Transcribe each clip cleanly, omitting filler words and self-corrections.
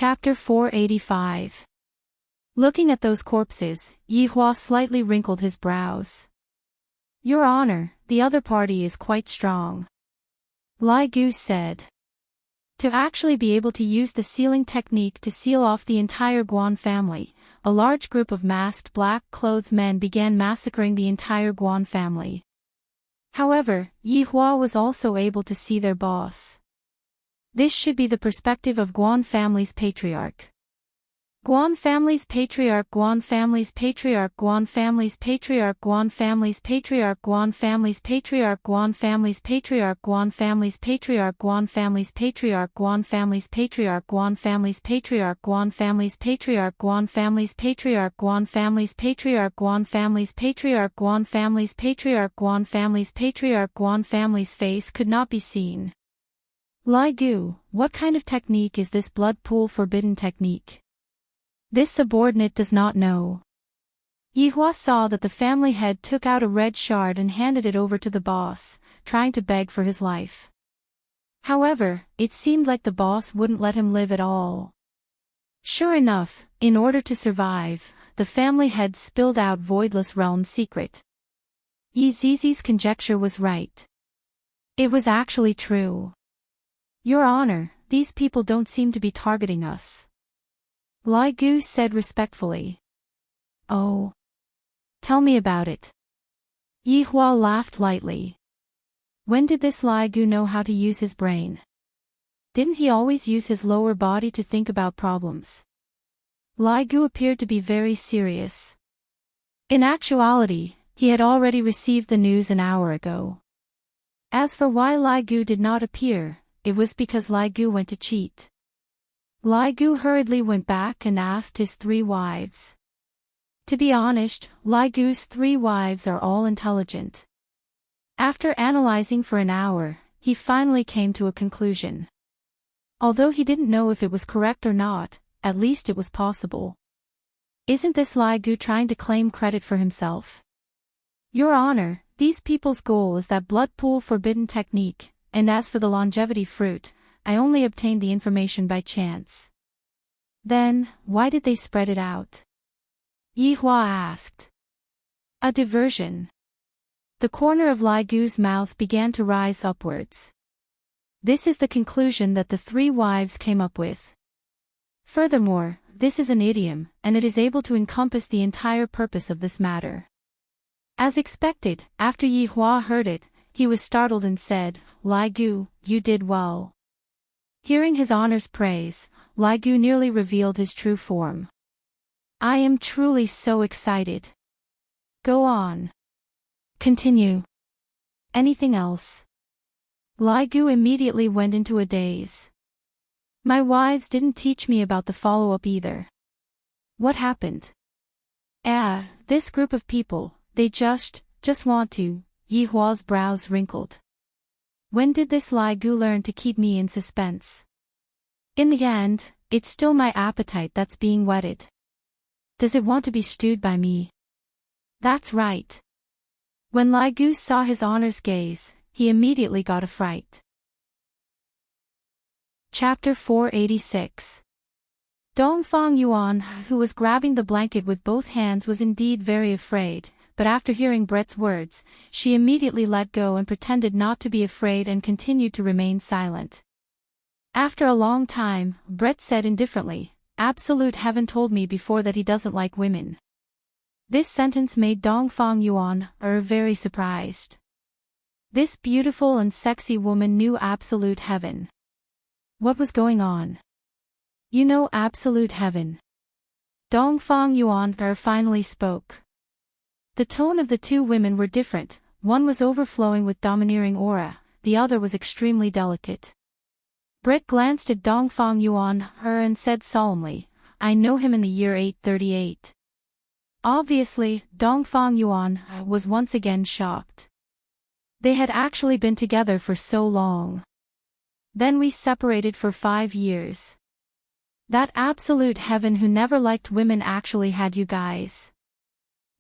Chapter 485. Looking at those corpses, Yi Hua slightly wrinkled his brows. Your Honor, the other party is quite strong. Lai Gu said. To actually be able to use the sealing technique to seal off the entire Guan family, a large group of masked black-clothed men began massacring the entire Guan family. However, Yi Hua was also able to see their boss. This should be the perspective of Guan family's patriarch. Guan family's patriarch, Guan family's patriarch, Guan family's patriarch, Guan family's patriarch, Guan family's patriarch, Guan family's patriarch, Guan family's patriarch, Guan family's patriarch, Guan family's patriarch, Guan family's patriarch, Guan family's patriarch, Guan family's patriarch, Guan family's patriarch, Guan family's patriarch, Guan family's patriarch, Guan family's patriarch, Guan family's face could not be seen. Lai Gu, what kind of technique is this blood pool forbidden technique? This subordinate does not know. Yi Hua saw that the family head took out a red shard and handed it over to the boss, trying to beg for his life. However, it seemed like the boss wouldn't let him live at all. Sure enough, in order to survive, the family head spilled out Voidless Realm's secret. Yi Zizi's conjecture was right. It was actually true. Your Honor, these people don't seem to be targeting us. Lai Gu said respectfully. Oh. Tell me about it. Yi Hua laughed lightly. When did this Lai Gu know how to use his brain? Didn't he always use his lower body to think about problems? Lai Gu appeared to be very serious. In actuality, he had already received the news an hour ago. As for why Lai Gu did not appear, it was because Lai Gu went to cheat. Lai Gu hurriedly went back and asked his 3 wives. To be honest, Lai Gu's 3 wives are all intelligent. After analyzing for an hour, he finally came to a conclusion. Although he didn't know if it was correct or not, at least it was possible. Isn't this Lai Gu trying to claim credit for himself? Your Honor, these people's goal is that blood pool forbidden technique, and as for the longevity fruit, I only obtained the information by chance. Then, why did they spread it out? Yi Hua asked. A diversion. The corner of Lai Gu's mouth began to rise upwards. This is the conclusion that the 3 wives came up with. Furthermore, this is an idiom, and it is able to encompass the entire purpose of this matter. As expected, after Yi Hua heard it, he was startled and said, Lai Gu, you did well. Hearing his honor's praise, Lai Gu nearly revealed his true form. I am truly so excited. Go on. Continue. Anything else? Lai Gu immediately went into a daze. My wives didn't teach me about the follow-up either. What happened? This group of people, they just want to. Yi Hua's brows wrinkled. When did this Lai Gu learn to keep me in suspense? In the end, it's still my appetite that's being whetted. Does it want to be stewed by me? That's right. When Lai Gu saw his honor's gaze, he immediately got a fright. Chapter 486. Dongfang Yuan, who was grabbing the blanket with both hands, was indeed very afraid. But after hearing Brett's words, she immediately let go and pretended not to be afraid and continued to remain silent. After a long time, Brett said indifferently, Absolute Heaven told me before that he doesn't like women. This sentence made Dongfang Yuan very surprised. This beautiful and sexy woman knew Absolute Heaven. What was going on? You know Absolute Heaven. Dongfang Yuan finally spoke. The tone of the 2 women were different, one was overflowing with domineering aura, the other was extremely delicate. Brett glanced at Dongfang Yuan and said solemnly, I know him in the year 838. Obviously, Dongfang Yuan was once again shocked. They had actually been together for so long. Then we separated for 5 years. That Absolute Heaven who never liked women actually had you guys.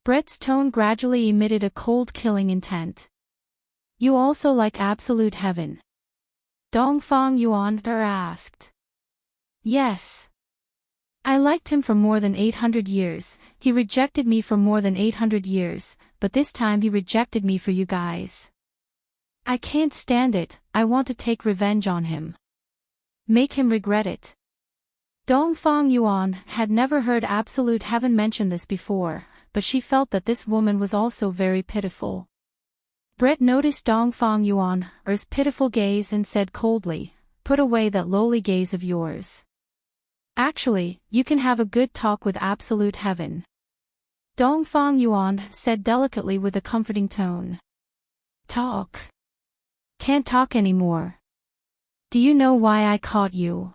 Brett's tone gradually emitted a cold killing intent. You also like Absolute Heaven? Dongfang Yuan asked. Yes. I liked him for more than 800 years, he rejected me for more than 800 years, but this time he rejected me for you guys. I can't stand it, I want to take revenge on him. Make him regret it. Dongfang Yuan had never heard Absolute Heaven mention this before, but she felt that this woman was also very pitiful. Brett noticed Dongfang Yuan's pitiful gaze and said coldly, "Put away that lowly gaze of yours. Actually, you can have a good talk with Absolute Heaven." Dongfang Yuan said delicately with a comforting tone. "Talk? Can't talk anymore. Do you know why I caught you?"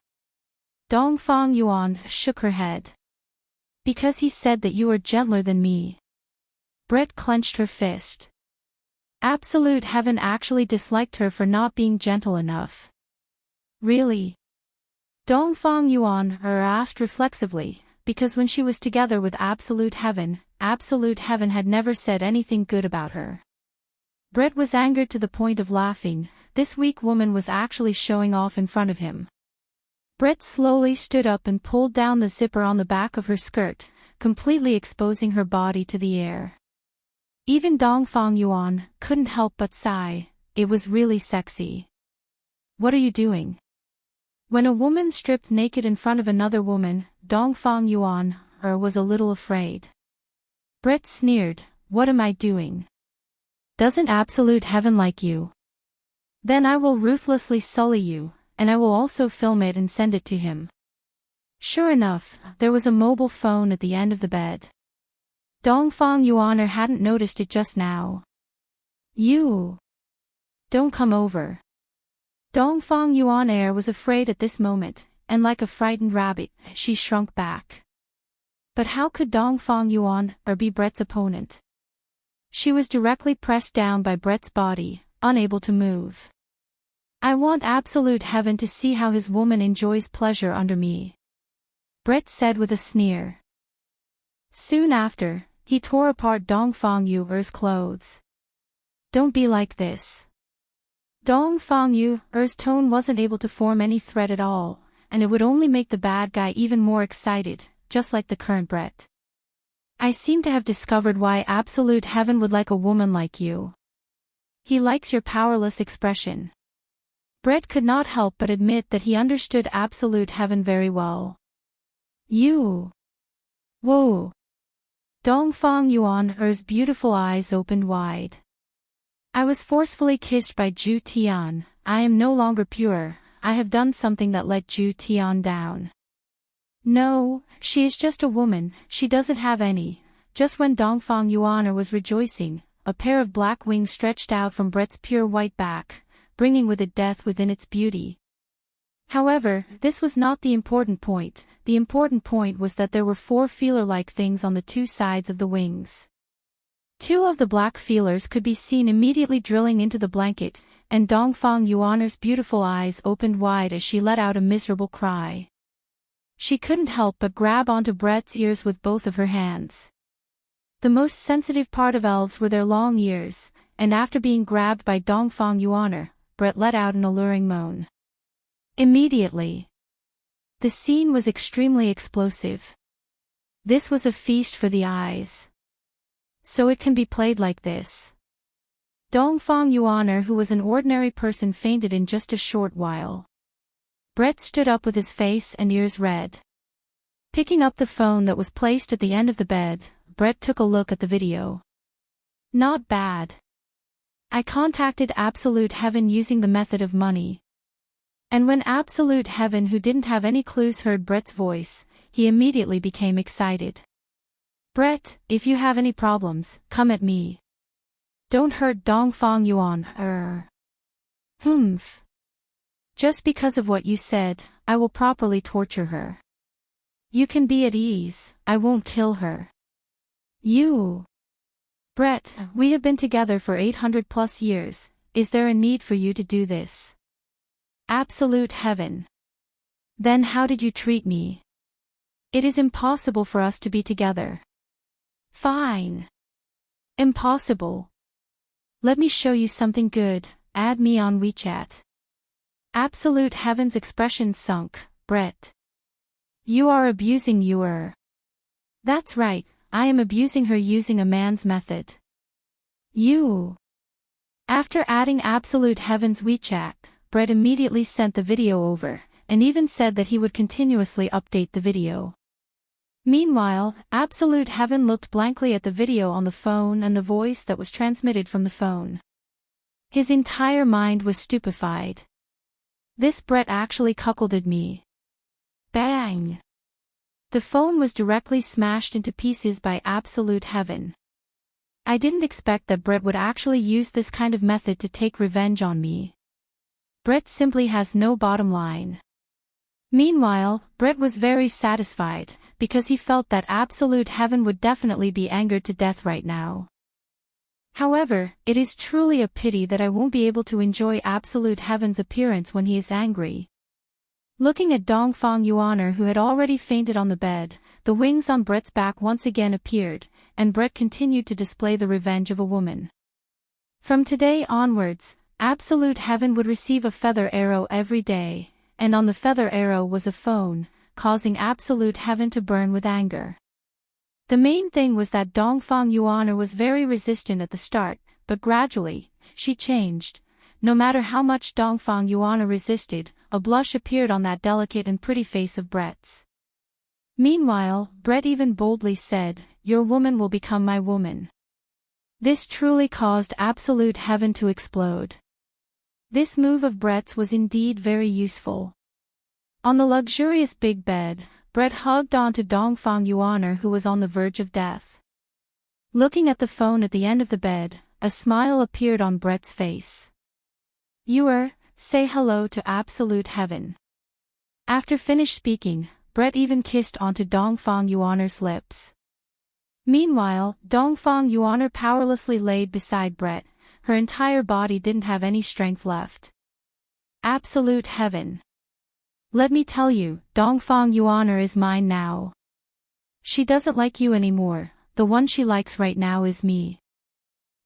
Dongfang Yuan shook her head. "Because he said that you are gentler than me." Brett clenched her fist. Absolute Heaven actually disliked her for not being gentle enough. Really? Dongfang Yuan asked reflexively, because when she was together with Absolute Heaven had never said anything good about her. Brett was angered to the point of laughing. This weak woman was actually showing off in front of him. Brett slowly stood up and pulled down the zipper on the back of her skirt, completely exposing her body to the air. Even Dongfang Yuan couldn't help but sigh, it was really sexy. "What are you doing?" When a woman stripped naked in front of another woman, Dongfang Yuan was a little afraid. Brett sneered, "What am I doing? Doesn't Absolute Heaven like you? Then I will ruthlessly sully you, and I will also film it and send it to him." Sure enough, there was a mobile phone at the end of the bed. Dongfang Yuan hadn't noticed it just now. "You! Don't come over." Dongfang Yuan was afraid at this moment, and like a frightened rabbit, she shrunk back. But how could Dongfang Yuan be Brett's opponent? She was directly pressed down by Brett's body, unable to move. "I want Absolute Heaven to see how his woman enjoys pleasure under me," Brett said with a sneer. Soon after, he tore apart Dongfang Yu's clothes. "Don't be like this." Dongfang Yu's tone wasn't able to form any threat at all, and it would only make the bad guy even more excited, just like the current Brett. "I seem to have discovered why Absolute Heaven would like a woman like you. He likes your powerless expression." Brett could not help but admit that he understood Absolute Heaven very well. "You! Whoa!" Dongfang Yuan's beautiful eyes opened wide. "I was forcefully kissed by Zhu Tian. I am no longer pure. I have done something that let Zhu Tian down." "No, she is just a woman, she doesn't have any." Just when Dongfang Yuan was rejoicing, a pair of black wings stretched out from Brett's pure white back, bringing with it death within its beauty. However, this was not the important point. The important point was that there were 4 feeler-like things on the 2 sides of the wings. 2 of the black feelers could be seen immediately drilling into the blanket, and Dongfang Yuan's beautiful eyes opened wide as she let out a miserable cry. She couldn't help but grab onto Brett's ears with both of her hands. The most sensitive part of elves were their long ears, and after being grabbed by Dongfang Yuan, Brett let out an alluring moan. Immediately, the scene was extremely explosive. This was a feast for the eyes. So it can be played like this. Dongfang Yuan, who was an ordinary person, fainted in just a short while. Brett stood up with his face and ears red. Picking up the phone that was placed at the end of the bed, Brett took a look at the video. Not bad. I contacted Absolute Heaven using the method of money. And when Absolute Heaven, who didn't have any clues, heard Brett's voice, he immediately became excited. "Brett, if you have any problems, come at me. Don't hurt Dongfang Yuan." Humph. Just because of what you said, I will properly torture her. You can be at ease, I won't kill her. You. Brett, we have been together for 800 plus years, is there a need for you to do this? Absolute Heaven. Then how did you treat me? It is impossible for us to be together. Fine. Impossible. Let me show you something good, add me on WeChat. Absolute Heaven's expression sunk. Brett. You are abusing her. That's right, I am abusing her using a man's method. You. After adding Absolute Heaven's WeChat, Brett immediately sent the video over, and even said that he would continuously update the video. Meanwhile, Absolute Heaven looked blankly at the video on the phone and the voice that was transmitted from the phone. His entire mind was stupefied. This Brett actually cuckolded me. Bang! The phone was directly smashed into pieces by Absolute Heaven. I didn't expect that Brett would actually use this kind of method to take revenge on me. Brett simply has no bottom line. Meanwhile, Brett was very satisfied, because he felt that Absolute Heaven would definitely be angered to death right now. However, it is truly a pity that I won't be able to enjoy Absolute Heaven's appearance when he is angry. Looking at Dongfang Yuaner, who had already fainted on the bed, the wings on Brett's back once again appeared, and Brett continued to display the revenge of a woman. From today onwards, Absolute Heaven would receive a feather arrow every day, and on the feather arrow was a phone, causing Absolute Heaven to burn with anger. The main thing was that Dongfang Yuaner was very resistant at the start, but gradually, she changed. No matter how much Dongfang Yuaner resisted, a blush appeared on that delicate and pretty face of Brett's. Meanwhile, Brett even boldly said, "Your woman will become my woman." This truly caused Absolute Heaven to explode. This move of Brett's was indeed very useful. On the luxurious big bed, Brett hugged onto Dongfang Yuaner, who was on the verge of death. Looking at the phone at the end of the bed, a smile appeared on Brett's face. Say hello to Absolute Heaven. After finished speaking, Brett even kissed onto Dongfang Yuaner's lips. Meanwhile, Dongfang Yuaner powerlessly laid beside Brett. Her entire body didn't have any strength left. Absolute Heaven. Let me tell you, Dongfang Yuaner is mine now. She doesn't like you anymore, the one she likes right now is me.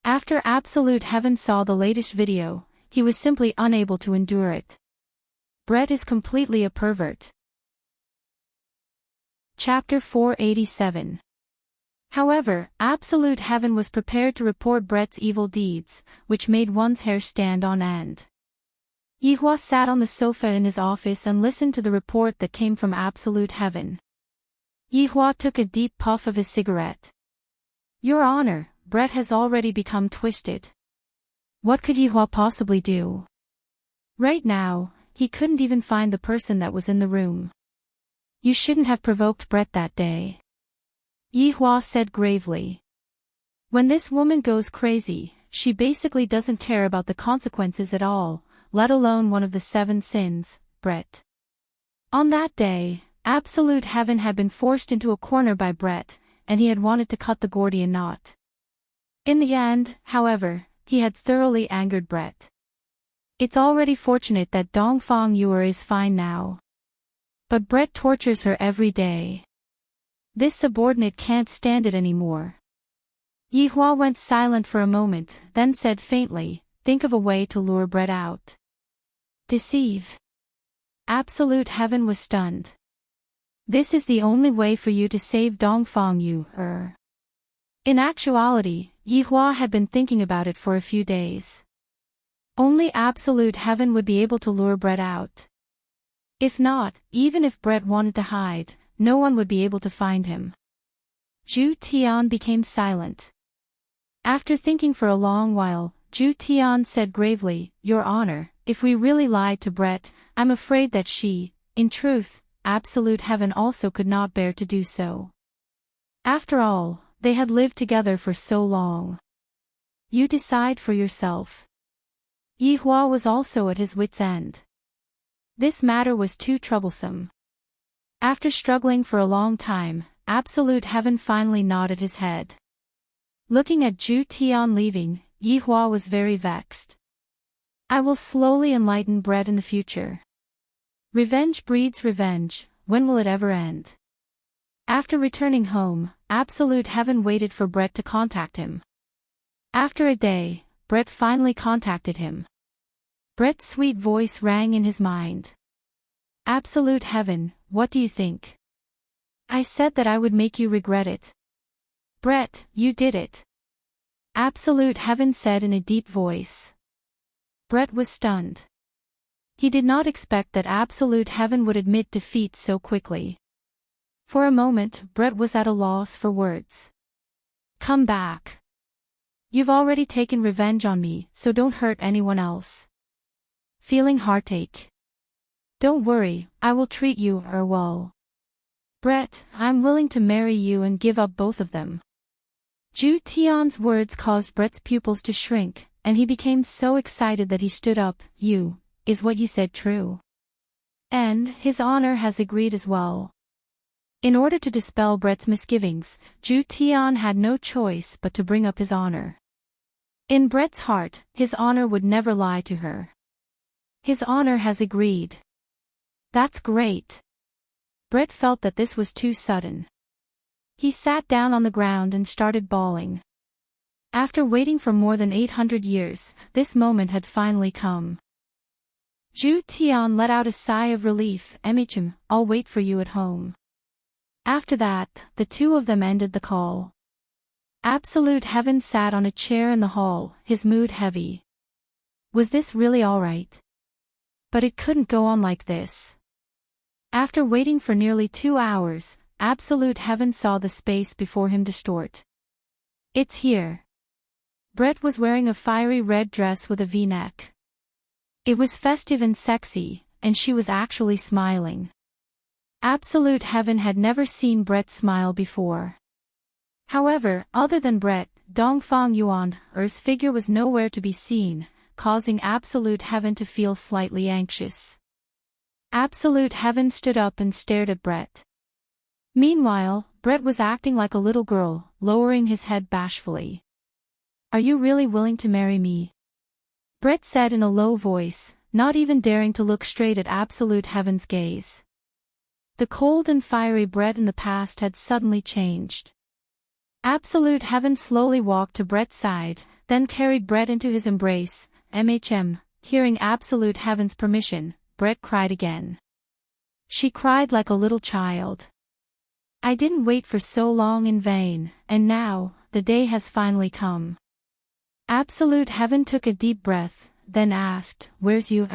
After Absolute Heaven saw the latest video, he was simply unable to endure it. Brett is completely a pervert. Chapter 487. However, Absolute Heaven was prepared to report Brett's evil deeds, which made one's hair stand on end. Yihua sat on the sofa in his office and listened to the report that came from Absolute Heaven. Yihua took a deep puff of his cigarette. Your Honor, Brett has already become twisted. What could Yihua possibly do? Right now, he couldn't even find the person that was in the room. You shouldn't have provoked Brett that day. Yihua said gravely. When this woman goes crazy, she basically doesn't care about the consequences at all, let alone one of the 7 sins, Brett. On that day, Absolute Heaven had been forced into a corner by Brett, and he had wanted to cut the Gordian knot. In the end, however, he had thoroughly angered Brett. It's already fortunate that Dongfang Yuer is fine now. But Brett tortures her every day. This subordinate can't stand it anymore. Yihua went silent for a moment, then said faintly, think of a way to lure Brett out. Deceive. Absolute Heaven was stunned. This is the only way for you to save Dongfang Yuer. In actuality, Yihua had been thinking about it for a few days. Only Absolute Heaven would be able to lure Brett out. If not, even if Brett wanted to hide, no one would be able to find him. Zhu Tian became silent. After thinking for a long while, Zhu Tian said gravely, Your Honor, if we really lied to Brett, I'm afraid that she, in truth, Absolute Heaven also could not bear to do so. After all, they had lived together for so long. You decide for yourself. Yihua was also at his wit's end. This matter was too troublesome. After struggling for a long time, Absolute Heaven finally nodded his head. Looking at Zhu Tian leaving, Yihua was very vexed. I will slowly enlighten Brett in the future. Revenge breeds revenge, when will it ever end? After returning home, Absolute Heaven waited for Brett to contact him. After a day, Brett finally contacted him. Brett's sweet voice rang in his mind. Absolute Heaven, what do you think? I said that I would make you regret it. Brett, you did it. Absolute Heaven said in a deep voice. Brett was stunned. He did not expect that Absolute Heaven would admit defeat so quickly. For a moment, Brett was at a loss for words. Come back. You've already taken revenge on me, so don't hurt anyone else. Feeling heartache. Don't worry, I will treat you well. Brett, I'm willing to marry you and give up both of them. Ju Tian's words caused Brett's pupils to shrink, and he became so excited that he stood up. Is what you said true? And his honor has agreed as well. In order to dispel Brett's misgivings, Ju Tian had no choice but to bring up his honor. In Brett's heart, his honor would never lie to her. His honor has agreed. That's great. Brett felt that this was too sudden. He sat down on the ground and started bawling. After waiting for more than 800 years, this moment had finally come. Ju Tian let out a sigh of relief. Emichim, I'll wait for you at home. After that, the two of them ended the call. Absolute Heaven sat on a chair in the hall, his mood heavy. Was this really all right? But it couldn't go on like this. After waiting for nearly 2 hours, Absolute Heaven saw the space before him distort. It's here. Brett was wearing a fiery red dress with a V-neck. It was festive and sexy, and she was actually smiling. Absolute Heaven had never seen Brett smile before. However, other than Brett, Dongfang Yuan's figure was nowhere to be seen, causing Absolute Heaven to feel slightly anxious. Absolute Heaven stood up and stared at Brett. Meanwhile, Brett was acting like a little girl, lowering his head bashfully. Are you really willing to marry me? Brett said in a low voice, not even daring to look straight at Absolute Heaven's gaze. The cold and fiery Brett in the past had suddenly changed. Absolute Heaven slowly walked to Brett's side, then carried Brett into his embrace. Hearing Absolute Heaven's permission, Brett cried again. She cried like a little child. I didn't wait for so long in vain, and now, the day has finally come. Absolute Heaven took a deep breath, then asked, Where's you?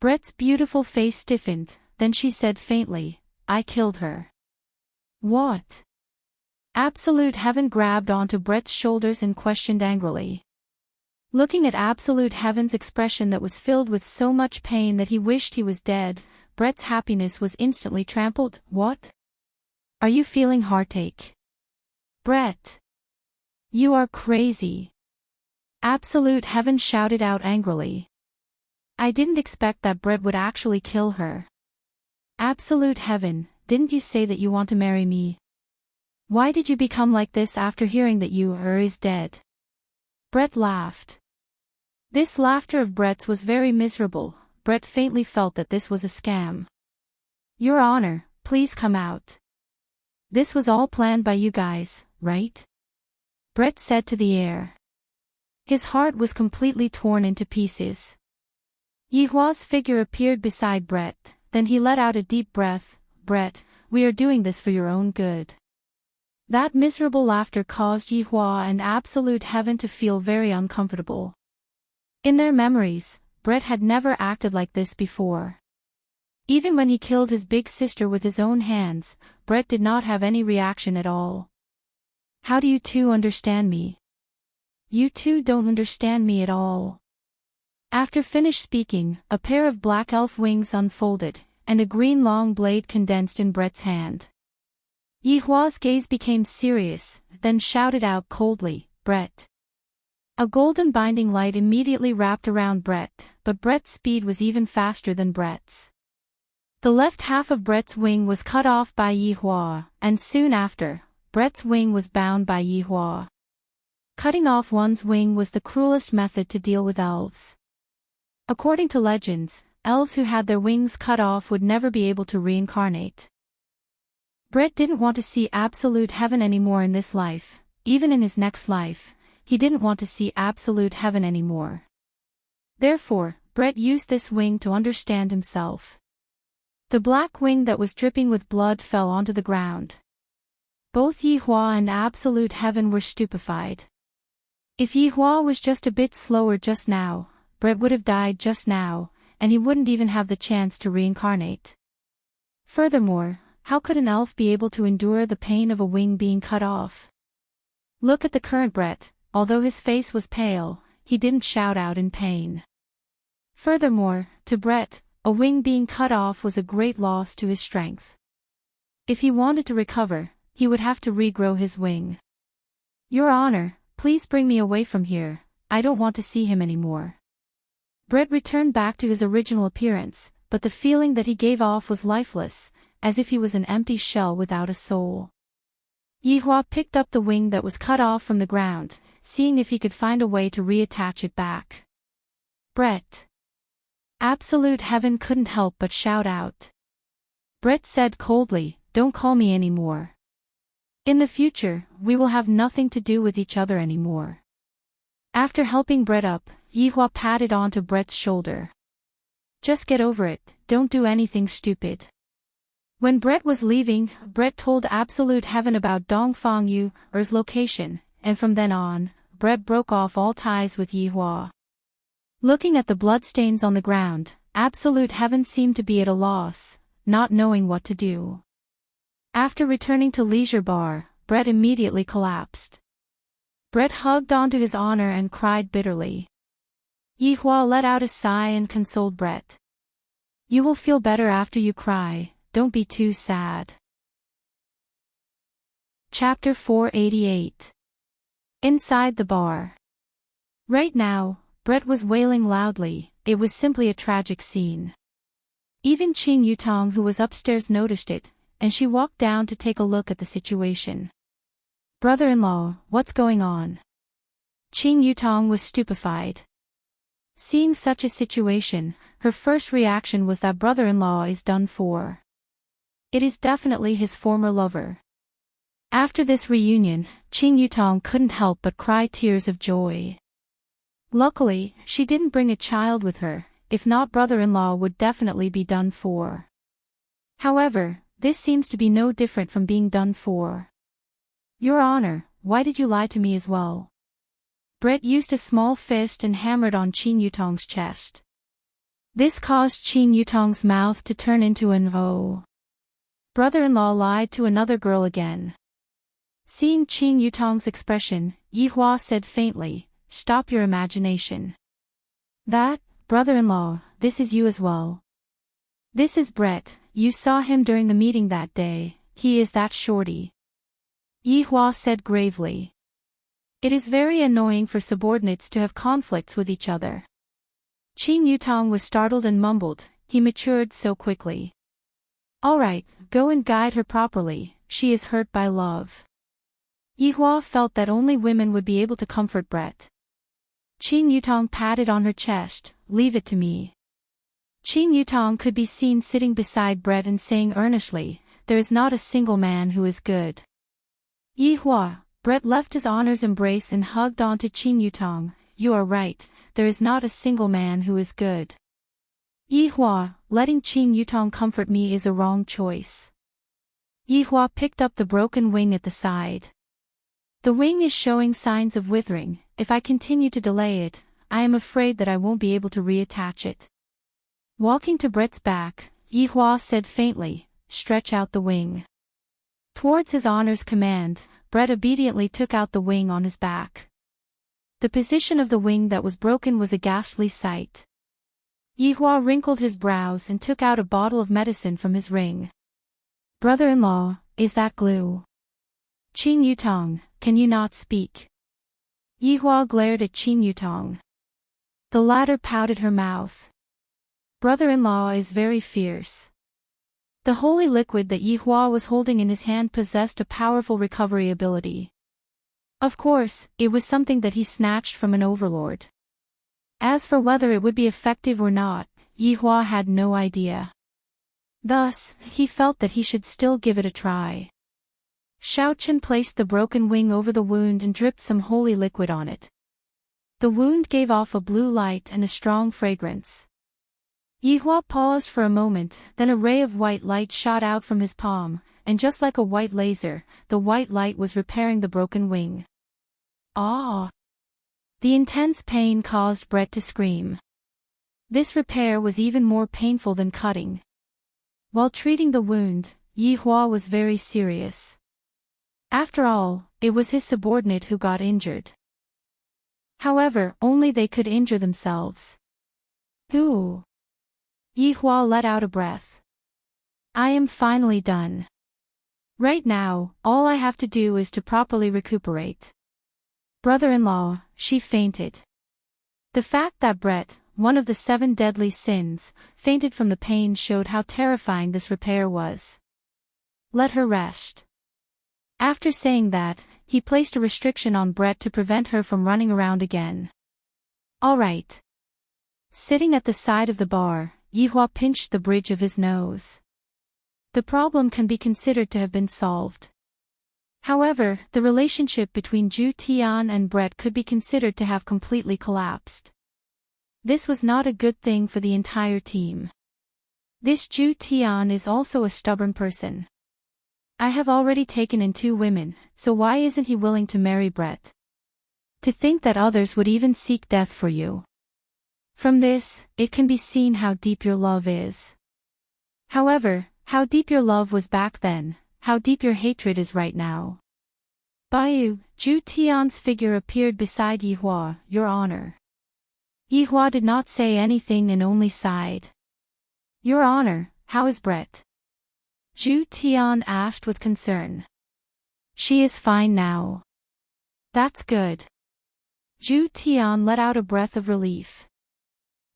Brett's beautiful face stiffened, then she said faintly, I killed her. What? Absolute Heaven grabbed onto Brett's shoulders and questioned angrily. Looking at Absolute Heaven's expression that was filled with so much pain that he wished he was dead, Brett's happiness was instantly trampled. What? Are you feeling heartache? Brett! You are crazy! Absolute Heaven shouted out angrily. I didn't expect that Brett would actually kill her. Absolute Heaven, didn't you say that you want to marry me? Why did you become like this after hearing that you is dead? Brett laughed. This laughter of Brett's was very miserable. Brett faintly felt that this was a scam. Your Honor, please come out. This was all planned by you guys, right? Brett said to the air. His heart was completely torn into pieces. Yihua's figure appeared beside Brett, then he let out a deep breath. Brett, we are doing this for your own good. That miserable laughter caused Yihua and Absolute Heaven to feel very uncomfortable. In their memories, Brett had never acted like this before. Even when he killed his big sister with his own hands, Brett did not have any reaction at all. How do you two understand me? You two don't understand me at all. After finished speaking, a pair of black elf wings unfolded, and a green long blade condensed in Brett's hand. Yihua's gaze became serious, then shouted out coldly, Brett. A golden binding light immediately wrapped around Brett, but Brett's speed was even faster than Brett's. The left half of Brett's wing was cut off by Yihua, and soon after, Brett's wing was bound by Yihua. Cutting off one's wing was the cruelest method to deal with elves. According to legends, elves who had their wings cut off would never be able to reincarnate. Brett didn't want to see Absolute Heaven anymore in this life. Even in his next life, he didn't want to see Absolute Heaven anymore. Therefore, Brett used this wing to understand himself. The black wing that was dripping with blood fell onto the ground. Both Yihua and Absolute Heaven were stupefied. If Yihua was just a bit slower just now, Brett would have died just now, and he wouldn't even have the chance to reincarnate. Furthermore, how could an elf be able to endure the pain of a wing being cut off? Look at the current Brett, although his face was pale, he didn't shout out in pain. Furthermore, to Brett, a wing being cut off was a great loss to his strength. If he wanted to recover, he would have to regrow his wing. Your Honor, please bring me away from here, I don't want to see him anymore. Brett returned back to his original appearance, but the feeling that he gave off was lifeless, as if he was an empty shell without a soul. Yihua picked up the wing that was cut off from the ground, seeing if he could find a way to reattach it back. Brett. Absolute Heaven couldn't help but shout out. Brett said coldly, don't call me anymore. In the future, we will have nothing to do with each other anymore. After helping Brett up, Yihua patted onto Brett's shoulder. Just get over it, don't do anything stupid. When Brett was leaving, Brett told Absolute Heaven about Dongfang Yu's location, and from then on, Brett broke off all ties with Yihua. Looking at the bloodstains on the ground, Absolute Heaven seemed to be at a loss, not knowing what to do. After returning to Leisure Bar, Brett immediately collapsed. Brett hugged onto his honor and cried bitterly. Yihua let out a sigh and consoled Brett. You will feel better after you cry, don't be too sad. Chapter 488. Inside the bar. Right now, Brett was wailing loudly, it was simply a tragic scene. Even Qing Yutong who was upstairs noticed it, and she walked down to take a look at the situation. Brother-in-law, what's going on? Qing Yutong was stupefied. Seeing such a situation, her first reaction was that brother-in-law is done for. It is definitely his former lover. After this reunion, Qing Yutong couldn't help but cry tears of joy. Luckily, she didn't bring a child with her, if not brother-in-law would definitely be done for. However, this seems to be no different from being done for. Your Honor, why did you lie to me as well? Brett used a small fist and hammered on Qing Yutong's chest. This caused Qing Yutong's mouth to turn into an O. Brother-in-law lied to another girl again. Seeing Qing Yutong's expression, Yihua said faintly, stop your imagination. That, brother-in-law, this is you as well. This is Brett, you saw him during the meeting that day, he is that shorty. Yihua said gravely. It is very annoying for subordinates to have conflicts with each other. Qing Yutong was startled and mumbled, he matured so quickly. Alright, go and guide her properly, she is hurt by love. Yihua felt that only women would be able to comfort Brett. Qing Yutong patted on her chest, leave it to me. Qing Yutong could be seen sitting beside Brett and saying earnestly, there is not a single man who is good. Yihua, Brett left his honor's embrace and hugged onto Qing Yutong, you are right, there is not a single man who is good. Yihua, letting Qing Yutong comfort me is a wrong choice. Yihua picked up the broken wing at the side. The wing is showing signs of withering, if I continue to delay it, I am afraid that I won't be able to reattach it. Walking to Brett's back, Yihua said faintly, stretch out the wing. Towards his honor's command, Brett obediently took out the wing on his back. The position of the wing that was broken was a ghastly sight. Yihua wrinkled his brows and took out a bottle of medicine from his ring. Brother-in-law, is that glue? Qing Yutong, can you not speak? Yihua glared at Qing Yutong. The latter pouted her mouth. Brother-in-law is very fierce. The holy liquid that Yihua was holding in his hand possessed a powerful recovery ability. Of course, it was something that he snatched from an overlord. As for whether it would be effective or not, Yihua had no idea. Thus, he felt that he should still give it a try. Shaochen placed the broken wing over the wound and dripped some holy liquid on it. The wound gave off a blue light and a strong fragrance. Yihua paused for a moment, then a ray of white light shot out from his palm, and just like a white laser, the white light was repairing the broken wing. Ah! The intense pain caused Brett to scream. This repair was even more painful than cutting. While treating the wound, Yihua was very serious. After all, it was his subordinate who got injured. However, only they could injure themselves. Ooh! Yihua let out a breath. I am finally done. Right now, all I have to do is to properly recuperate. Brother-in-law, she fainted. The fact that Brett, one of the 7 deadly sins, fainted from the pain showed how terrifying this repair was. Let her rest. After saying that, he placed a restriction on Brett to prevent her from running around again. All right. Sitting at the side of the bar, Yihua pinched the bridge of his nose. The problem can be considered to have been solved. However, the relationship between Zhu Tian and Brett could be considered to have completely collapsed. This was not a good thing for the entire team. This Zhu Tian is also a stubborn person. I have already taken in 2 women, so why isn't he willing to marry Brett? To think that others would even seek death for you. From this, it can be seen how deep your love is. However, how deep your love was back then, how deep your hatred is right now. Baiyu, Zhu Tian's figure appeared beside Yihua, Your Honor. Yihua did not say anything and only sighed. Your Honor, how is Brett? Zhu Tian asked with concern. She is fine now. That's good. Zhu Tian let out a breath of relief.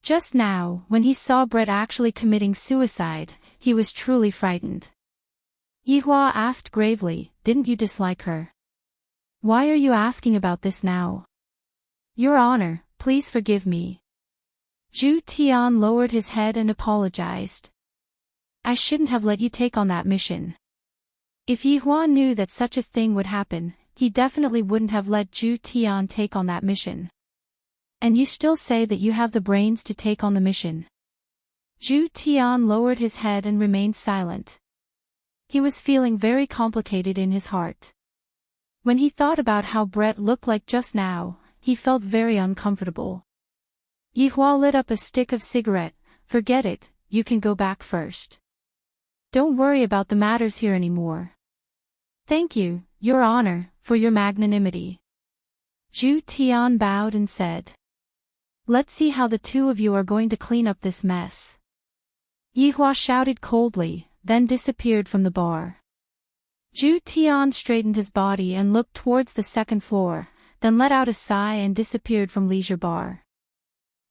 Just now, when he saw Brett actually committing suicide, he was truly frightened. Yihua asked gravely, Didn't you dislike her? Why are you asking about this now? Your Honor, please forgive me. Zhu Tian lowered his head and apologized. I shouldn't have let you take on that mission. If Yihua knew that such a thing would happen, he definitely wouldn't have let Zhu Tian take on that mission. And you still say that you have the brains to take on the mission. Zhu Tian lowered his head and remained silent. He was feeling very complicated in his heart. When he thought about how Brett looked like just now, he felt very uncomfortable. Yihua lit up a stick of cigarette. Forget it, you can go back first. Don't worry about the matters here anymore. Thank you, Your Honor, for your magnanimity. Zhu Tian bowed and said. Let's see how the 2 of you are going to clean up this mess. Yihua shouted coldly, then disappeared from the bar. Zhu Tian straightened his body and looked towards the 2nd floor, then let out a sigh and disappeared from Leisure Bar.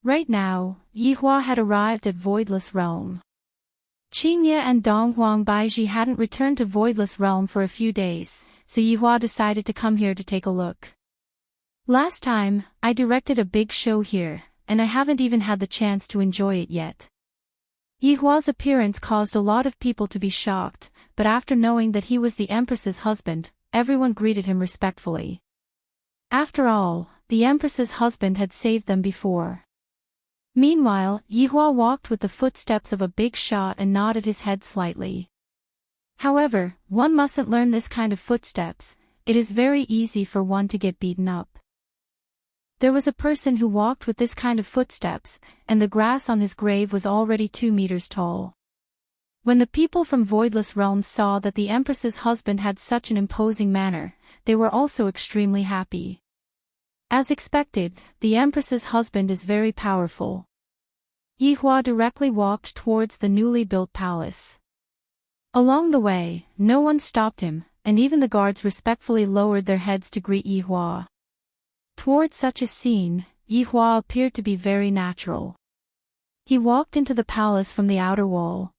Right now, Yihua had arrived at Voidless Realm. Qingye and Donghuang Baiji hadn't returned to Voidless Realm for a few days, so Yihua decided to come here to take a look. Last time, I directed a big show here, and I haven't even had the chance to enjoy it yet. Yihua's appearance caused a lot of people to be shocked, but after knowing that he was the Empress's husband, everyone greeted him respectfully. After all, the Empress's husband had saved them before. Meanwhile, Yihua walked with the footsteps of a big shot and nodded his head slightly. However, one mustn't learn this kind of footsteps, it is very easy for one to get beaten up. There was a person who walked with this kind of footsteps, and the grass on his grave was already 2 meters tall. When the people from Voidless Realms saw that the Empress's husband had such an imposing manner, they were also extremely happy. As expected, the Empress's husband is very powerful. Yihua directly walked towards the newly built palace. Along the way, no one stopped him, and even the guards respectfully lowered their heads to greet Yihua. Towards such a scene, Yihua appeared to be very natural. He walked into the palace from the outer wall.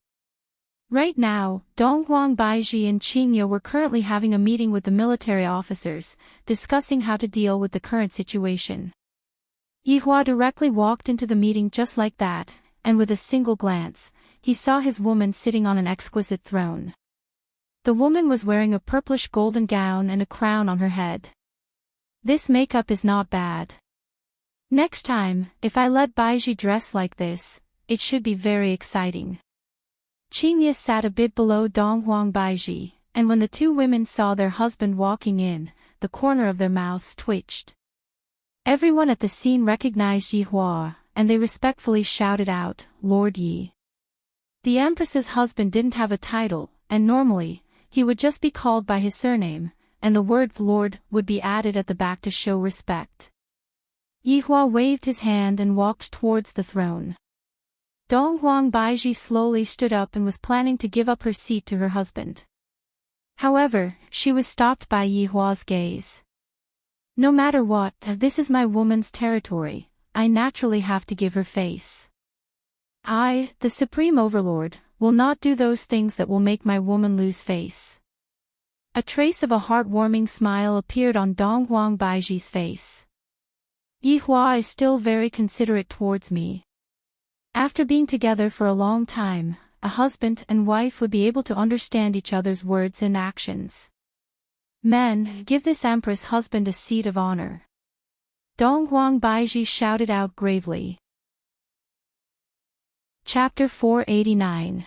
Right now, Donghuang Baiji and Qingye were currently having a meeting with the military officers, discussing how to deal with the current situation. Yihua directly walked into the meeting just like that, and with a single glance, he saw his woman sitting on an exquisite throne. The woman was wearing a purplish golden gown and a crown on her head. This makeup is not bad. Next time, if I let Baiji dress like this, it should be very exciting. Qingye sat a bit below Dong Huang Baiji, and when the two women saw their husband walking in, the corner of their mouths twitched. Everyone at the scene recognized Yi Hua, and they respectfully shouted out, "Lord Yi." The Empress's husband didn't have a title, and normally, he would just be called by his surname, and the word Lord would be added at the back to show respect. Yi Hua waved his hand and walked towards the throne. Dong Huang Baiji slowly stood up and was planning to give up her seat to her husband. However, she was stopped by Yi Hua's gaze. "No matter what, this is my woman's territory, I naturally have to give her face. I, the Supreme Overlord, will not do those things that will make my woman lose face." A trace of a heartwarming smile appeared on Dong Huang Baiji's face. "Yi Hua is still very considerate towards me. After being together for a long time, a husband and wife would be able to understand each other's words and actions. Men, give this Empress husband a seat of honor." Dong Huang Baiji shouted out gravely. Chapter 489.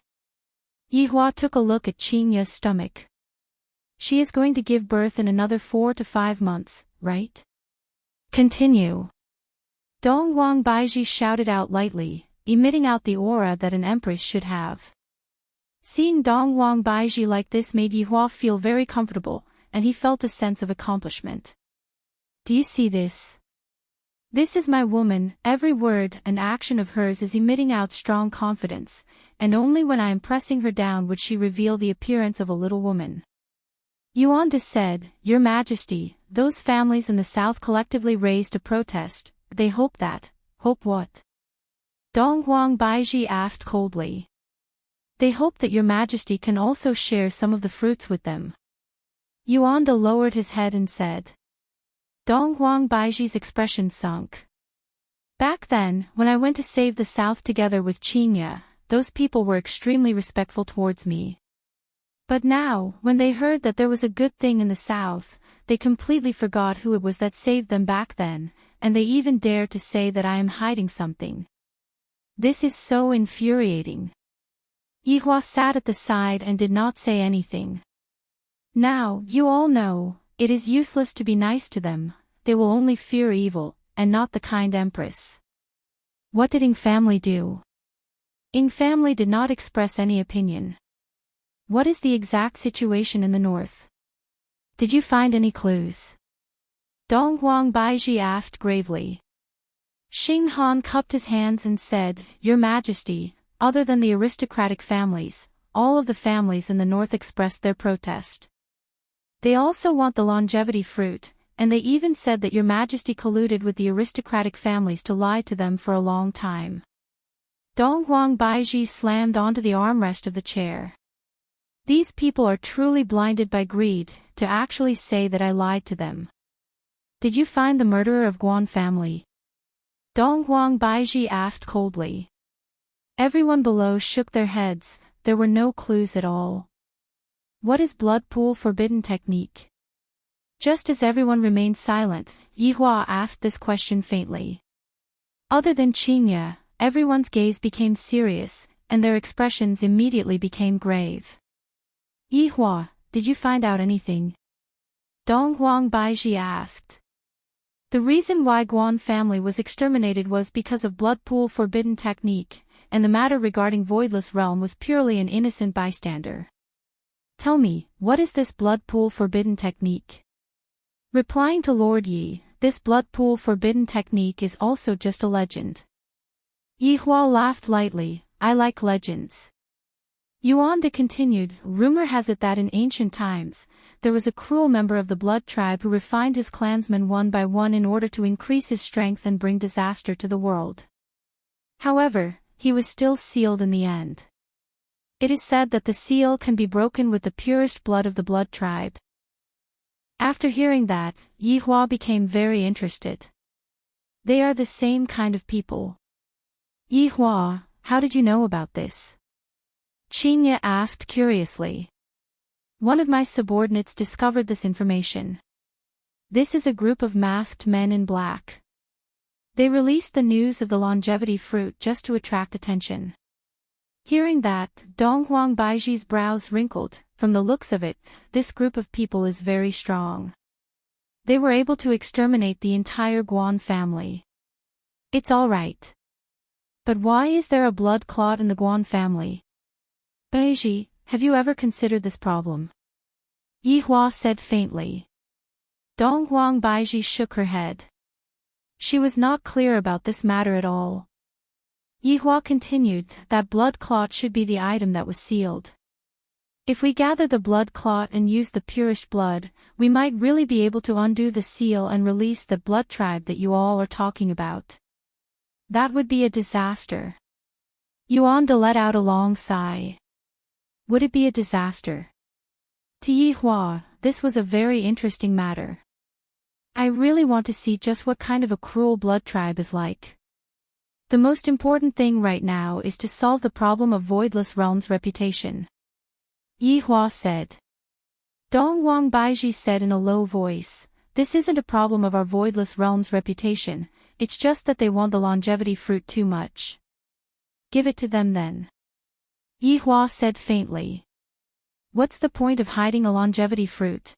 Yi Hua took a look at Qingye's stomach. "She is going to give birth in another 4 to 5 months, right? Continue." Dong Huang Baiji shouted out lightly, emitting out the aura that an empress should have. Seeing Dong Huang Baiji like this made Yi Hua feel very comfortable, and he felt a sense of accomplishment. "Do you see this? This is my woman, every word and action of hers is emitting out strong confidence, and only when I am pressing her down would she reveal the appearance of a little woman." Yuanda said, "Your Majesty, those families in the south collectively raised a protest, they hope that." "Hope what?" Dong Huang Baiji asked coldly. "They hope that your Majesty can also share some of the fruits with them." Yuanda lowered his head and said. Dong Huang Baiji's expression sunk. "Back then, when I went to save the South together with Qingye, those people were extremely respectful towards me. But now, when they heard that there was a good thing in the South, they completely forgot who it was that saved them back then, and they even dared to say that I am hiding something. This is so infuriating." Yi Hua sat at the side and did not say anything. "Now, you all know, it is useless to be nice to them, they will only fear evil, and not the kind empress." What did Ing family do? Ing family did not express any opinion. What is the exact situation in the north? Did you find any clues? Dong Huang Baiji asked gravely. Xing Han cupped his hands and said, "Your Majesty, other than the aristocratic families, all of the families in the north expressed their protest. They also want the longevity fruit, and they even said that your Majesty colluded with the aristocratic families to lie to them for a long time." Dong Huang Baiji slammed onto the armrest of the chair. "These people are truly blinded by greed, to actually say that I lied to them. Did you find the murderer of Guan family?" Dong Huang Baiji asked coldly. Everyone below shook their heads, there were no clues at all. What is blood pool forbidden technique? Just as everyone remained silent, Yi Hua asked this question faintly. Other than Qingye, everyone's gaze became serious, and their expressions immediately became grave. "Yi Hua, did you find out anything?" Dong Huang Baiji asked. The reason why Guan family was exterminated was because of blood pool forbidden technique, and the matter regarding voidless realm was purely an innocent bystander. "Tell me, what is this blood pool forbidden technique?" Replying to Lord Yi, this blood pool forbidden technique is also just a legend. Yi Hua laughed lightly, "I like legends." Yuanda continued, "Rumor has it that in ancient times, there was a cruel member of the blood tribe who refined his clansmen one by one in order to increase his strength and bring disaster to the world. However, he was still sealed in the end. It is said that the seal can be broken with the purest blood of the blood tribe." After hearing that, Yi Hua became very interested. They are the same kind of people. "Yi Hua, how did you know about this?" Qingye asked curiously. "One of my subordinates discovered this information. This is a group of masked men in black. They released the news of the longevity fruit just to attract attention. Hearing that, Dong Huang Baiji's brows wrinkled. From the looks of it, this group of people is very strong. They were able to exterminate the entire Guan family. It's all right. But why is there a blood clot in the Guan family? Baiji, have you ever considered this problem? Yi Hua said faintly. Dong Huang Baiji shook her head. She was not clear about this matter at all. Yi Hua continued, that blood clot should be the item that was sealed. If we gather the blood clot and use the purest blood, we might really be able to undo the seal and release the blood tribe that you all are talking about. That would be a disaster. Yuan De let out a long sigh. Would it be a disaster? To Yi Hua, this was a very interesting matter. I really want to see just what kind of a cruel blood tribe is like. The most important thing right now is to solve the problem of Voidless Realm's reputation. Yi Hua said. Dong Huang Baiji said in a low voice, this isn't a problem of our Voidless Realm's reputation, it's just that they want the longevity fruit too much. Give it to them then. Yi Hua said faintly. What's the point of hiding a longevity fruit?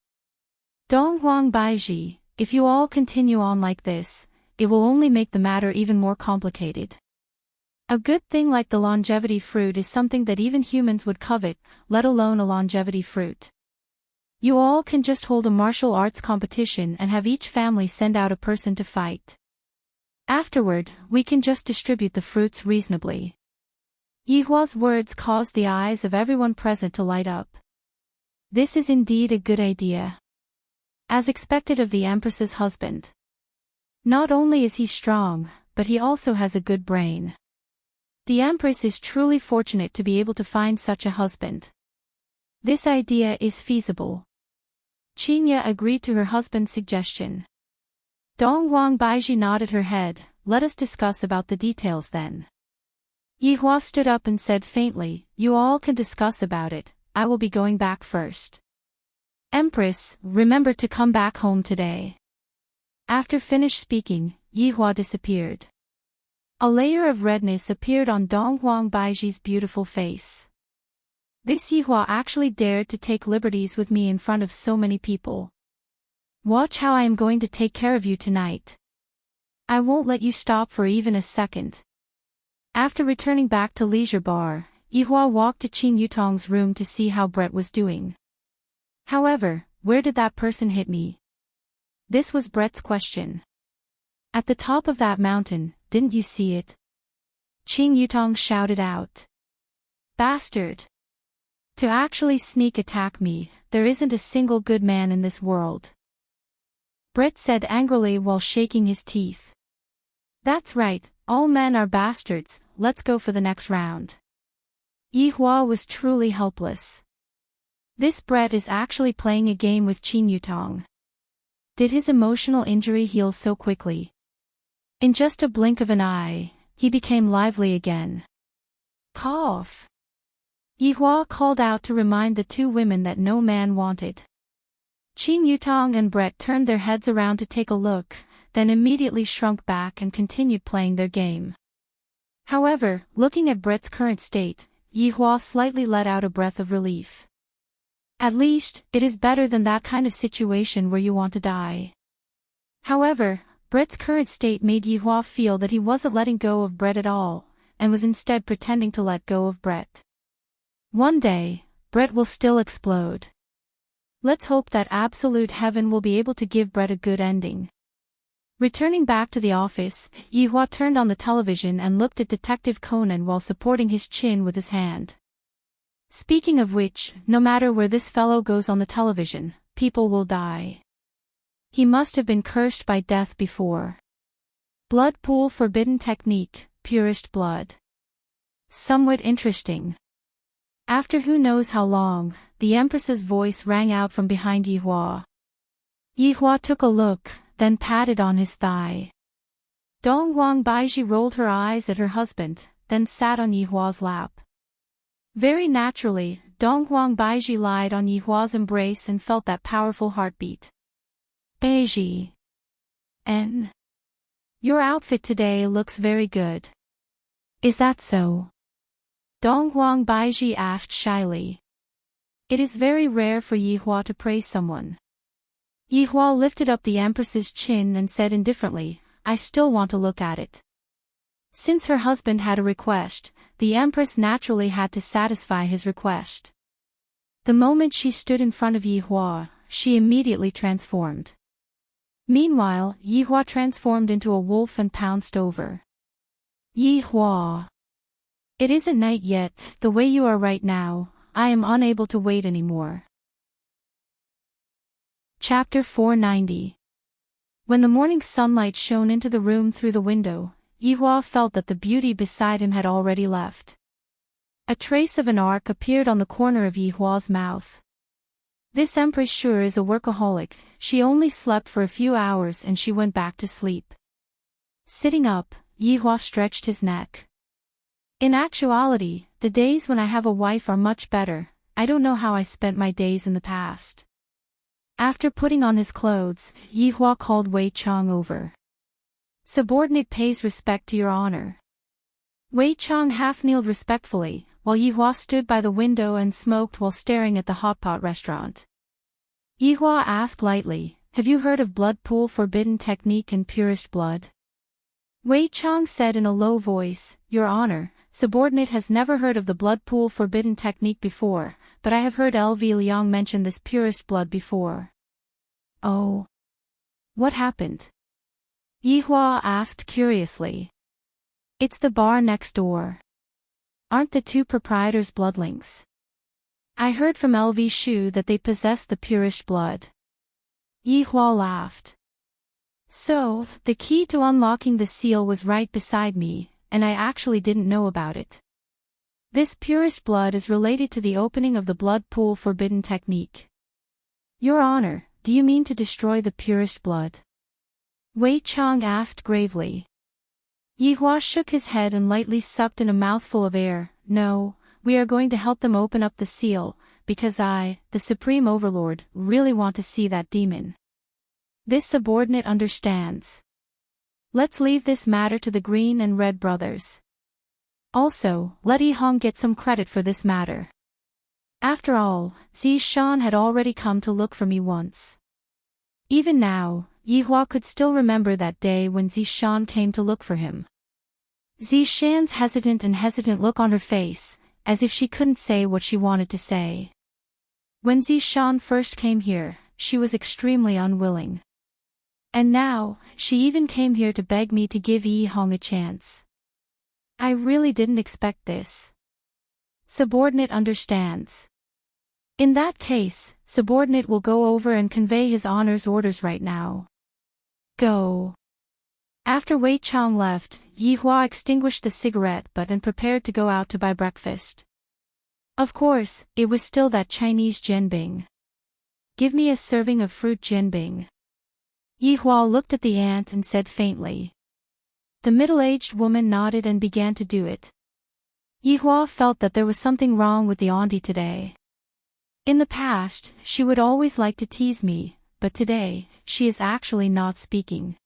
Dong Huang Baiji, if you all continue on like this, it will only make the matter even more complicated. A good thing like the longevity fruit is something that even humans would covet, let alone a longevity fruit. You all can just hold a martial arts competition and have each family send out a person to fight. Afterward, we can just distribute the fruits reasonably. Yi Hua's words caused the eyes of everyone present to light up. This is indeed a good idea. As expected of the Empress's husband. Not only is he strong, but he also has a good brain. The Empress is truly fortunate to be able to find such a husband. This idea is feasible. Qinya agreed to her husband's suggestion. Dong Huang Baiji nodded her head, let us discuss about the details then. Yi Hua stood up and said faintly, you all can discuss about it, I will be going back first. Empress, remember to come back home today. After finished speaking, Yi Hua disappeared. A layer of redness appeared on Dong Huang Baiji's beautiful face. This Yi Hua actually dared to take liberties with me in front of so many people. Watch how I am going to take care of you tonight. I won't let you stop for even a second. After returning back to Leisure Bar, Yi Hua walked to Qin Yutong's room to see how Brett was doing. However, where did that person hit me? This was Brett's question. At the top of that mountain, didn't you see it? Qin Yutong shouted out. Bastard! To actually sneak attack me, there isn't a single good man in this world. Brett said angrily while shaking his teeth. That's right, all men are bastards, let's go for the next round. Yi Hua was truly helpless. This Brett is actually playing a game with Qin Yutong. Did his emotional injury heal so quickly? In just a blink of an eye, he became lively again. Cough! Yi Hua called out to remind the two women that no man wanted. Qin Yutong and Brett turned their heads around to take a look, then immediately shrunk back and continued playing their game. However, looking at Brett's current state, Yi Hua slightly let out a breath of relief. At least, it is better than that kind of situation where you want to die. However, Brett's current state made Yi Hua feel that he wasn't letting go of Brett at all, and was instead pretending to let go of Brett. One day, Brett will still explode. Let's hope that absolute heaven will be able to give Brett a good ending. Returning back to the office, Yi Hua turned on the television and looked at Detective Conan while supporting his chin with his hand. Speaking of which, no matter where this fellow goes on the television, people will die. He must have been cursed by death before. Blood pool forbidden technique, purest blood. Somewhat interesting. After who knows how long, the Empress's voice rang out from behind Yi Hua. Yi Hua took a look, then patted on his thigh. Dong Huang Baiji rolled her eyes at her husband, then sat on Yi Hua's lap. Very naturally, Dong Huang Baiji lied on Yi Hua's embrace and felt that powerful heartbeat. Baiji. N. Your outfit today looks very good. Is that so? Donghuang Baiji asked shyly. It is very rare for Yihua to praise someone. Yihua lifted up the Empress's chin and said indifferently, I still want to look at it. Since her husband had a request, the Empress naturally had to satisfy his request. The moment she stood in front of Yihua, she immediately transformed. Meanwhile, Yihua transformed into a wolf and pounced over. Yihua. It isn't night yet, the way you are right now, I am unable to wait anymore. Chapter 490. When the morning sunlight shone into the room through the window, Yihua felt that the beauty beside him had already left. A trace of an arc appeared on the corner of Yihua's mouth. This Empress sure is a workaholic, she only slept for a few hours and she went back to sleep. Sitting up, Yihua stretched his neck. In actuality, the days when I have a wife are much better, I don't know how I spent my days in the past. After putting on his clothes, Yihua called Wei Chang over. Subordinate pays respect to your honor. Wei Chang half-kneeled respectfully, while Yihua stood by the window and smoked while staring at the hotpot restaurant. Yihua asked lightly, have you heard of blood pool forbidden technique and purest blood? Wei Chang said in a low voice, Your Honor, subordinate has never heard of the blood pool forbidden technique before, but I have heard L.V. Liang mention this purest blood before. Oh. What happened? Yihua asked curiously. It's the bar next door. Aren't the two proprietors bloodlings? I heard from L.V. Shu that they possess the purest blood. Yihua laughed. So, the key to unlocking the seal was right beside me, and I actually didn't know about it. This purest blood is related to the opening of the blood pool forbidden technique. Your Honor, do you mean to destroy the purest blood? Wei Chang asked gravely. Yihua shook his head and lightly sucked in a mouthful of air. No, we are going to help them open up the seal, because I, the Supreme Overlord, really want to see that demon. This subordinate understands. Let's leave this matter to the Green and Red brothers. Also, let Yihong get some credit for this matter. After all, Zishan had already come to look for me once. Even now, Yihua could still remember that day when Zishan came to look for him. Zishan's hesitant look on her face, as if she couldn't say what she wanted to say. When Zishan first came here, she was extremely unwilling. And now, she even came here to beg me to give Yihong a chance. I really didn't expect this. Subordinate understands. In that case, subordinate will go over and convey his honor's orders right now. Go. After Wei Chang left, Yihua extinguished the cigarette butt and prepared to go out to buy breakfast. Of course, it was still that Chinese jianbing. Give me a serving of fruit jianbing. Yihua looked at the aunt and said faintly. The middle-aged woman nodded and began to do it. Yihua felt that there was something wrong with the auntie today. In the past, she would always like to tease me, but today, she is actually not speaking.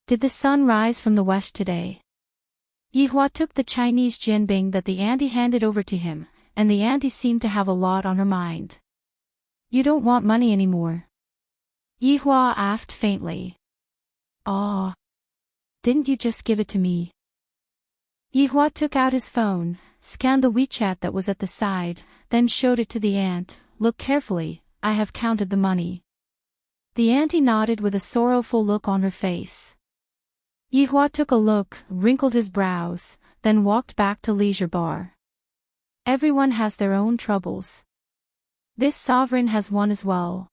Did the sun rise from the west today? Yihua took the Chinese jianbing that the auntie handed over to him, and the auntie seemed to have a lot on her mind. You don't want money anymore? Yihua asked faintly. Aw. Didn't you just give it to me? Yihua took out his phone, scanned the WeChat that was at the side, then showed it to the aunt. Look carefully, I have counted the money. The auntie nodded with a sorrowful look on her face. Yihua took a look, wrinkled his brows, then walked back to Leisure Bar. Everyone has their own troubles. This sovereign has one as well.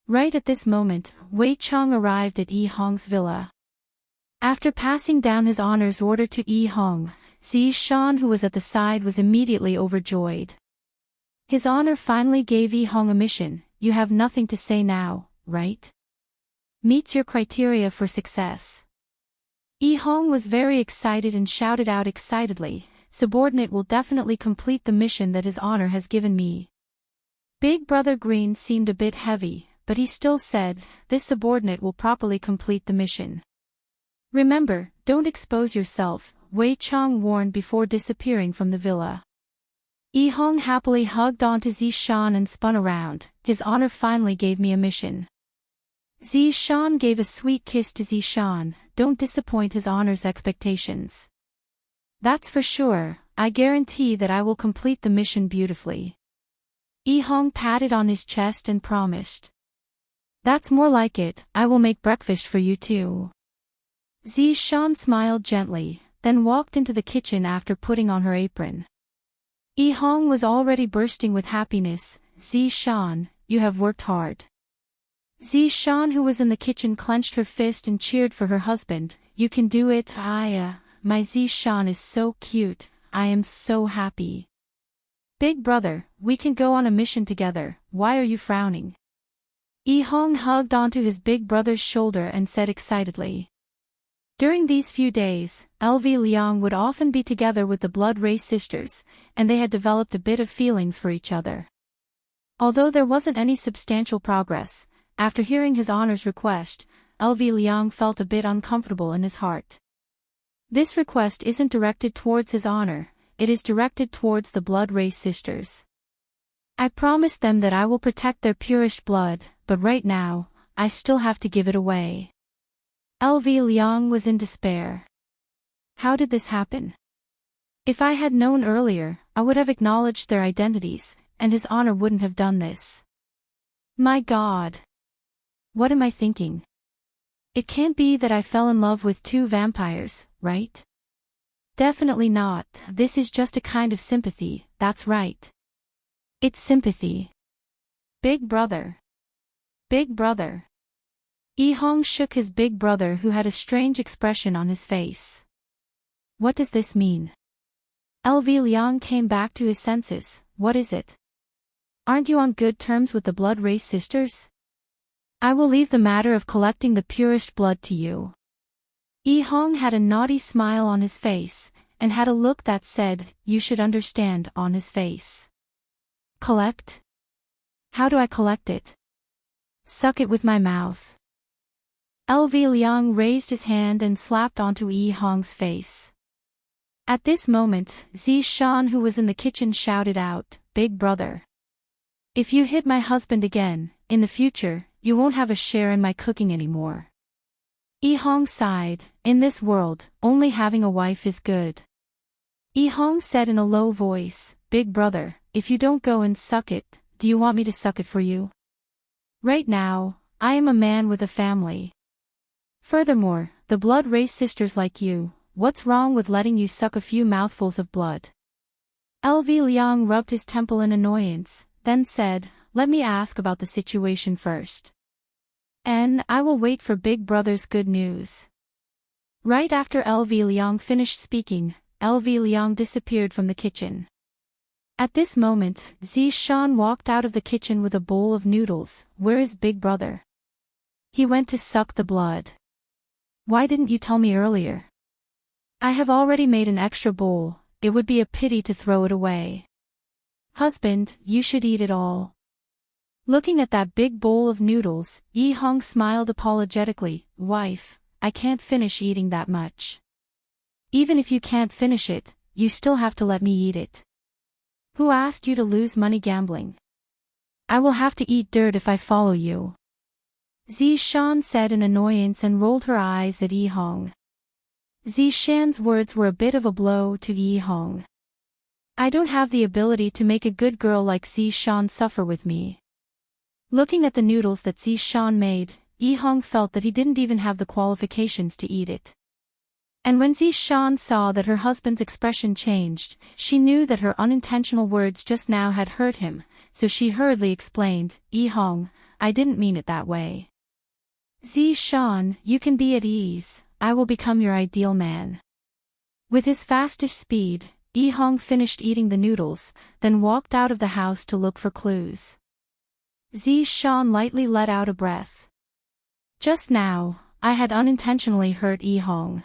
Right at this moment, Wei Chang arrived at Yihong's villa. After passing down his honor's order to Yihong, Zishan, who was at the side, was immediately overjoyed. His honor finally gave Yihong a mission. You have nothing to say now, right? Meets your criteria for success. Yihong was very excited and shouted out excitedly, subordinate will definitely complete the mission that his honor has given me. Big Brother Green seemed a bit heavy, but he still said, this subordinate will properly complete the mission. Remember, don't expose yourself, Wei Chang warned before disappearing from the villa. Yi Hong happily hugged onto Zishan and spun around. His honor finally gave me a mission. Zishan gave a sweet kiss to Zishan. Don't disappoint his honor's expectations. That's for sure, I guarantee that I will complete the mission beautifully. Yi Hong patted on his chest and promised. That's more like it, I will make breakfast for you too. Zishan smiled gently, then walked into the kitchen after putting on her apron. Yi Hong was already bursting with happiness. Zishan, you have worked hard. Zishan, who was in the kitchen, clenched her fist and cheered for her husband. You can do it, my Zishan is so cute, I am so happy. Big brother, we can go on a mission together, why are you frowning? Yi Hong hugged onto his big brother's shoulder and said excitedly. During these few days, LV Liang would often be together with the blood race sisters, and they had developed a bit of feelings for each other. Although there wasn't any substantial progress, after hearing his honor's request, LV Liang felt a bit uncomfortable in his heart. This request isn't directed towards his honor, it is directed towards the blood race sisters. I promised them that I will protect their purest blood, but right now, I still have to give it away. LV Liang was in despair. How did this happen? If I had known earlier, I would have acknowledged their identities, and his honor wouldn't have done this. My God! What am I thinking? It can't be that I fell in love with two vampires, right? Definitely not, this is just a kind of sympathy, that's right. It's sympathy. Big brother. Big brother. Yi Hong shook his big brother, who had a strange expression on his face. What does this mean? LV Liang came back to his senses. What is it? Aren't you on good terms with the blood race sisters? I will leave the matter of collecting the purest blood to you. Yi Hong had a naughty smile on his face, and had a look that said, you should understand, on his face. Collect? How do I collect it? Suck it with my mouth. LV Liang raised his hand and slapped onto Yi Hong's face. At this moment, Zishan, who was in the kitchen, shouted out, Big brother. If you hit my husband again, in the future, you won't have a share in my cooking anymore. Yi Hong sighed, in this world, only having a wife is good. Yi Hong said in a low voice, Big brother, if you don't go and suck it, do you want me to suck it for you? Right now, I am a man with a family. Furthermore, the blood race sisters like you, what's wrong with letting you suck a few mouthfuls of blood? LV Liang rubbed his temple in annoyance, then said, let me ask about the situation first. And I will wait for Big brother's good news. Right after LV Liang finished speaking, LV Liang disappeared from the kitchen. At this moment, Zishan walked out of the kitchen with a bowl of noodles. Where is Big brother? He went to suck the blood. Why didn't you tell me earlier? I have already made an extra bowl, it would be a pity to throw it away. Husband, you should eat it all. Looking at that big bowl of noodles, Yi Hong smiled apologetically. Wife, I can't finish eating that much. Even if you can't finish it, you still have to let me eat it. Who asked you to lose money gambling? I will have to eat dirt if I follow you. Zishan said in annoyance and rolled her eyes at Yi Hong. Zishan's words were a bit of a blow to Yi Hong. I don't have the ability to make a good girl like Zishan suffer with me. Looking at the noodles that Zishan made, Yi Hong felt that he didn't even have the qualifications to eat it. And when Zishan saw that her husband's expression changed, she knew that her unintentional words just now had hurt him, so she hurriedly explained, Yi Hong, I didn't mean it that way. Zishan, you can be at ease, I will become your ideal man. With his fastest speed, Yi Hong finished eating the noodles, then walked out of the house to look for clues. Zishan lightly let out a breath. Just now, I had unintentionally hurt Yi Hong.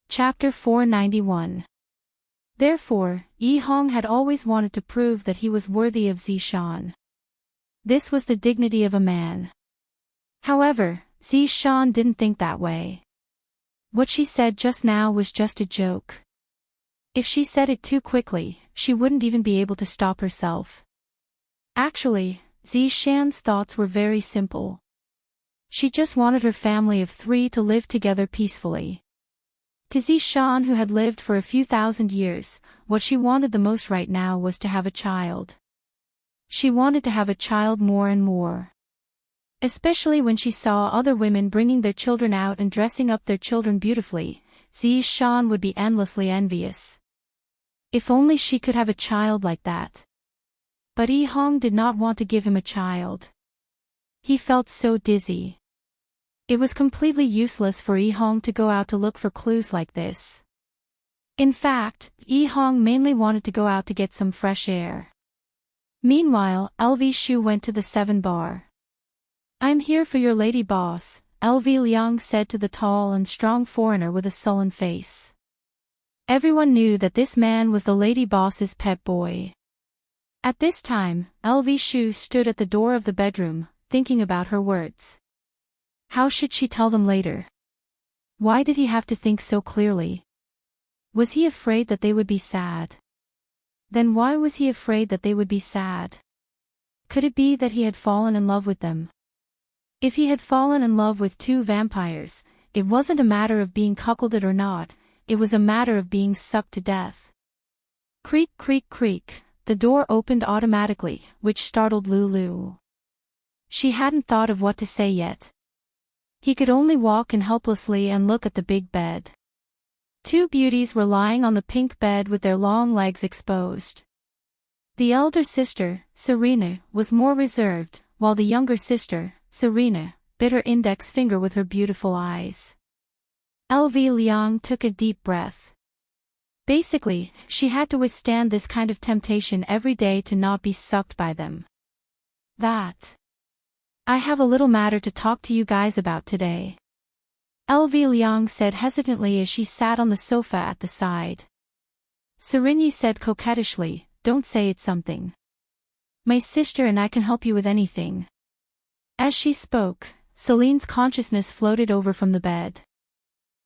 Chapter 491. Therefore, Yi Hong had always wanted to prove that he was worthy of Zishan. This was the dignity of a man. However, Zishan didn't think that way. What she said just now was just a joke. If she said it too quickly, she wouldn't even be able to stop herself. Actually, Zishan's thoughts were very simple. She just wanted her family of 3 to live together peacefully. To Zishan, who had lived for a few thousand years, what she wanted the most right now was to have a child. She wanted to have a child more and more. Especially when she saw other women bringing their children out and dressing up their children beautifully, Zishan would be endlessly envious. If only she could have a child like that. But Yihong did not want to give him a child. He felt so dizzy. It was completely useless for Yihong to go out to look for clues like this. In fact, Yihong mainly wanted to go out to get some fresh air. Meanwhile, LV Shu went to the 7 bar. "I'm here for your lady boss," LV Liang said to the tall and strong foreigner with a sullen face. Everyone knew that this man was the lady boss's pet boy. At this time, LV Shu stood at the door of the bedroom, thinking about her words. How should she tell them later? Why did he have to think so clearly? Was he afraid that they would be sad? Then why was he afraid that they would be sad? Could it be that he had fallen in love with them? If he had fallen in love with 2 vampires, it wasn't a matter of being cuckolded or not, it was a matter of being sucked to death. Creak, creak, creak, the door opened automatically, which startled Lulu. She hadn't thought of what to say yet. He could only walk in helplessly and look at the big bed. 2 beauties were lying on the pink bed with their long legs exposed. The elder sister, Serena, was more reserved, while the younger sister, Serena, bit her index finger with her beautiful eyes. LV Liang took a deep breath. Basically, she had to withstand this kind of temptation every day to not be sucked by them. I have a little matter to talk to you guys about today. LV Liang said hesitantly as she sat on the sofa at the side. Serena said coquettishly, "Don't say it's something. My sister and I can help you with anything." As she spoke, Celine's consciousness floated over from the bed.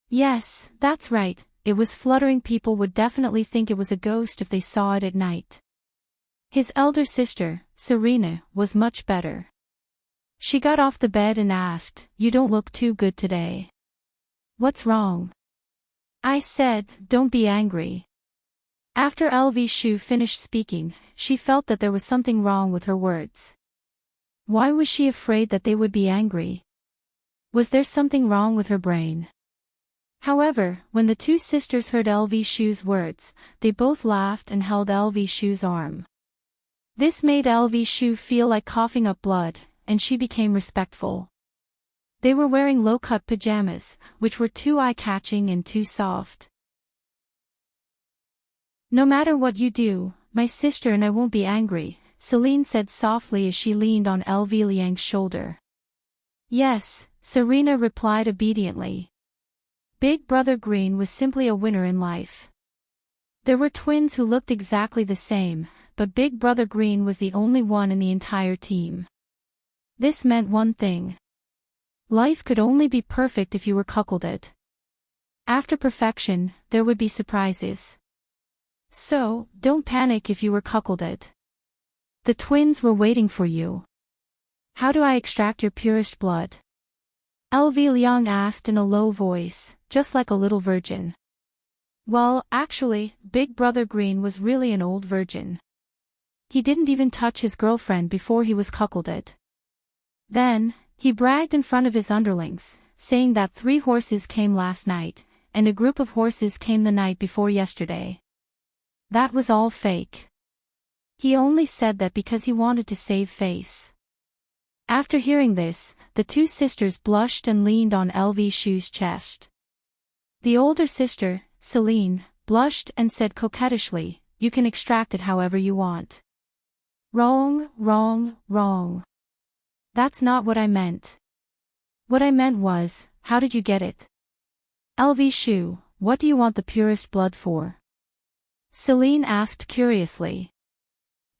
Yes, that's right, it was fluttering. People would definitely think it was a ghost if they saw it at night. His elder sister, Serena, was much better. She got off the bed and asked, "You don't look too good today. What's wrong?" I said, "Don't be angry." After LV Shu finished speaking, she felt that there was something wrong with her words. Why was she afraid that they would be angry? Was there something wrong with her brain? However, when the 2 sisters heard LV Shu's words, they both laughed and held LV Shu's arm. This made LV Shu feel like coughing up blood, and she became respectful. They were wearing low-cut pajamas, which were too eye-catching and too soft. "No matter what you do, my sister and I won't be angry," Celine said softly as she leaned on LV Liang's shoulder. "Yes," Serena replied obediently. Big Brother Green was simply a winner in life. There were twins who looked exactly the same, but Big Brother Green was the only one in the entire team. This meant one thing. Life could only be perfect if you were cuckolded. After perfection, there would be surprises. So, don't panic if you were cuckolded. The twins were waiting for you. "How do I extract your purest blood?" LV Liang asked in a low voice, just like a little virgin. Well, actually, Big Brother Green was really an old virgin. He didn't even touch his girlfriend before he was cuckolded. Then, he bragged in front of his underlings, saying that 3 horses came last night, and a group of horses came the night before yesterday. That was all fake. He only said that because he wanted to save face. After hearing this, the 2 sisters blushed and leaned on LV Shu's chest. The older sister, Celine, blushed and said coquettishly, "You can extract it however you want." Wrong, wrong, wrong. That's not what I meant. What I meant was, how did you get it? LV Shu, what do you want the purest blood for? Celine asked curiously.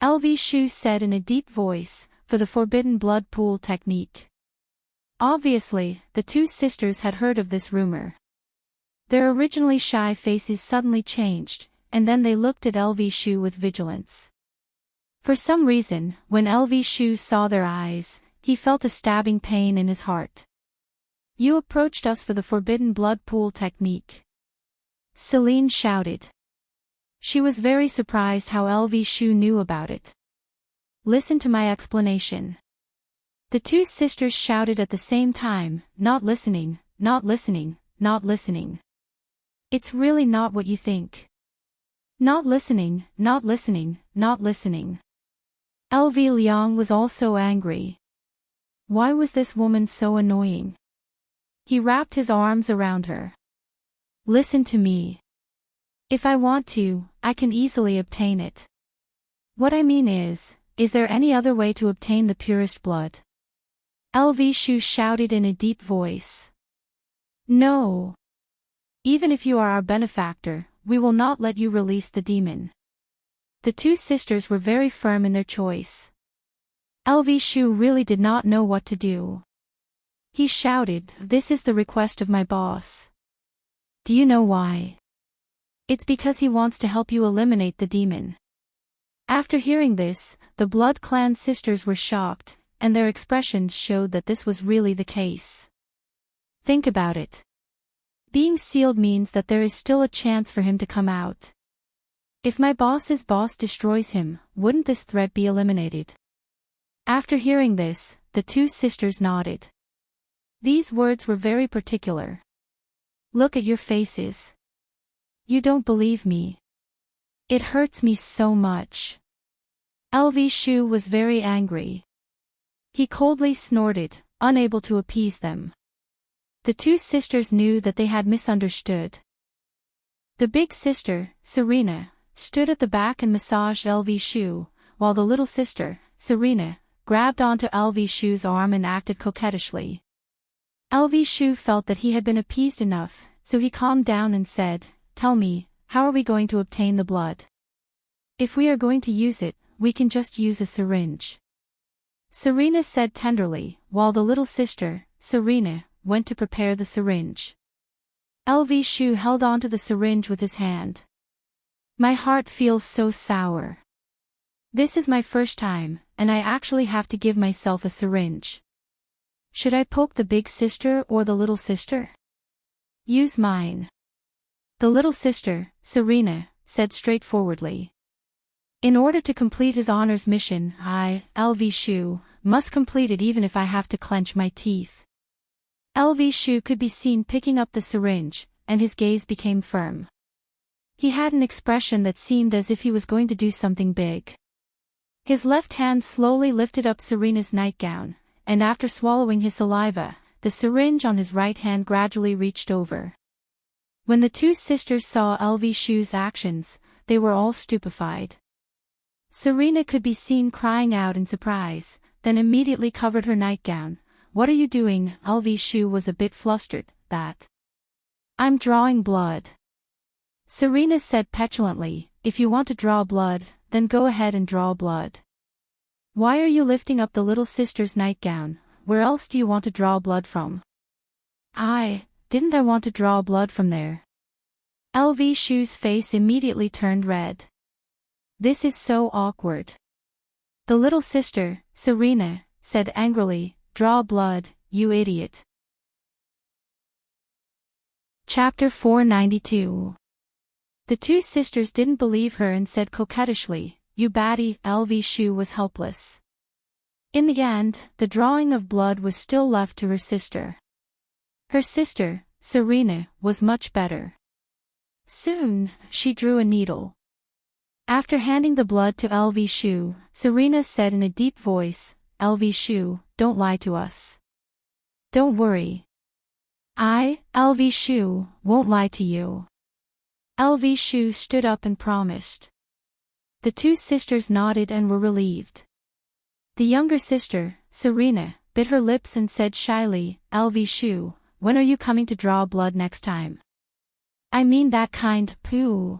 LV Shu said in a deep voice, for the forbidden blood pool technique. Obviously, the two sisters had heard of this rumor. Their originally shy faces suddenly changed, and then they looked at LV Shu with vigilance. For some reason, when LV Shu saw their eyes, he felt a stabbing pain in his heart. "You approached us for the forbidden blood pool technique," Celine shouted. She was very surprised how LV Shu knew about it. "Listen to my explanation." The two sisters shouted at the same time, "Not listening, not listening, not listening. It's really not what you think. Not listening, not listening, not listening." LV Liang was also angry. Why was this woman so annoying? He wrapped his arms around her. "Listen to me. If I want to, I can easily obtain it. What I mean is there any other way to obtain the purest blood?" LV Shu shouted in a deep voice. "No. Even if you are our benefactor, we will not let you release the demon." The two sisters were very firm in their choice. LV Shu really did not know what to do. He shouted, "This is the request of my boss. Do you know why? It's because he wants to help you eliminate the demon." After hearing this, the Blood Clan sisters were shocked, and their expressions showed that this was really the case. Think about it. Being sealed means that there is still a chance for him to come out. If my boss's boss destroys him, wouldn't this threat be eliminated? After hearing this, the two sisters nodded. These words were very particular. "Look at your faces. You don't believe me. It hurts me so much." LV Shu was very angry. He coldly snorted, unable to appease them. The two sisters knew that they had misunderstood. The big sister, Serena, stood at the back and massaged LV Shu, while the little sister, Serena, grabbed onto LV Shu's arm and acted coquettishly. LV Shu felt that he had been appeased enough, so he calmed down and said, "Tell me, how are we going to obtain the blood? If we are going to use it, we can just use a syringe," Serena said tenderly, while the little sister, Serena, went to prepare the syringe. LV Shu held onto the syringe with his hand. "My heart feels so sour. This is my first time, and I actually have to give myself a syringe. Should I poke the big sister or the little sister? Use mine," the little sister, Serena, said straightforwardly. "In order to complete his honors mission, I, LV Shu, must complete it even if I have to clench my teeth." LV Shu could be seen picking up the syringe, and his gaze became firm. He had an expression that seemed as if he was going to do something big. His left hand slowly lifted up Serena's nightgown, and after swallowing his saliva, the syringe on his right hand gradually reached over. When the two sisters saw LV Shu's actions, they were all stupefied. Serena could be seen crying out in surprise, then immediately covered her nightgown. "What are you doing?" LV Shu was a bit flustered. "That. I'm drawing blood," Serena said petulantly. "If you want to draw blood, then go ahead and draw blood. Why are you lifting up the little sister's nightgown? Where else do you want to draw blood from?" Didn't I want to draw blood from there?" LV Shu's face immediately turned red. "This is so awkward." The little sister, Serena, said angrily, "Draw blood, you idiot." Chapter 492. The two sisters didn't believe her and said coquettishly, "You baddie." LV Shu was helpless. In the end, the drawing of blood was still left to her sister. Her sister, Serena, was much better. Soon, she drew a needle. After handing the blood to LV Shu, Serena said in a deep voice, "LV Shu, don't lie to us. Don't worry. I, LV Shu, won't lie to you." LV Shu stood up and promised. The two sisters nodded and were relieved. The younger sister, Serena, bit her lips and said shyly, "LV Shu, when are you coming to draw blood next time? I mean that kind, poo."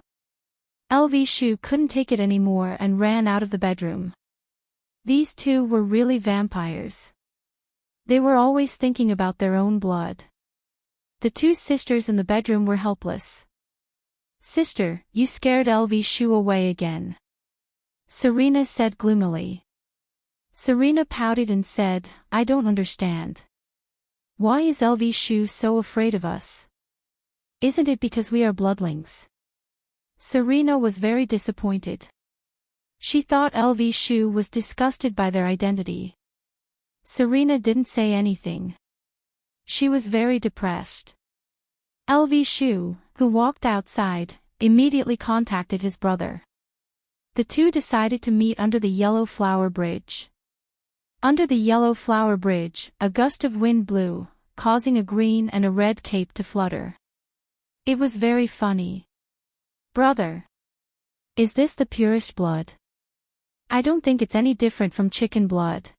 LV Shu couldn't take it anymore and ran out of the bedroom. These two were really vampires. They were always thinking about their own blood. The two sisters in the bedroom were helpless. "Sister, you scared LV's shoe away again," Serena said gloomily. Serena pouted and said, "I don't understand. Why is LV's shoe so afraid of us? Isn't it because we are bloodlings?" Serena was very disappointed. She thought LV's shoe was disgusted by their identity. Serena didn't say anything. She was very depressed. LV's shoe, who walked outside, immediately contacted his brother. The two decided to meet under the Yellow Flower Bridge. Under the Yellow Flower Bridge, a gust of wind blew, causing a green and a red cape to flutter. It was very funny. "Brother, is this the purest blood? I don't think it's any different from chicken blood."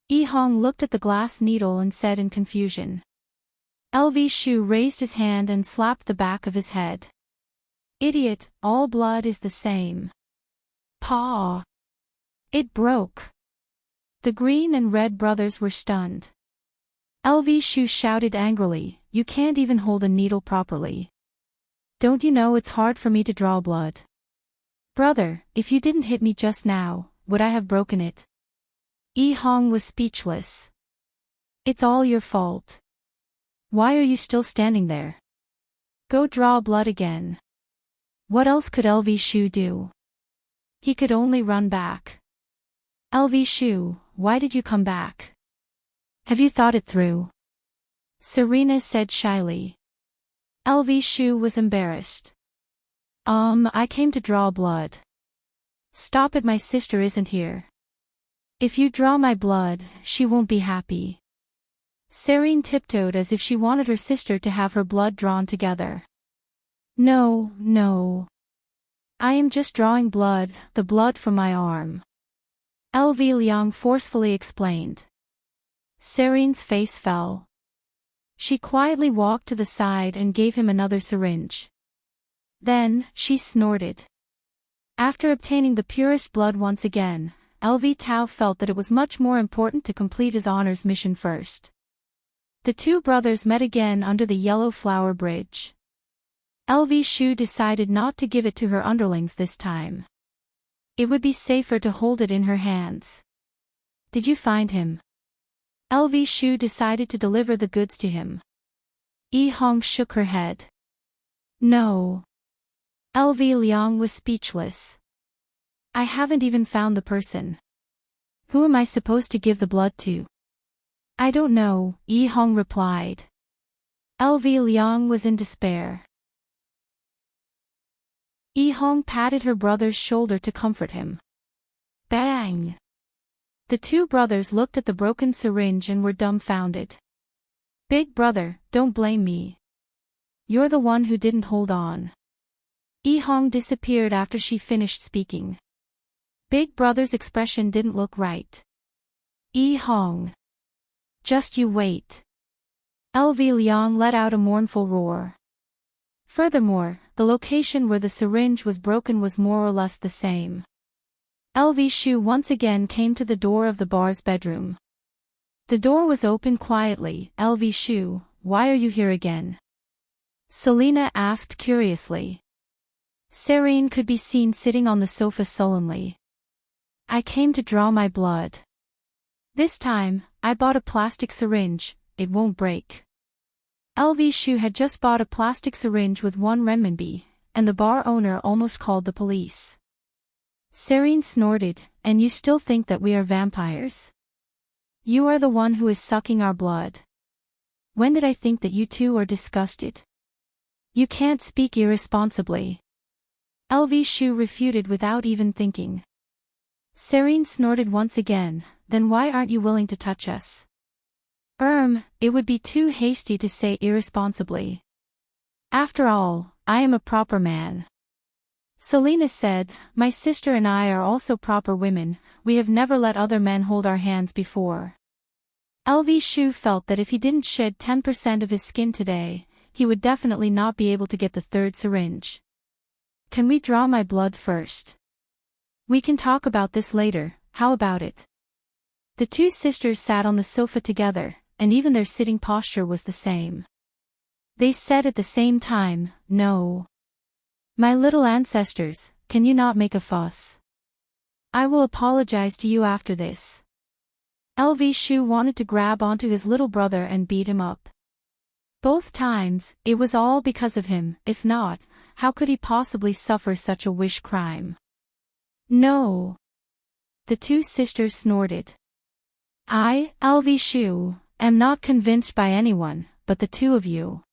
Hong looked at the glass needle and said in confusion. LV's shoe raised his hand and slapped the back of his head. "Idiot, all blood is the same." "Paw!" It broke. The green and red brothers were stunned. LV's shoe shouted angrily, "You can't even hold a needle properly. Don't you know it's hard for me to draw blood? Brother, if you didn't hit me just now, would I have broken it?" Hong was speechless. "It's all your fault. Why are you still standing there? Go draw blood again." What else could LV's shoe do? He could only run back. "LV's shoe, why did you come back? Have you thought it through?" Serena said shyly. LV's shoe was embarrassed. I came to draw blood." "Stop it, my sister isn't here. If you draw my blood, she won't be happy." Serene tiptoed as if she wanted her sister to have her blood drawn together. No. I am just drawing blood, the blood from my arm," LV Liang forcefully explained. Serene's face fell. She quietly walked to the side and gave him another syringe. Then, she snorted. After obtaining the purest blood once again, LV Tao felt that it was much more important to complete his honors mission first. The two brothers met again under the Yellow Flower Bridge. LV's shoe decided not to give it to her underlings this time. It would be safer to hold it in her hands. "Did you find him?" LV's shoe decided to deliver the goods to him. Hong shook her head. "No." LV Liang was speechless. "I haven't even found the person. Who am I supposed to give the blood to?" "I don't know," Hong replied. LV Liang was in despair. Hong patted her brother's shoulder to comfort him. Bang! The two brothers looked at the broken syringe and were dumbfounded. "Big brother, don't blame me. You're the one who didn't hold on." Hong disappeared after she finished speaking. Big brother's expression didn't look right. Hong. "Just you wait." LV Liang let out a mournful roar. Furthermore, the location where the syringe was broken was more or less the same. LV's shoe once again came to the door of the bar's bedroom. The door was open quietly. "LV's shoe, why are you here again?" Selena asked curiously. Serene could be seen sitting on the sofa sullenly. "I came to draw my blood. This time, I bought a plastic syringe, it won't break." LV's shoe had just bought a plastic syringe with 1 renminbi, and the bar owner almost called the police. Serene snorted, "And you still think that we are vampires? You are the one who is sucking our blood. When did I think that you two are disgusted? You can't speak irresponsibly." LV's shoe refuted without even thinking. Serene snorted once again, "Then why aren't you willing to touch us?" It would be too hasty to say irresponsibly. After all, I am a proper man." Selena said, "My sister and I are also proper women, we have never let other men hold our hands before." LV's shoe felt that if he didn't shed 10% of his skin today, he would definitely not be able to get the third syringe. "Can we draw my blood first? We can talk about this later, how about it?" The two sisters sat on the sofa together, and even their sitting posture was the same. They said at the same time, "No. My little ancestors, can you not make a fuss? I will apologize to you after this." LV Shu wanted to grab onto his little brother and beat him up. Both times, it was all because of him. If not, how could he possibly suffer such a wish crime? "No." The two sisters snorted. "I, LV Shu, am not convinced by anyone, but the two of you."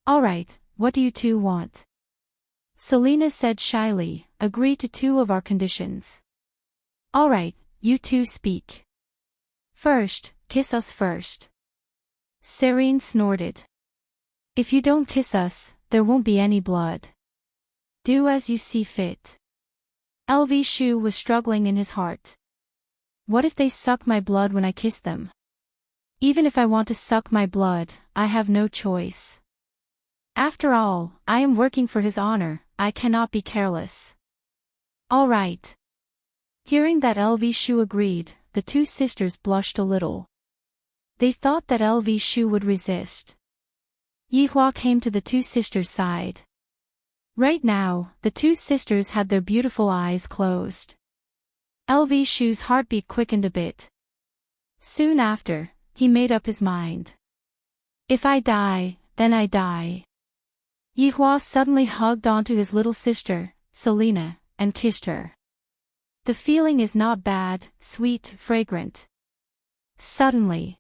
"All right, what do you two want?" Selena said shyly, "Agree to two of our conditions." "All right, you two speak." "First, kiss us first." Serene snorted. "If you don't kiss us, there won't be any blood. Do as you see fit." LV Shu was struggling in his heart. What if they suck my blood when I kiss them? Even if I want to suck my blood, I have no choice. After all, I am working for his honor, I cannot be careless. "All right." Hearing that LV Shu agreed, the two sisters blushed a little. They thought that LV Shu would resist. Yihua came to the two sisters' side. Right now, the two sisters had their beautiful eyes closed. LV Shu's heartbeat quickened a bit. Soon after, he made up his mind. "If I die, then I die." Yihua suddenly hugged onto his little sister, Selena, and kissed her. The feeling is not bad, sweet, fragrant. Suddenly,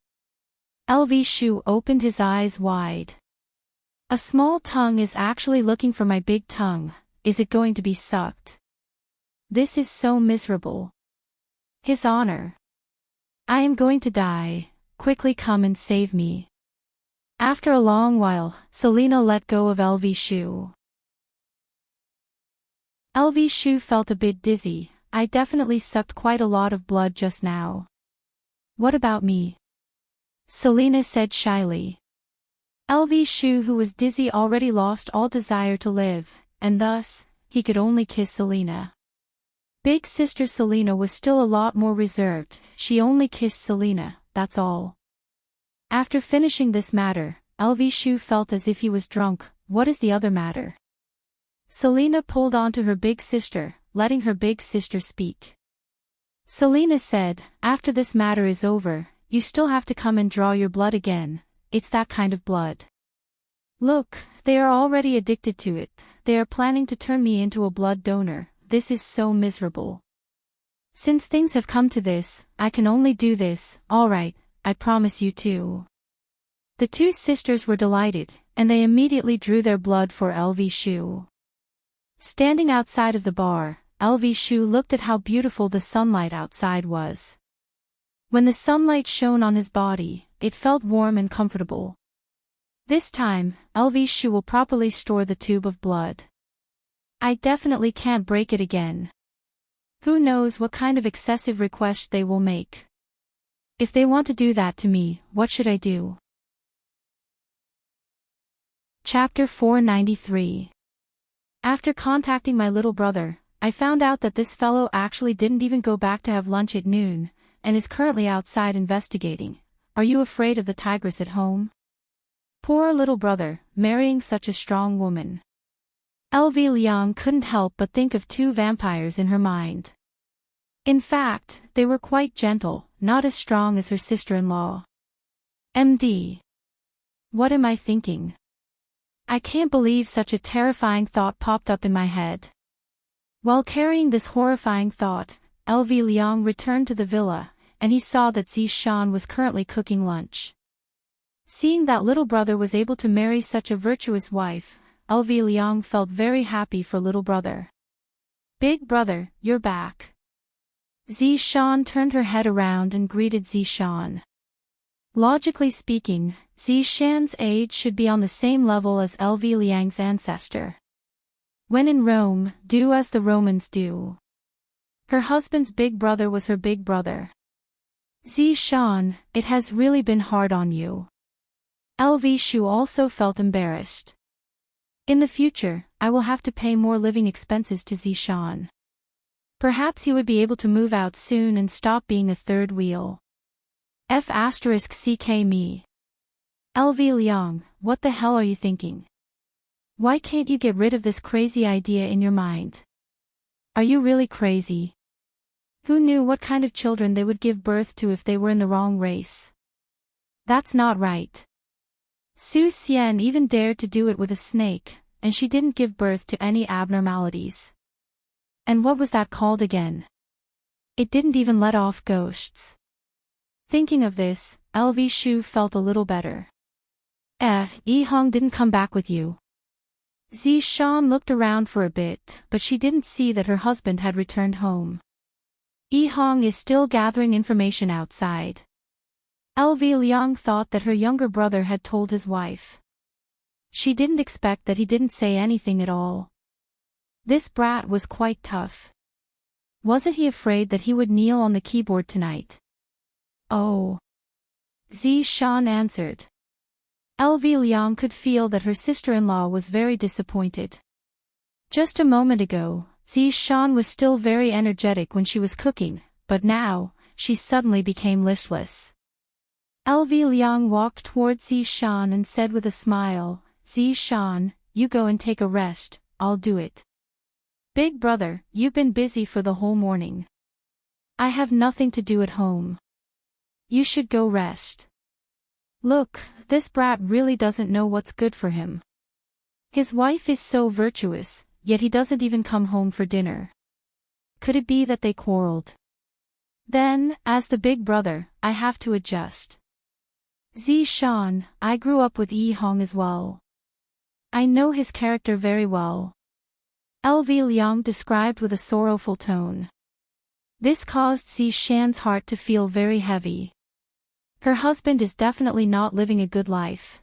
LV Shu opened his eyes wide. A small tongue is actually looking for my big tongue. Is it going to be sucked? This is so miserable. His honor. I am going to die. Quickly come and save me. After a long while, Selena let go of LV Shu. LV Shu felt a bit dizzy. "I definitely sucked quite a lot of blood just now." "What about me?" Selena said shyly. LV Shu, who was dizzy, already lost all desire to live, and thus, he could only kiss Selena. Big sister Selena was still a lot more reserved. She only kissed Selena, that's all. After finishing this matter, LV Shu felt as if he was drunk. What is the other matter? Selena pulled onto her big sister, letting her big sister speak. Selena said, "After this matter is over, you still have to come and draw your blood again. It's that kind of blood. Look, they are already addicted to it. They are planning to turn me into a blood donor. This is so miserable. Since things have come to this, I can only do this. All right, I promise you too." The two sisters were delighted, and they immediately drew their blood for LV Shu. Standing outside of the bar, LV Shu looked at how beautiful the sunlight outside was. When the sunlight shone on his body, it felt warm and comfortable. This time, LV Shu will properly store the tube of blood. I definitely can't break it again. Who knows what kind of excessive request they will make. If they want to do that to me, what should I do? Chapter 493. After contacting my little brother, I found out that this fellow actually didn't even go back to have lunch at noon, and is currently outside investigating. Are you afraid of the tigress at home? Poor little brother, marrying such a strong woman. LV Liang couldn't help but think of two vampires in her mind. In fact, they were quite gentle, not as strong as her sister-in-law. MD. What am I thinking? I can't believe such a terrifying thought popped up in my head. While carrying this horrifying thought, LV Liang returned to the villa, and he saw that Zishan was currently cooking lunch. Seeing that little brother was able to marry such a virtuous wife, LV Liang felt very happy for little brother. Big brother, you're back. Zishan turned her head around and greeted Zishan. Logically speaking, Zishan's age should be on the same level as LV Liang's ancestor. When in Rome, do as the Romans do. Her husband's big brother was her big brother. Zishan, it has really been hard on you. LV Shu also felt embarrassed. In the future, I will have to pay more living expenses to Zishan. Perhaps he would be able to move out soon and stop being a third wheel. F*ck me. LV Liang, what the hell are you thinking? Why can't you get rid of this crazy idea in your mind? Are you really crazy? Who knew what kind of children they would give birth to if they were in the wrong race? That's not right. Su Xian even dared to do it with a snake, and she didn't give birth to any abnormalities. And what was that called again? It didn't even let off ghosts. Thinking of this, LV Shu felt a little better. Yi Hong didn't come back with you. Zi Shan looked around for a bit, but she didn't see that her husband had returned home. Yi Hong is still gathering information outside. LV Liang thought that her younger brother had told his wife. She didn't expect that he didn't say anything at all. This brat was quite tough. Wasn't he afraid that he would kneel on the keyboard tonight? Oh. Zi Shan answered. LV Liang could feel that her sister-in-law was very disappointed. Just a moment ago, Zi Shan was still very energetic when she was cooking, but now, she suddenly became listless. LV Liang walked towards Zi Shan and said with a smile, Zi Shan, you go and take a rest, I'll do it. Big brother, you've been busy for the whole morning. I have nothing to do at home. You should go rest. Look, this brat really doesn't know what's good for him. His wife is so virtuous, yet he doesn't even come home for dinner. Could it be that they quarreled? Then, as the big brother, I have to adjust. Zi Shan, I grew up with Yi Hong as well. I know his character very well. LV Liang described with a sorrowful tone. This caused Zi Shan's heart to feel very heavy. Her husband is definitely not living a good life.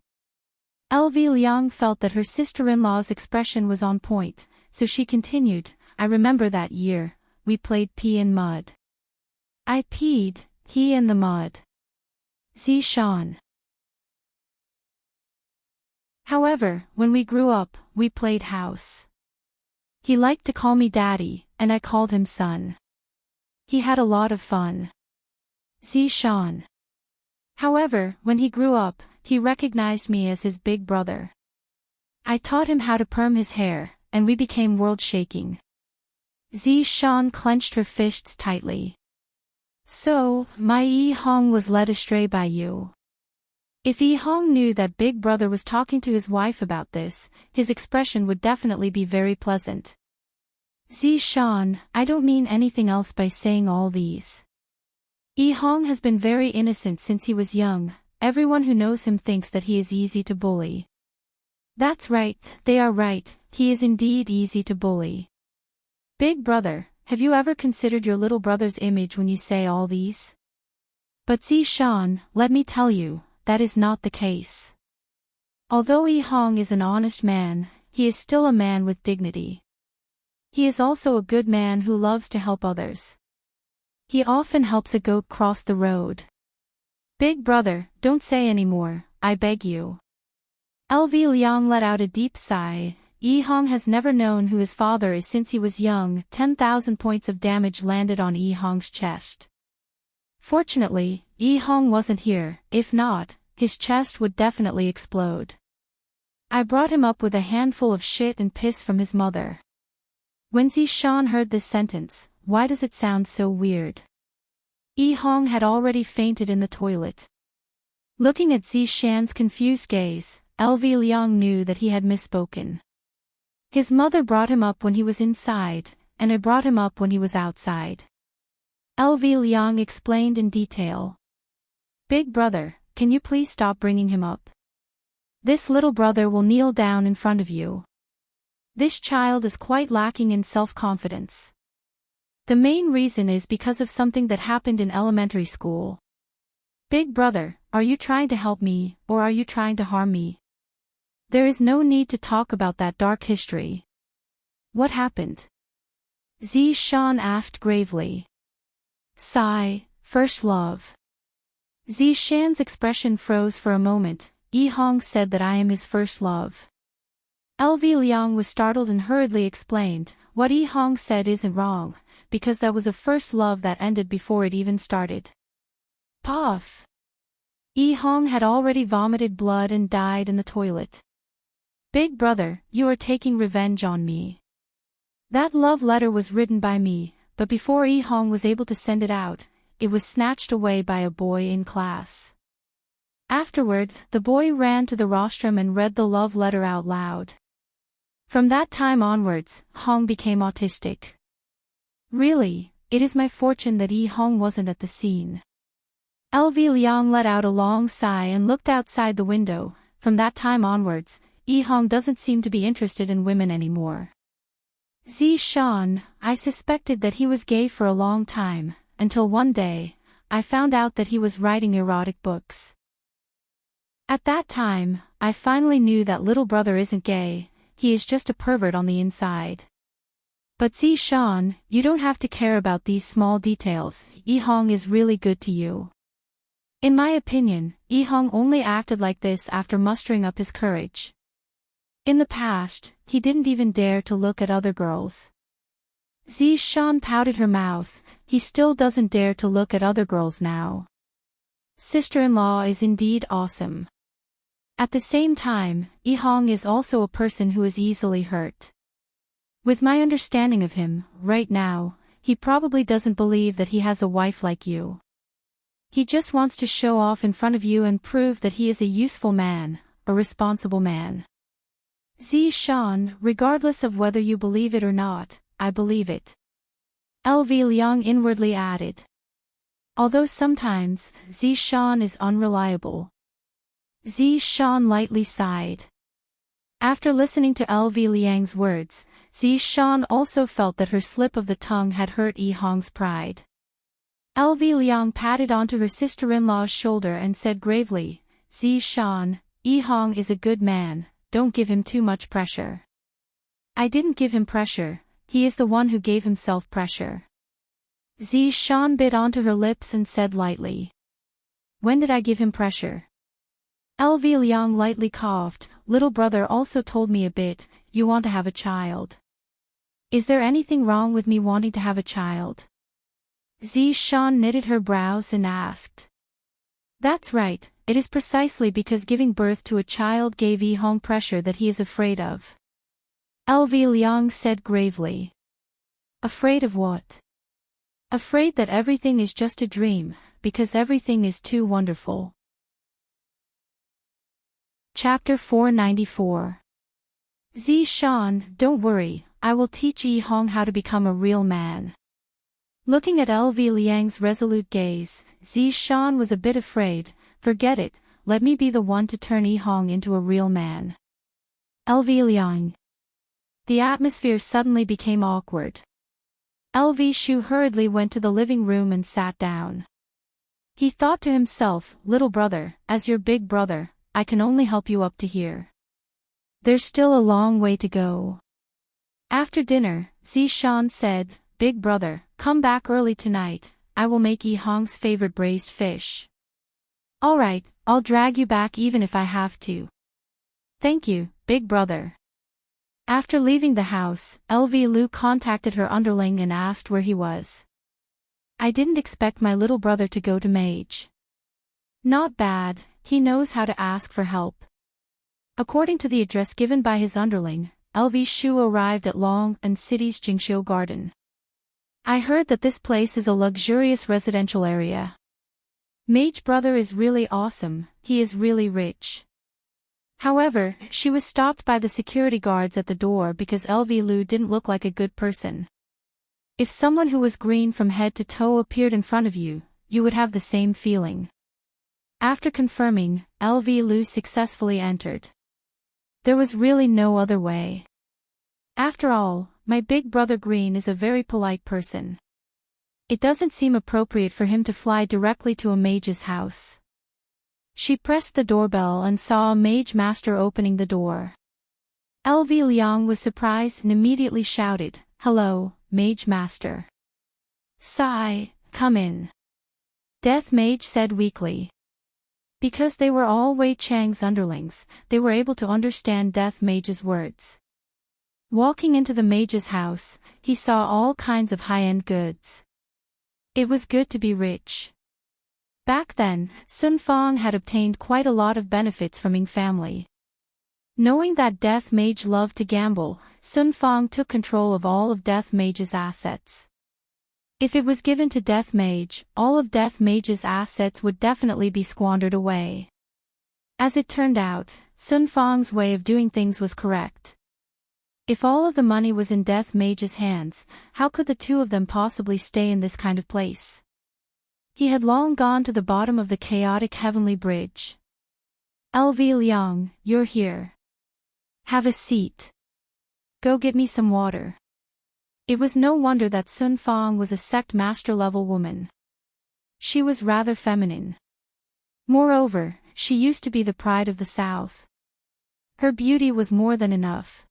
LV Liang felt that her sister-in-law's expression was on point, so she continued, I remember that year, we played pee in mud. I peed, he in the mud. Zi Shan. However, when we grew up, we played house. He liked to call me daddy, and I called him son. He had a lot of fun. Zi Shan. However, when he grew up, he recognized me as his big brother. I taught him how to perm his hair, and we became world-shaking. Zi Shan clenched her fists tightly. So, my Yi Hong was led astray by you. If Yi Hong knew that big brother was talking to his wife about this, his expression would definitely be very pleasant. Zi Shan, I don't mean anything else by saying all these. Yi Hong has been very innocent since he was young, everyone who knows him thinks that he is easy to bully. That's right, they are right, he is indeed easy to bully. Big brother, have you ever considered your little brother's image when you say all these? But Zi Shan, let me tell you, that is not the case. Although Yi Hong is an honest man, he is still a man with dignity. He is also a good man who loves to help others. He often helps a goat cross the road. Big brother, don't say any more, I beg you. LV Liang let out a deep sigh. Yi Hong has never known who his father is since he was young. 10,000 points of damage landed on Yi Hong's chest. Fortunately, Yi Hong wasn't here, if not, his chest would definitely explode. I brought him up with a handful of shit and piss from his mother. When Zi Shan heard this sentence, why does it sound so weird? Yi Hong had already fainted in the toilet. Looking at Zi Shan's confused gaze, LV Liang knew that he had misspoken. His mother brought him up when he was inside, and I brought him up when he was outside. LV Liang explained in detail. Big brother, can you please stop bringing him up? This little brother will kneel down in front of you. This child is quite lacking in self-confidence. The main reason is because of something that happened in elementary school. Big brother, are you trying to help me, or are you trying to harm me? There is no need to talk about that dark history. What happened? Zi Shan asked gravely. Sigh, first love. Zi Shan's expression froze for a moment. Yi Hong said that I am his first love. LV Liang was startled and hurriedly explained, what Yi Hong said isn't wrong, because that was a first love that ended before it even started. Puff. Yi Hong had already vomited blood and died in the toilet. Big brother, you are taking revenge on me. That love letter was written by me, but before Yi Hong was able to send it out, it was snatched away by a boy in class. Afterward, the boy ran to the rostrum and read the love letter out loud. From that time onwards, Hong became autistic. Really, it is my fortune that Yi Hong wasn't at the scene. LV Liang let out a long sigh and looked outside the window. From that time onwards, Yi Hong doesn't seem to be interested in women anymore. Zishan, I suspected that he was gay for a long time, until one day, I found out that he was writing erotic books. At that time, I finally knew that little brother isn't gay, he is just a pervert on the inside. But Zishan, you don't have to care about these small details, Yi Hong is really good to you. In my opinion, Yi Hong only acted like this after mustering up his courage. In the past, he didn't even dare to look at other girls. Zishan pouted her mouth, he still doesn't dare to look at other girls now. Sister-in-law is indeed awesome. At the same time, Yi Hong is also a person who is easily hurt. With my understanding of him, right now, he probably doesn't believe that he has a wife like you. He just wants to show off in front of you and prove that he is a useful man, a responsible man. Zishan, regardless of whether you believe it or not, I believe it. LV Liang inwardly added. Although sometimes, Zishan is unreliable. Zishan lightly sighed. After listening to LV Liang's words, Zishan also felt that her slip of the tongue had hurt Yi Hong's pride. LV Liang patted onto her sister-in-law's shoulder and said gravely, Zishan, Yi Hong is a good man, don't give him too much pressure. I didn't give him pressure, he is the one who gave himself pressure. Zishan bit onto her lips and said lightly. When did I give him pressure? LV Liang lightly coughed, little brother also told me a bit, you want to have a child. Is there anything wrong with me wanting to have a child? Zishan knitted her brows and asked. That's right, it is precisely because giving birth to a child gave Yi Hong pressure that he is afraid of. LV Liang said gravely. Afraid of what? Afraid that everything is just a dream, because everything is too wonderful. Chapter 494. Zishan, don't worry, I will teach Yi Hong how to become a real man. Looking at LV Liang's resolute gaze, Zishan was a bit afraid. Forget it, let me be the one to turn Yi Hong into a real man. LV Liang. The atmosphere suddenly became awkward. LV Shu hurriedly went to the living room and sat down. He thought to himself, little brother, as your big brother, I can only help you up to here. There's still a long way to go. After dinner, Zishan said, Big brother, come back early tonight, I will make Yi Hong's favorite braised fish. Alright, I'll drag you back even if I have to. Thank you, big brother. After leaving the house, LV Lu contacted her underling and asked where he was. I didn't expect my little brother to go to Mage. Not bad, he knows how to ask for help. According to the address given by his underling, LV Shu arrived at Long and City's Jingxiu Garden. I heard that this place is a luxurious residential area. Mage brother is really awesome, he is really rich. However, she was stopped by the security guards at the door because LV Lu didn't look like a good person. If someone who was green from head to toe appeared in front of you, you would have the same feeling. After confirming, LV Lu successfully entered. There was really no other way. After all, my big brother Green is a very polite person. It doesn't seem appropriate for him to fly directly to a mage's house. She pressed the doorbell and saw a mage master opening the door. LV Liang was surprised and immediately shouted, Hello, mage master. Sai, come in. Death Mage said weakly. Because they were all Wei Chang's underlings, they were able to understand Death Mage's words. Walking into the mage's house, he saw all kinds of high-end goods. It was good to be rich. Back then, Sun Fang had obtained quite a lot of benefits from Ming family. Knowing that Death Mage loved to gamble, Sun Fang took control of all of Death Mage's assets. If it was given to Death Mage, all of Death Mage's assets would definitely be squandered away. As it turned out, Sun Fang's way of doing things was correct. If all of the money was in Death Mage's hands, how could the two of them possibly stay in this kind of place? He had long gone to the bottom of the chaotic heavenly bridge. LV Liang, you're here. Have a seat. Go get me some water. It was no wonder that Sun Fang was a sect master-level woman. She was rather feminine. Moreover, she used to be the pride of the South. Her beauty was more than enough.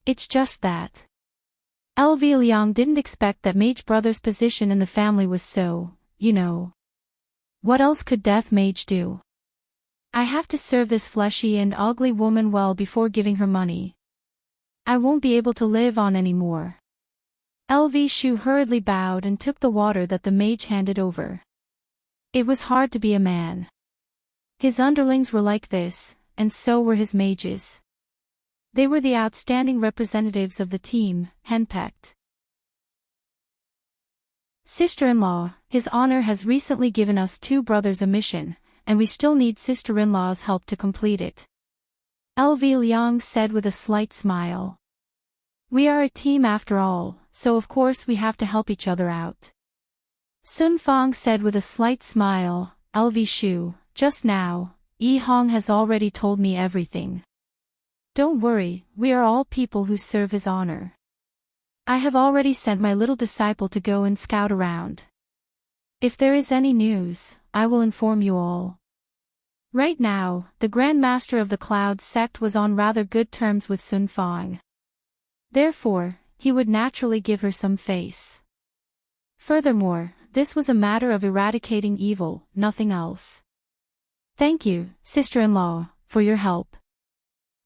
It's just that LV Liang didn't expect that Mage Brother's position in the family was so, What else could Death Mage do? I have to serve this fleshy and ugly woman well before giving her money. I won't be able to live on anymore. LV Shu hurriedly bowed and took the water that the mage handed over. It was hard to be a man. His underlings were like this, and so were his mages. They were the outstanding representatives of the team, henpecked. Sister-in-law, His Honor has recently given us two brothers a mission, and we still need sister-in-law's help to complete it. LV Liang said with a slight smile. We are a team after all, so of course we have to help each other out. Sun Fang said with a slight smile, LV Shu, just now, Yi Hong has already told me everything. Don't worry, we are all people who serve His Honor. I have already sent my little disciple to go and scout around. If there is any news, I will inform you all. Right now, the Grand Master of the Cloud sect was on rather good terms with Sun Fang. Therefore, he would naturally give her some face. Furthermore, this was a matter of eradicating evil, nothing else. Thank you, sister-in-law, for your help.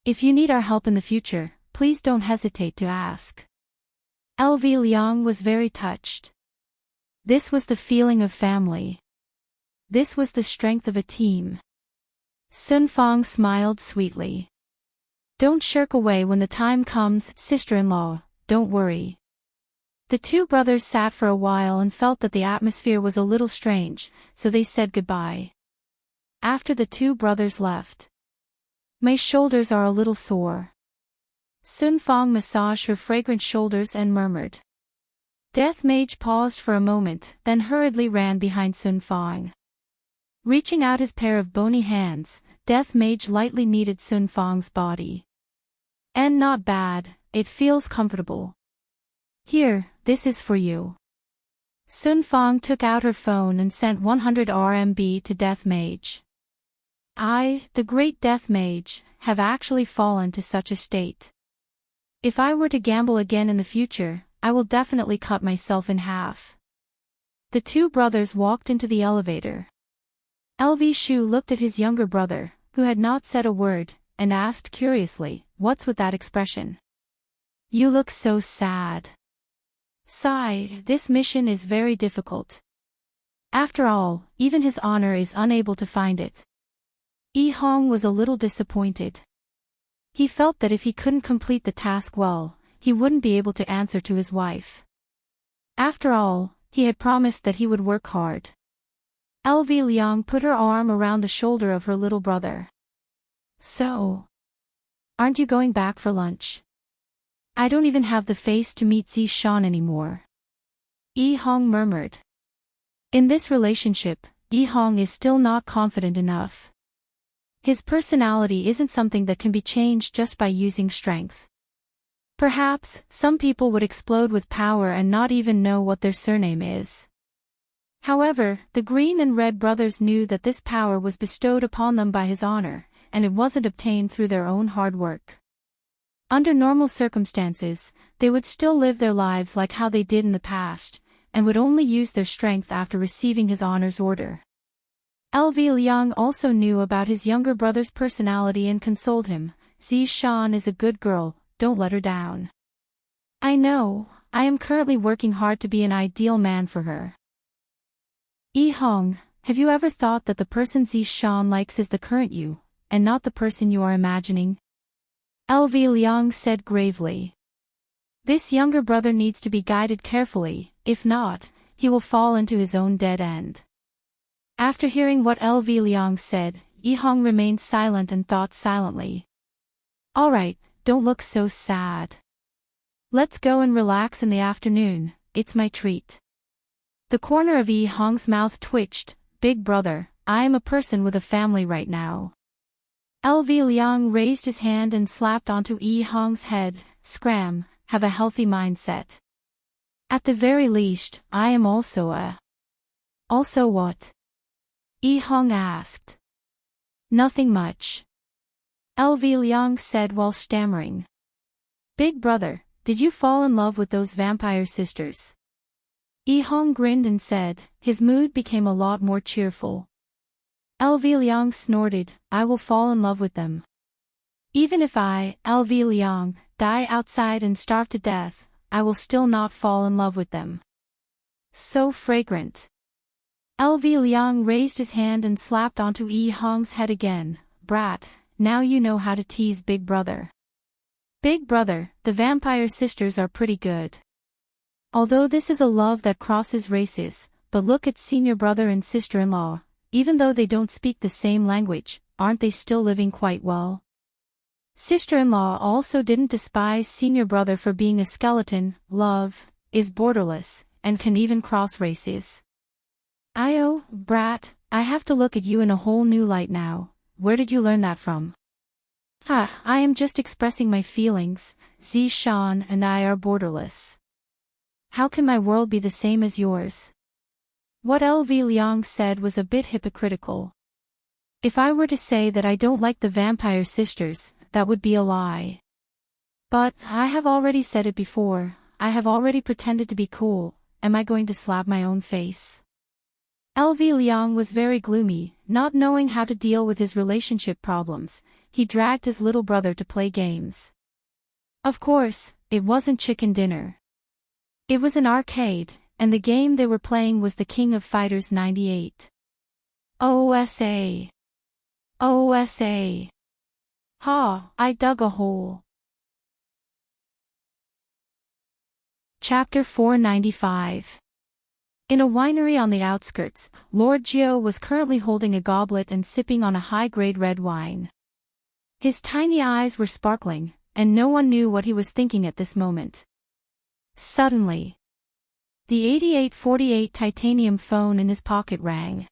If you need our help in the future, please don't hesitate to ask. LV Liang was very touched. This was the feeling of family. This was the strength of a team. Sun Fang smiled sweetly. Don't shirk away when the time comes, sister-in-law, don't worry. The two brothers sat for a while and felt that the atmosphere was a little strange, so they said goodbye. After the two brothers left. My shoulders are a little sore. Sun Fang massaged her fragrant shoulders and murmured. Death Mage paused for a moment, then hurriedly ran behind Sun Fang. Reaching out his pair of bony hands, Death Mage lightly kneaded Sun Fang's body. And not bad, it feels comfortable. Here, this is for you. Sun Fang took out her phone and sent 100 RMB to Death Mage. I, the great Death Mage, have actually fallen to such a state. If I were to gamble again in the future, I will definitely cut myself in half. The two brothers walked into the elevator. LV Shu looked at his younger brother, who had not said a word, and asked curiously, what's with that expression? You look so sad. Sigh, this mission is very difficult. After all, even His Honor is unable to find it. Yi Hong was a little disappointed. He felt that if he couldn't complete the task well, he wouldn't be able to answer to his wife. After all, he had promised that he would work hard. LV Liang put her arm around the shoulder of her little brother. So, aren't you going back for lunch? I don't even have the face to meet Zi Shan anymore. Yi Hong murmured. In this relationship, Yi Hong is still not confident enough. His personality isn't something that can be changed just by using strength. Perhaps, some people would explode with power and not even know what their surname is. However, the Green and Red brothers knew that this power was bestowed upon them by His Honor, and it wasn't obtained through their own hard work. Under normal circumstances, they would still live their lives like how they did in the past, and would only use their strength after receiving His Honor's order. LV Liang also knew about his younger brother's personality and consoled him. Zi Shan is a good girl, don't let her down. I know, I am currently working hard to be an ideal man for her. Yi Hong, Have you ever thought that the person Zishan likes is the current you, and not the person you are imagining? LV Liang said gravely. This younger brother needs to be guided carefully, if not, he will fall into his own dead end. After hearing what LV Liang said, Yihong remained silent and thought silently. Alright, don't look so sad. Let's go and relax in the afternoon, it's my treat. The corner of Yihong's mouth twitched. Big brother, I am a person with a family right now. LV Liang raised his hand and slapped onto Yihong's head. Scram, have a healthy mindset. At the very least, I am also a... Also what? Yihong asked. Nothing much. LV Liang said while stammering. Big brother, did you fall in love with those vampire sisters? Yihong grinned and said, his mood became a lot more cheerful. LV Liang snorted, I will fall in love with them. Even if I, LV Liang, die outside and starve to death, I will still not fall in love with them. So fragrant. LV Liang raised his hand and slapped onto Yihong's head again. Brat, now you know how to tease big brother. Big brother, the vampire sisters are pretty good. Although this is a love that crosses races, but look at senior brother and sister-in-law, even though they don't speak the same language, aren't they still living quite well? Sister-in-law also didn't despise senior brother for being a skeleton. Love is borderless, and can even cross races. Io, brat, I have to look at you in a whole new light now. Where did you learn that from? I am just expressing my feelings. Zishan and I are borderless. How can my world be the same as yours? What LV Liang said was a bit hypocritical. If I were to say that I don't like the vampire sisters, that would be a lie. But, I have already said it before, I have already pretended to be cool, am I going to slap my own face? LV Liang was very gloomy, not knowing how to deal with his relationship problems. He dragged his little brother to play games. Of course, it wasn't chicken dinner. It was an arcade, and the game they were playing was the King of Fighters 98. OSA. OSA. Ha, I dug a hole. Chapter 495. In a winery on the outskirts, Lord Jiao was currently holding a goblet and sipping on a high-grade red wine. His tiny eyes were sparkling, and no one knew what he was thinking at this moment. Suddenly, the 8848 titanium phone in his pocket rang.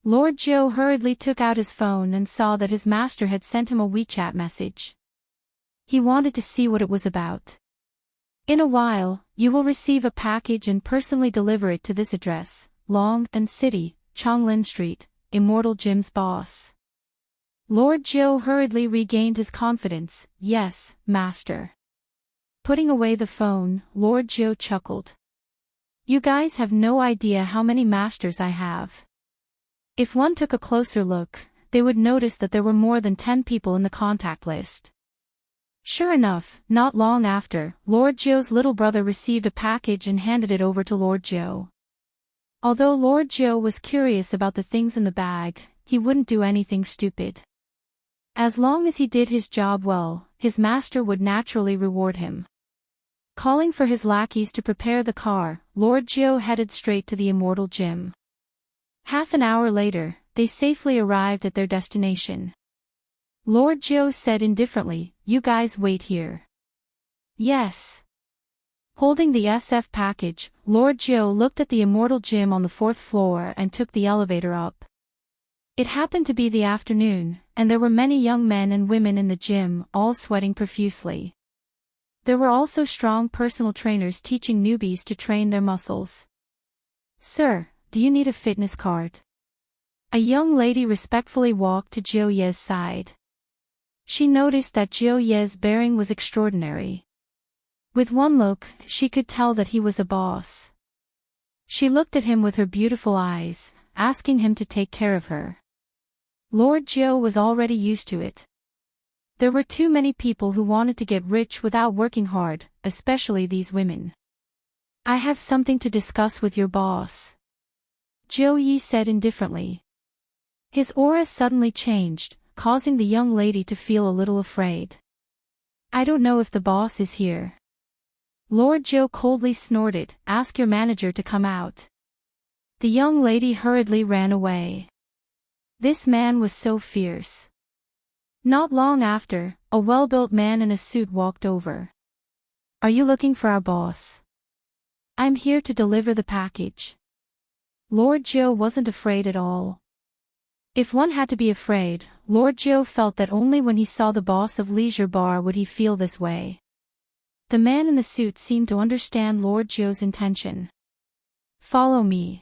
Lord Jiao hurriedly took out his phone and saw that his master had sent him a WeChat message. He wanted to see what it was about. In a while, you will receive a package and personally deliver it to this address, Long and City, Chonglin Street, Immortal Jim's boss. Lord Jiao hurriedly regained his confidence. Yes, master. Putting away the phone, Lord Jiao chuckled. You guys have no idea how many masters I have. If one took a closer look, they would notice that there were more than 10 people in the contact list. Sure enough, not long after, Lord Jiao's little brother received a package and handed it over to Lord Jiao. Although Lord Jiao was curious about the things in the bag, he wouldn't do anything stupid. As long as he did his job well, his master would naturally reward him. Calling for his lackeys to prepare the car, Lord Jiao headed straight to the Immortal Gym. Half an hour later, they safely arrived at their destination. Lord Jiao said indifferently, you guys wait here. Yes. Holding the SF package, Lord Jiao looked at the Immortal Gym on the 4th floor and took the elevator up. It happened to be the afternoon, and there were many young men and women in the gym, all sweating profusely. There were also strong personal trainers teaching newbies to train their muscles. Sir, do you need a fitness card? A young lady respectfully walked to Jiao Ye's side. She noticed that Jiao Ye's bearing was extraordinary. With one look, she could tell that he was a boss. She looked at him with her beautiful eyes, asking him to take care of her. Lord Jiao was already used to it. There were too many people who wanted to get rich without working hard, especially these women. I have something to discuss with your boss. Zhou Yi said indifferently. His aura suddenly changed, causing the young lady to feel a little afraid. I don't know if the boss is here. Lord Zhou coldly snorted, ask your manager to come out. The young lady hurriedly ran away. This man was so fierce. Not long after, a well-built man in a suit walked over. Are you looking for our boss? I'm here to deliver the package. Lord Zhou wasn't afraid at all. If one had to be afraid, Lord Zhou felt that only when he saw the boss of Leisure Bar would he feel this way. The man in the suit seemed to understand Lord Zhou's intention. Follow me.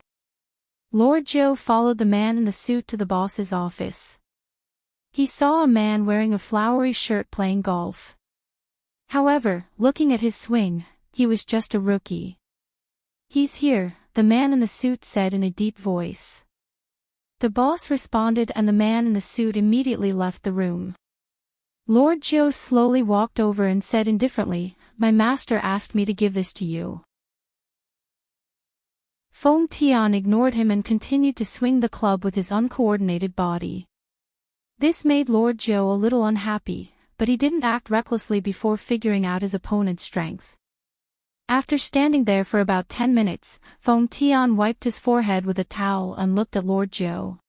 Lord Zhou followed the man in the suit to the boss's office. He saw a man wearing a flowery shirt playing golf. However, looking at his swing, he was just a rookie. He's here, the man in the suit said in a deep voice. The boss responded and the man in the suit immediately left the room. Lord Zhou slowly walked over and said indifferently, my master asked me to give this to you. Feng Tian ignored him and continued to swing the club with his uncoordinated body. This made Lord Zhou a little unhappy, but he didn't act recklessly before figuring out his opponent's strength. After standing there for about 10 minutes, Feng Tian wiped his forehead with a towel and looked at Lord Zhou.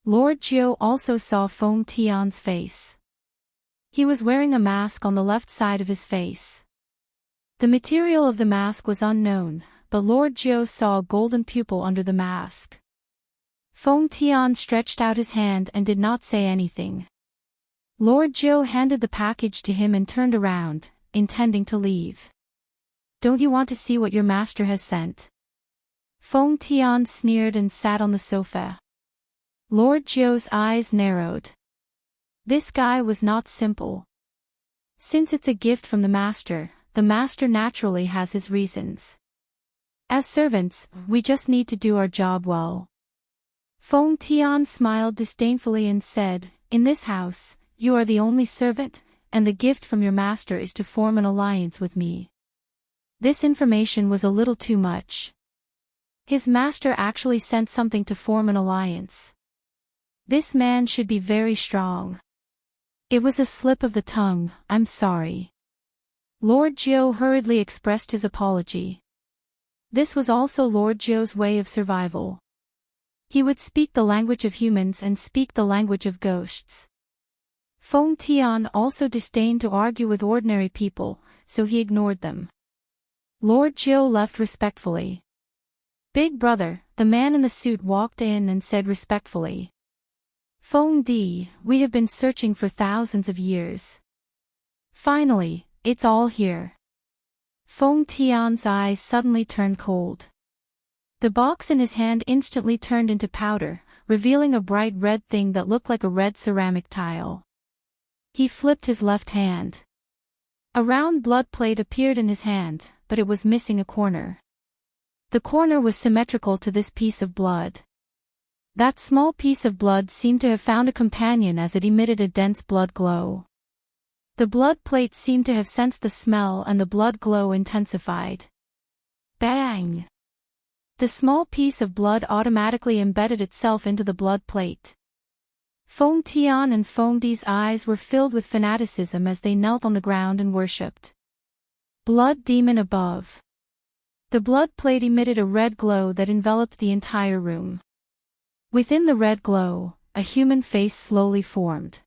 Lord Zhou also saw Feng Tian's face. He was wearing a mask on the left side of his face. The material of the mask was unknown, but Lord Zhou saw a golden pupil under the mask. Feng Tian stretched out his hand and did not say anything. Lord Zhou handed the package to him and turned around, intending to leave. Don't you want to see what your master has sent? Feng Tian sneered and sat on the sofa. Lord Zhou's eyes narrowed. This guy was not simple. Since it's a gift from the master naturally has his reasons. As servants, we just need to do our job well. Feng Tian smiled disdainfully and said, in this house, you are the only servant, and the gift from your master is to form an alliance with me. This information was a little too much. His master actually sent something to form an alliance. This man should be very strong. It was a slip of the tongue, I'm sorry. Lord Zhou hurriedly expressed his apology. This was also Lord Zhou's way of survival. He would speak the language of humans and speak the language of ghosts. Feng Tian also disdained to argue with ordinary people, so he ignored them. Lord Zhou left respectfully. Big brother, the man in the suit walked in and said respectfully. Feng Di, we have been searching for thousands of years. Finally, it's all here. Feng Tian's eyes suddenly turned cold. The box in his hand instantly turned into powder, revealing a bright red thing that looked like a red ceramic tile. He flipped his left hand. A round blood plate appeared in his hand, but it was missing a corner. The corner was symmetrical to this piece of blood. That small piece of blood seemed to have found a companion as it emitted a dense blood glow. The blood plate seemed to have sensed the smell and the blood glow intensified. Bang! The small piece of blood automatically embedded itself into the blood plate. Feng Tian and Feng Di's eyes were filled with fanaticism as they knelt on the ground and worshipped. Blood demon above. The blood plate emitted a red glow that enveloped the entire room. Within the red glow, a human face slowly formed.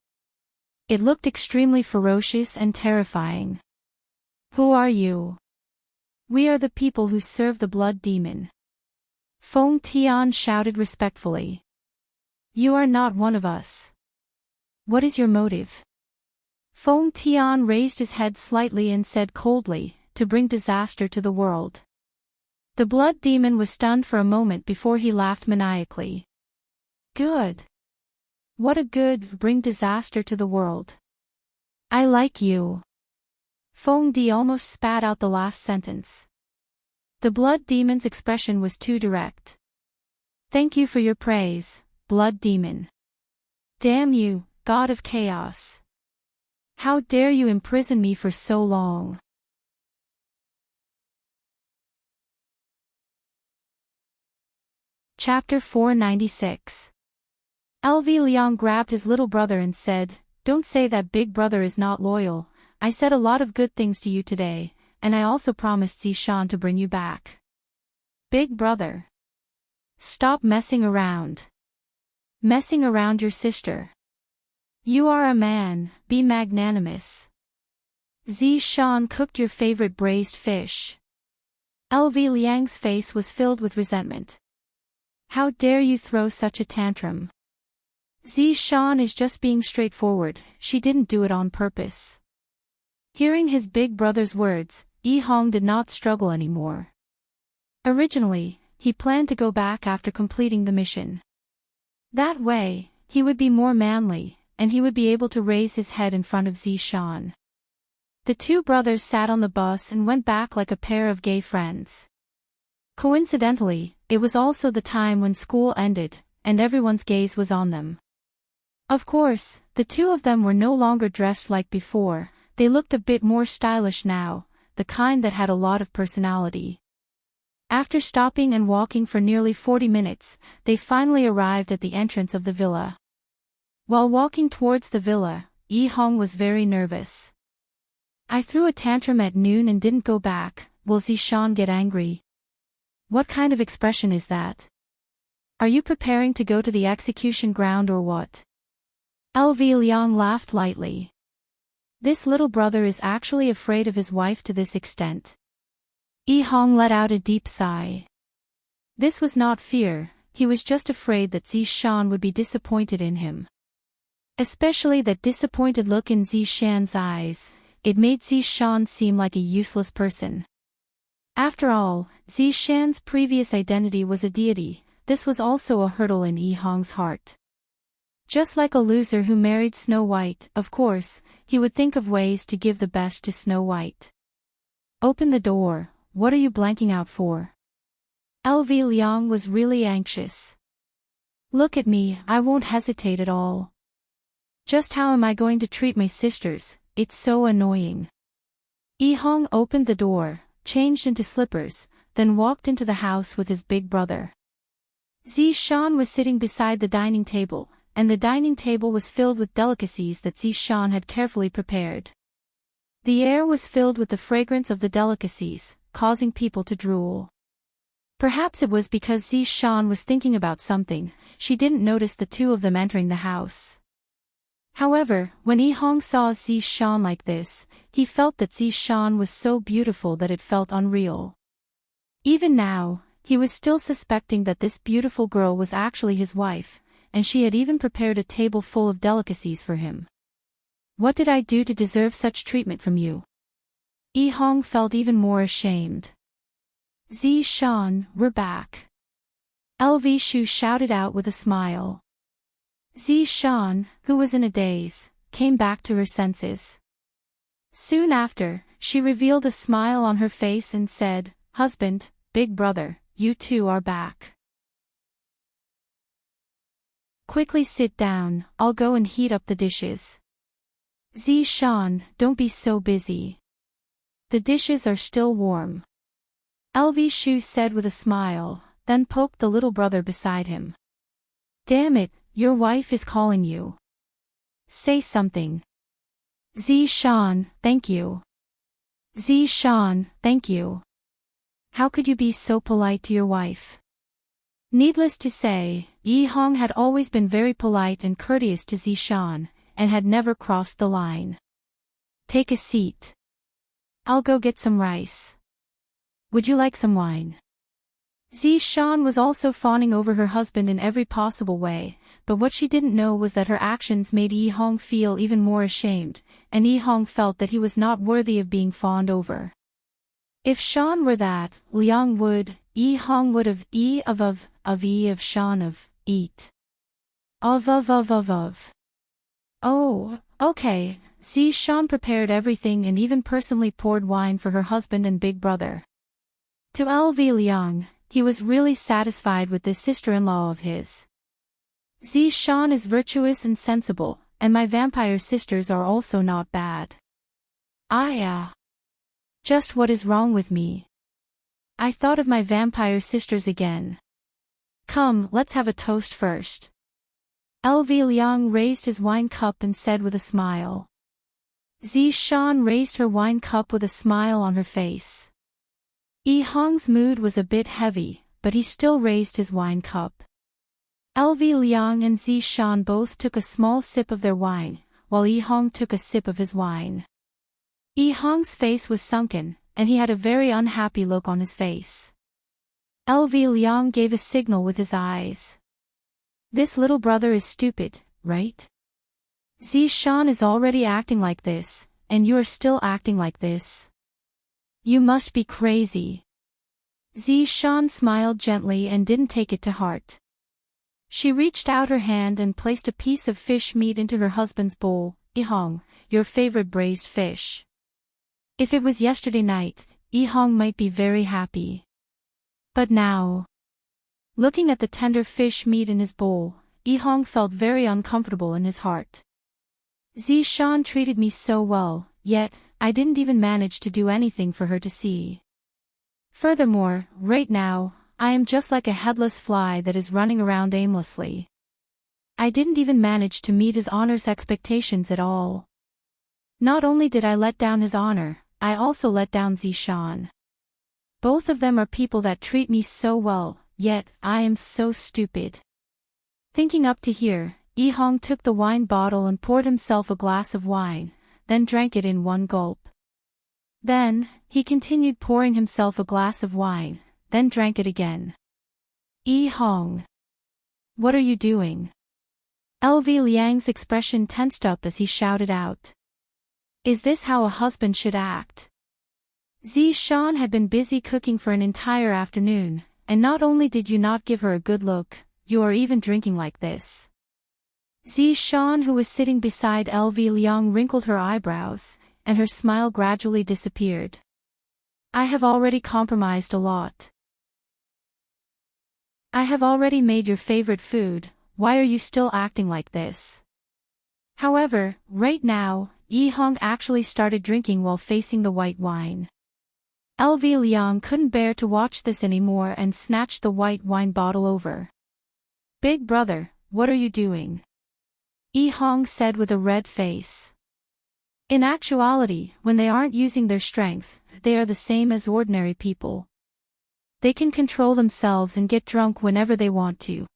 It looked extremely ferocious and terrifying. Who are you? We are the people who serve the blood demon. Feng Tian shouted respectfully. You are not one of us. What is your motive? Feng Tian raised his head slightly and said coldly, to bring disaster to the world. The blood demon was stunned for a moment before he laughed maniacally. Good. What a good, bring disaster to the world. I like you. Feng Di almost spat out the last sentence. The blood demon's expression was too direct. Thank you for your praise, blood demon. Damn you, god of chaos. How dare you imprison me for so long? Chapter 496. LV Liang grabbed his little brother and said, "Don't say that big brother is not loyal. I said a lot of good things to you today, and I also promised Zishan to bring you back. Big brother. Stop messing around. Messing around your sister. You are a man, be magnanimous. Zishan cooked your favorite braised fish." LV Liang's face was filled with resentment. "How dare you throw such a tantrum? Zishan is just being straightforward, she didn't do it on purpose." Hearing his big brother's words, Yi Hong did not struggle anymore. Originally, he planned to go back after completing the mission. That way, he would be more manly, and he would be able to raise his head in front of Zishan. The two brothers sat on the bus and went back like a pair of gay friends. Coincidentally, it was also the time when school ended, and everyone's gaze was on them. Of course, the two of them were no longer dressed like before, they looked a bit more stylish now, the kind that had a lot of personality. After stopping and walking for nearly 40 minutes, they finally arrived at the entrance of the villa. While walking towards the villa, Yi Hong was very nervous. "I threw a tantrum at noon and didn't go back, will Zishan get angry? What kind of expression is that? Are you preparing to go to the execution ground or what?" LV Liang laughed lightly. This little brother is actually afraid of his wife to this extent. Yi Hong let out a deep sigh. This was not fear, he was just afraid that Zishan would be disappointed in him. Especially that disappointed look in Zishan's eyes, it made Zishan seem like a useless person. After all, Zishan's previous identity was a deity, this was also a hurdle in Yi Hong's heart. Just like a loser who married Snow White, of course, he would think of ways to give the best to Snow White. "Open the door, what are you blanking out for?" LV Liang was really anxious. "Look at me, I won't hesitate at all. Just how am I going to treat my sisters, it's so annoying." Yi Hong opened the door, changed into slippers, then walked into the house with his big brother. Zishan was sitting beside the dining table, and the dining table was filled with delicacies that Zishan had carefully prepared. The air was filled with the fragrance of the delicacies, causing people to drool. Perhaps it was because Zishan was thinking about something, she didn't notice the two of them entering the house. However, when Yi Hong saw Zishan like this, he felt that Zishan was so beautiful that it felt unreal. Even now, he was still suspecting that this beautiful girl was actually his wife, and she had even prepared a table full of delicacies for him. "What did I do to deserve such treatment from you?" Yi Hong felt even more ashamed. "Zishan, we're back." LV Shu shouted out with a smile. Zishan, who was in a daze, came back to her senses. Soon after, she revealed a smile on her face and said, "Husband, big brother, you two are back. Quickly sit down, I'll go and heat up the dishes." "Zishan, don't be so busy. The dishes are still warm," LV Shu said with a smile, then poked the little brother beside him. "Damn it, your wife is calling you. Say something." "Zishan, thank you. Zishan, thank you. How could you be so polite to your wife?" Needless to say, Yi Hong had always been very polite and courteous to Zishan, and had never crossed the line. "Take a seat. I'll go get some rice. Would you like some wine?" Zishan was also fawning over her husband in every possible way, but what she didn't know was that her actions made Yi Hong feel even more ashamed, and Yi Hong felt that he was not worthy of being fawned over. If Shan were that, Liang would, Yi Hong would have of Shan of, eat. Of. Oh, okay, Zishan prepared everything and even personally poured wine for her husband and big brother. To LV Liang, he was really satisfied with this sister-in-law of his. Zishan is virtuous and sensible, and my vampire sisters are also not bad. Just what is wrong with me? I thought of my vampire sisters again. Come, let's have a toast first. LV Liang raised his wine cup and said with a smile. Zishan raised her wine cup with a smile on her face. Yi Hong's mood was a bit heavy, but he still raised his wine cup. LV Liang and Zishan both took a small sip of their wine, while Yi Hong took a sip of his wine. Yi Hong's face was sunken, and he had a very unhappy look on his face. LV Liang gave a signal with his eyes. This little brother is stupid, right? Zishan is already acting like this, and you are still acting like this. You must be crazy. Zishan smiled gently and didn't take it to heart. She reached out her hand and placed a piece of fish meat into her husband's bowl. Yi Hong, your favorite braised fish. If it was yesterday night, Yi Hong might be very happy. But now, looking at the tender fish meat in his bowl, Yi Hong felt very uncomfortable in his heart. Zishan treated me so well, yet, I didn't even manage to do anything for her to see. Furthermore, right now, I am just like a headless fly that is running around aimlessly. I didn't even manage to meet his honor's expectations at all. Not only did I let down his honor, I also let down Zishan. Both of them are people that treat me so well, yet, I am so stupid. Thinking up to here, Yi Hong took the wine bottle and poured himself a glass of wine, then drank it in one gulp. Then, he continued pouring himself a glass of wine, then drank it again. Yi Hong. What are you doing? LV Liang's expression tensed up as he shouted out. Is this how a husband should act? Zishan had been busy cooking for an entire afternoon, and not only did you not give her a good look, you are even drinking like this. Zishan, who was sitting beside LV Liang, wrinkled her eyebrows, and her smile gradually disappeared. I have already compromised a lot. I have already made your favorite food, why are you still acting like this? However, right now, Yi Hong actually started drinking while facing the white wine. LV Liang couldn't bear to watch this anymore and snatched the white wine bottle over. Big brother, what are you doing? Yi Hong said with a red face. In actuality, when they aren't using their strength, they are the same as ordinary people. They can control themselves and get drunk whenever they want to.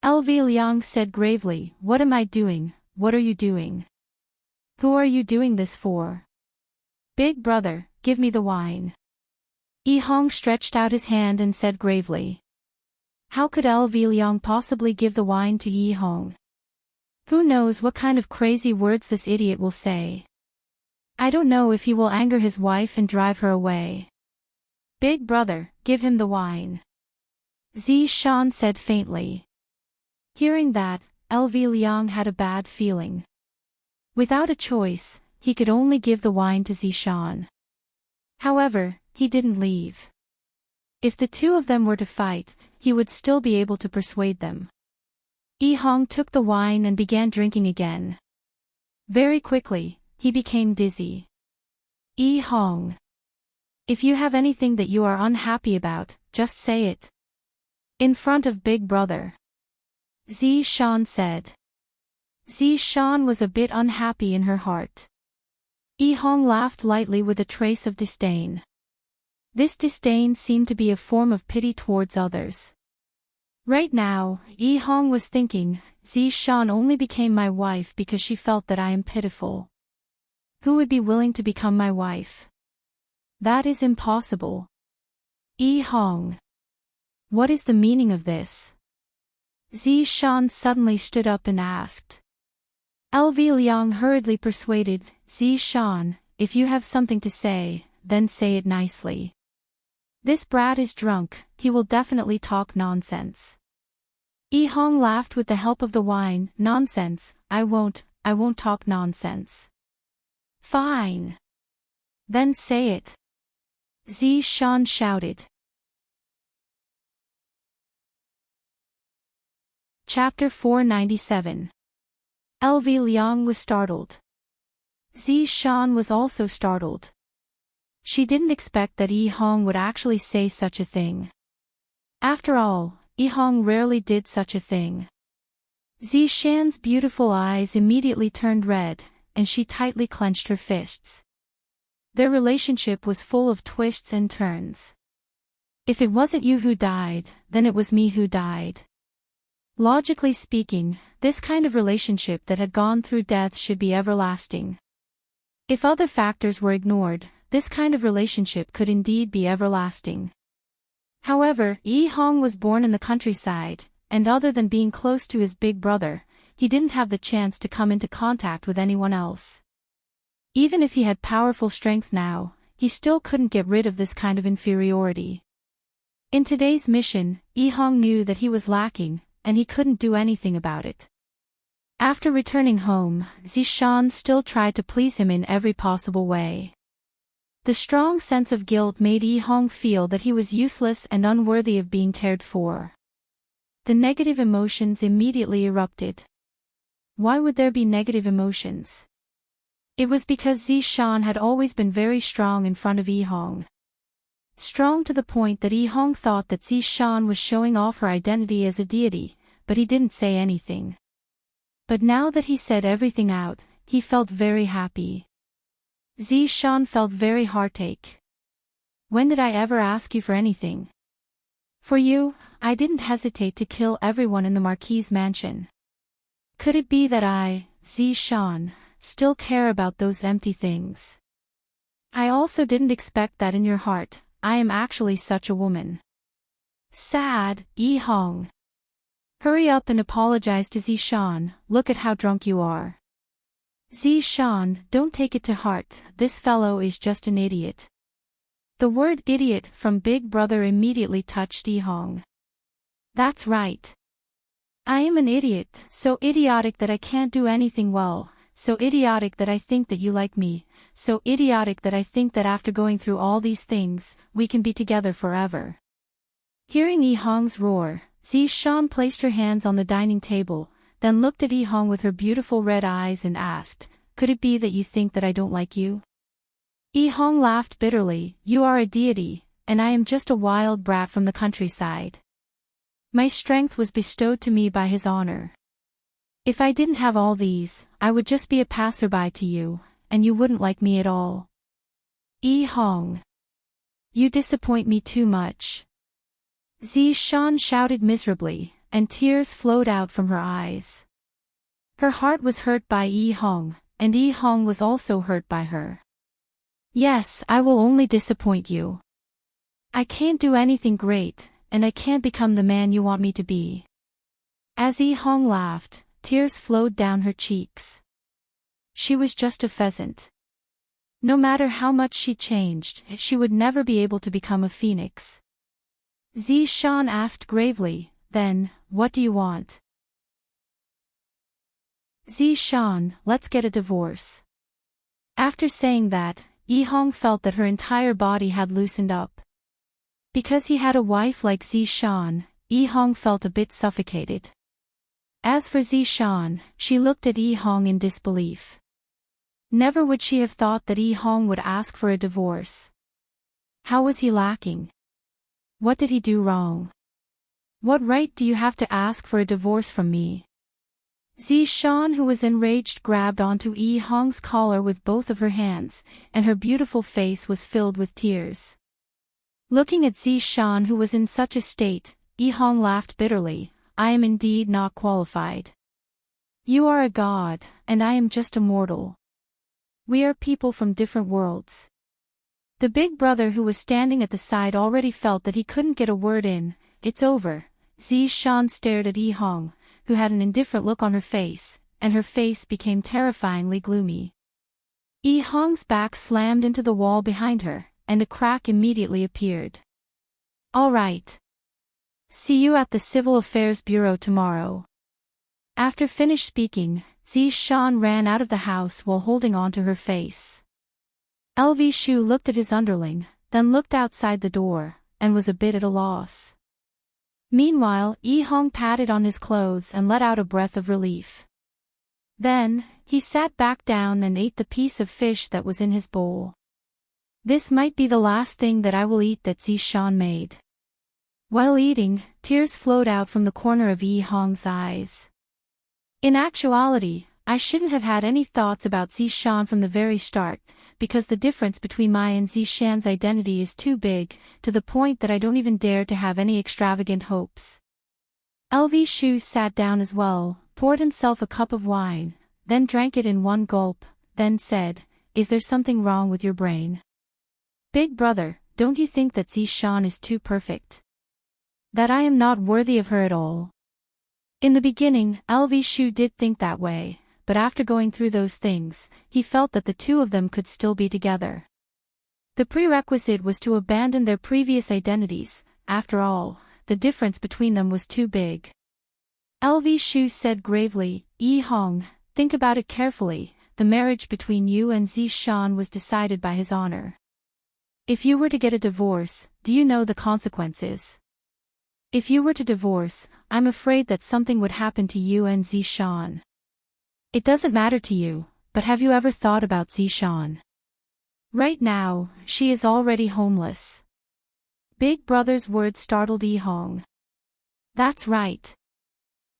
LV Liang said gravely, what am I doing, what are you doing? Who are you doing this for? Big brother, give me the wine. Yi Hong stretched out his hand and said gravely. How could LV Liang possibly give the wine to Yi Hong? Who knows what kind of crazy words this idiot will say. I don't know if he will anger his wife and drive her away. Big brother, give him the wine. Zishan said faintly. Hearing that, LV Liang had a bad feeling. Without a choice, he could only give the wine to Zishan. However, he didn't leave. If the two of them were to fight, he would still be able to persuade them. Yi Hong took the wine and began drinking again. Very quickly, he became dizzy. Yi Hong. If you have anything that you are unhappy about, just say it. In front of Big Brother. Zishan said. Zishan was a bit unhappy in her heart. Yi Hong laughed lightly with a trace of disdain. This disdain seemed to be a form of pity towards others. Right now, Yi Hong was thinking, Zishan only became my wife because she felt that I am pitiful. Who would be willing to become my wife? That is impossible. Yi Hong. What is the meaning of this? Zishan suddenly stood up and asked. LV Liang hurriedly persuaded, Zishan, if you have something to say, then say it nicely. This brat is drunk, he will definitely talk nonsense. Yi Hong laughed with the help of the wine, nonsense, I won't talk nonsense. Fine. Then say it. Zishan shouted. Chapter 497. LV Liang was startled. Zishan was also startled. She didn't expect that Yi Hong would actually say such a thing. After all, Yihong rarely did such a thing. Zishan's beautiful eyes immediately turned red, and she tightly clenched her fists. Their relationship was full of twists and turns. If it wasn't you who died, then it was me who died. Logically speaking, this kind of relationship that had gone through death should be everlasting. If other factors were ignored, this kind of relationship could indeed be everlasting. However, Yihong was born in the countryside, and other than being close to his big brother, he didn't have the chance to come into contact with anyone else. Even if he had powerful strength now, he still couldn't get rid of this kind of inferiority. In today's mission, Yihong knew that he was lacking, and he couldn't do anything about it. After returning home, Zishan still tried to please him in every possible way. The strong sense of guilt made Yihong feel that he was useless and unworthy of being cared for. The negative emotions immediately erupted. Why would there be negative emotions? It was because Zishan had always been very strong in front of Yihong. Strong to the point that Yihong thought that Zishan was showing off her identity as a deity, but he didn't say anything. But now that he said everything out, he felt very happy. Zishan felt very heartache. When did I ever ask you for anything? For you, I didn't hesitate to kill everyone in the Marquis's mansion. Could it be that I, Zishan, still care about those empty things? I also didn't expect that in your heart. I am actually such a woman. Sad, Yihong. Hurry up and apologize to Zishan, look at how drunk you are. Zishan, don't take it to heart, this fellow is just an idiot. The word idiot from Big Brother immediately touched Yihong. That's right. I am an idiot, so idiotic that I can't do anything well. So idiotic that I think that you like me, so idiotic that I think that after going through all these things, we can be together forever. Hearing Yihong's roar, Zishan placed her hands on the dining table, then looked at Yihong with her beautiful red eyes and asked, could it be that you think that I don't like you? Yihong laughed bitterly, you are a deity, and I am just a wild brat from the countryside. My strength was bestowed to me by his honor. If I didn't have all these, I would just be a passerby to you, and you wouldn't like me at all. Yihong. You disappoint me too much. Zishan shouted miserably, and tears flowed out from her eyes. Her heart was hurt by Yihong, and Yihong was also hurt by her. Yes, I will only disappoint you. I can't do anything great, and I can't become the man you want me to be. As Yihong laughed, tears flowed down her cheeks. She was just a pheasant. No matter how much she changed, she would never be able to become a phoenix. Zishan asked gravely, then, what do you want? Zishan, let's get a divorce. After saying that, Yihong felt that her entire body had loosened up. Because he had a wife like Zishan, Yihong felt a bit suffocated. As for Zishan, she looked at Yihong in disbelief. Never would she have thought that Yihong would ask for a divorce. How was he lacking? What did he do wrong? What right do you have to ask for a divorce from me? Zishan, who was enraged, grabbed onto Yihong's collar with both of her hands, and her beautiful face was filled with tears. Looking at Zishan, who was in such a state, Yihong laughed bitterly. I am indeed not qualified. You are a god, and I am just a mortal. We are people from different worlds. The big brother who was standing at the side already felt that he couldn't get a word in. It's over. Zishan stared at Yihong, who had an indifferent look on her face, and her face became terrifyingly gloomy. Yihong's back slammed into the wall behind her, and a crack immediately appeared. All right. See you at the Civil Affairs Bureau tomorrow. After finished speaking, Zishan ran out of the house while holding on to her face. LV Shu looked at his underling, then looked outside the door, and was a bit at a loss. Meanwhile, Yihong patted on his clothes and let out a breath of relief. Then, he sat back down and ate the piece of fish that was in his bowl. This might be the last thing that I will eat that Zishan made. While eating, tears flowed out from the corner of Yi Hong's eyes. In actuality, I shouldn't have had any thoughts about Zishan from the very start, because the difference between my and Zishan's identity is too big, to the point that I don't even dare to have any extravagant hopes. LV Shu sat down as well, poured himself a cup of wine, then drank it in one gulp, then said, "Is there something wrong with your brain? Big brother, don't you think that Zishan is too perfect? That I am not worthy of her at all?" In the beginning, LV Shu did think that way, but after going through those things, he felt that the two of them could still be together. The prerequisite was to abandon their previous identities. After all, the difference between them was too big. LV Shu said gravely, "Yi Hong, think about it carefully, the marriage between you and Zishan was decided by his honor. If you were to get a divorce, do you know the consequences? If you were to divorce, I'm afraid that something would happen to you and Zishan. It doesn't matter to you, but have you ever thought about Zishan? Right now, she is already homeless." Big brother's words startled Yi Hong. "That's right.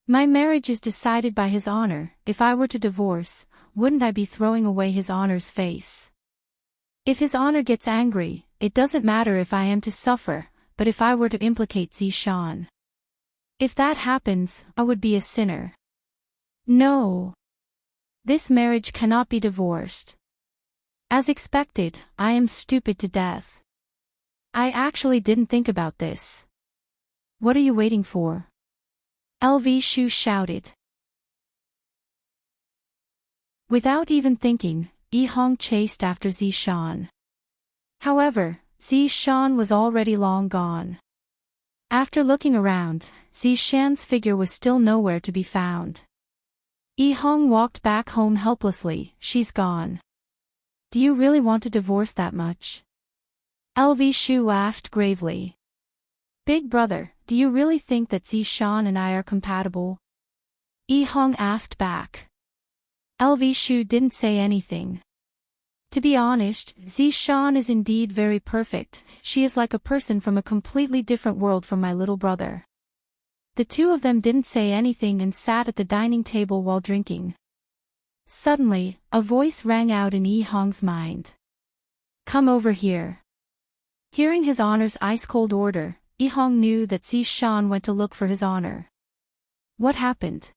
My marriage is decided by his honor. If I were to divorce, wouldn't I be throwing away his honor's face? If his honor gets angry, it doesn't matter if I am to suffer, but if I were to implicate Zishan. If that happens, I would be a sinner. No. This marriage cannot be divorced. As expected, I am stupid to death. I actually didn't think about this. What are you waiting for?" LV Shu shouted. Without even thinking, Yi Hong chased after Zishan. However, Zishan was already long gone. After looking around, Zishan's figure was still nowhere to be found. Yi Hong walked back home helplessly. "She's gone. Do you really want to divorce that much?" LV Shu asked gravely. "Big brother, do you really think that Zishan and I are compatible?" Yi Hong asked back. LV Shu didn't say anything. To be honest, Zishan is indeed very perfect. She is like a person from a completely different world from my little brother. The two of them didn't say anything and sat at the dining table while drinking. Suddenly, a voice rang out in Yi Hong's mind. "Come over here." Hearing his honor's ice-cold order, Yi Hong knew that Zishan went to look for his honor. What happened?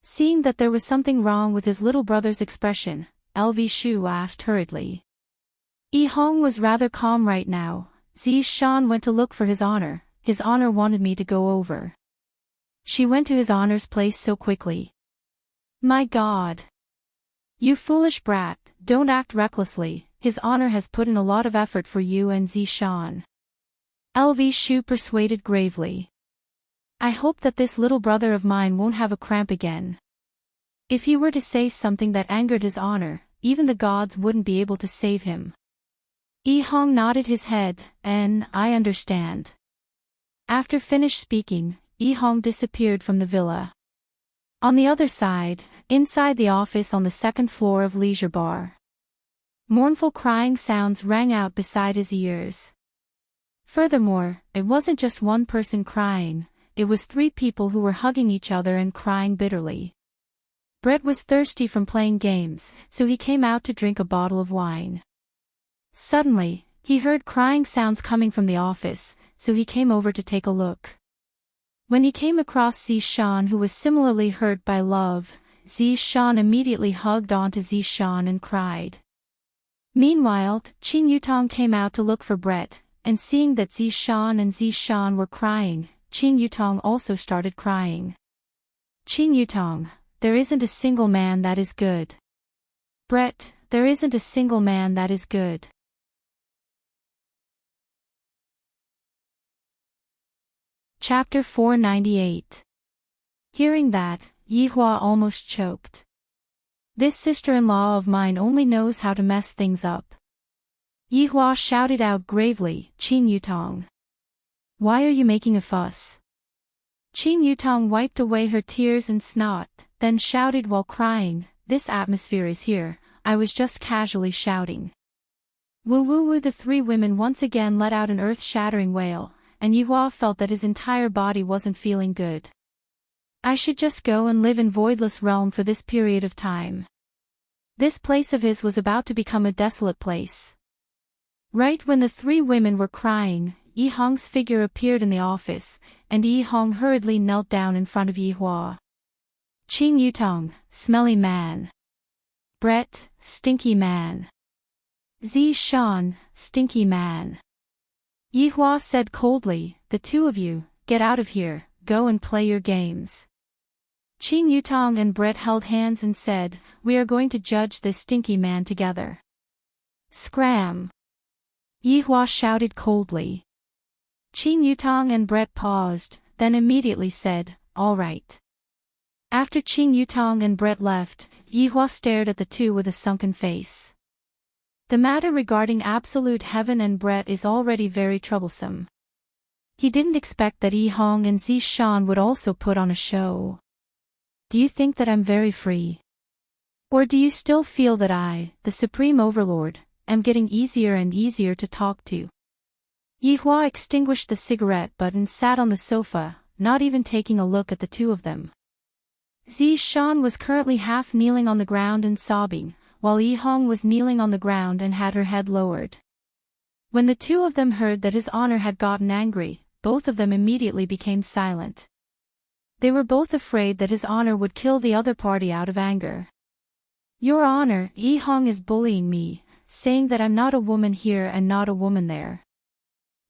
Seeing that there was something wrong with his little brother's expression, LV Shu asked hurriedly. Yi Hong was rather calm right now. "Zishan went to look for his honor wanted me to go over." She went to his honor's place so quickly. My God! You foolish brat, don't act recklessly, his honor has put in a lot of effort for you and Zishan. LV Shu persuaded gravely. I hope that this little brother of mine won't have a cramp again. If he were to say something that angered his honor, even the gods wouldn't be able to save him. Yi Hong nodded his head, and I understand. After finished speaking, Yi Hong disappeared from the villa. On the other side, inside the office on the second floor of Leisure Bar, mournful crying sounds rang out beside his ears. Furthermore, it wasn't just one person crying, it was 3 people who were hugging each other and crying bitterly. Brett was thirsty from playing games, so he came out to drink a bottle of wine. Suddenly, he heard crying sounds coming from the office, so he came over to take a look. When he came across Zishan, who was similarly hurt by love, Zishan immediately hugged onto Zishan and cried. Meanwhile, Qin Yutong came out to look for Brett, and seeing that Zishan were crying, Qin Yutong also started crying. Qin Yutong, there isn't a single man that is good. Brett, there isn't a single man that is good. Chapter 498. Hearing that, Yihua almost choked. This sister-in-law of mine only knows how to mess things up. Yihua shouted out gravely, Qin Yutong. Why are you making a fuss? Qin Yutong wiped away her tears and snot, then shouted while crying, this atmosphere is here, I was just casually shouting. Woo woo woo. The 3 women once again let out an earth-shattering wail, and Yihua felt that his entire body wasn't feeling good. I should just go and live in voidless realm for this period of time. This place of his was about to become a desolate place. Right when the three women were crying, Yi Hong's figure appeared in the office, and Yi Hong hurriedly knelt down in front of Yihua. Qing Yutong, smelly man. Brett, stinky man. Zi Shan, stinky man. Yihua said coldly, the two of you, get out of here, go and play your games. Qing Yutong and Brett held hands and said, we are going to judge this stinky man together. Scram! Yihua shouted coldly. Qing Yutong and Brett paused, then immediately said, all right. After Qing Yutong and Brett left, Yihua stared at the two with a sunken face. The matter regarding absolute heaven and Brett is already very troublesome. He didn't expect that Yi Hong and Zi Shan would also put on a show. Do you think that I'm very free? Or do you still feel that I, the Supreme Overlord, am getting easier and easier to talk to? Yihua extinguished the cigarette butt and sat on the sofa, not even taking a look at the two of them. Zi Shan was currently half kneeling on the ground and sobbing, while Yi Hong was kneeling on the ground and had her head lowered. When the two of them heard that His Honor had gotten angry, both of them immediately became silent. They were both afraid that His Honor would kill the other party out of anger. Your Honor, Yi Hong is bullying me, saying that I'm not a woman here and not a woman there.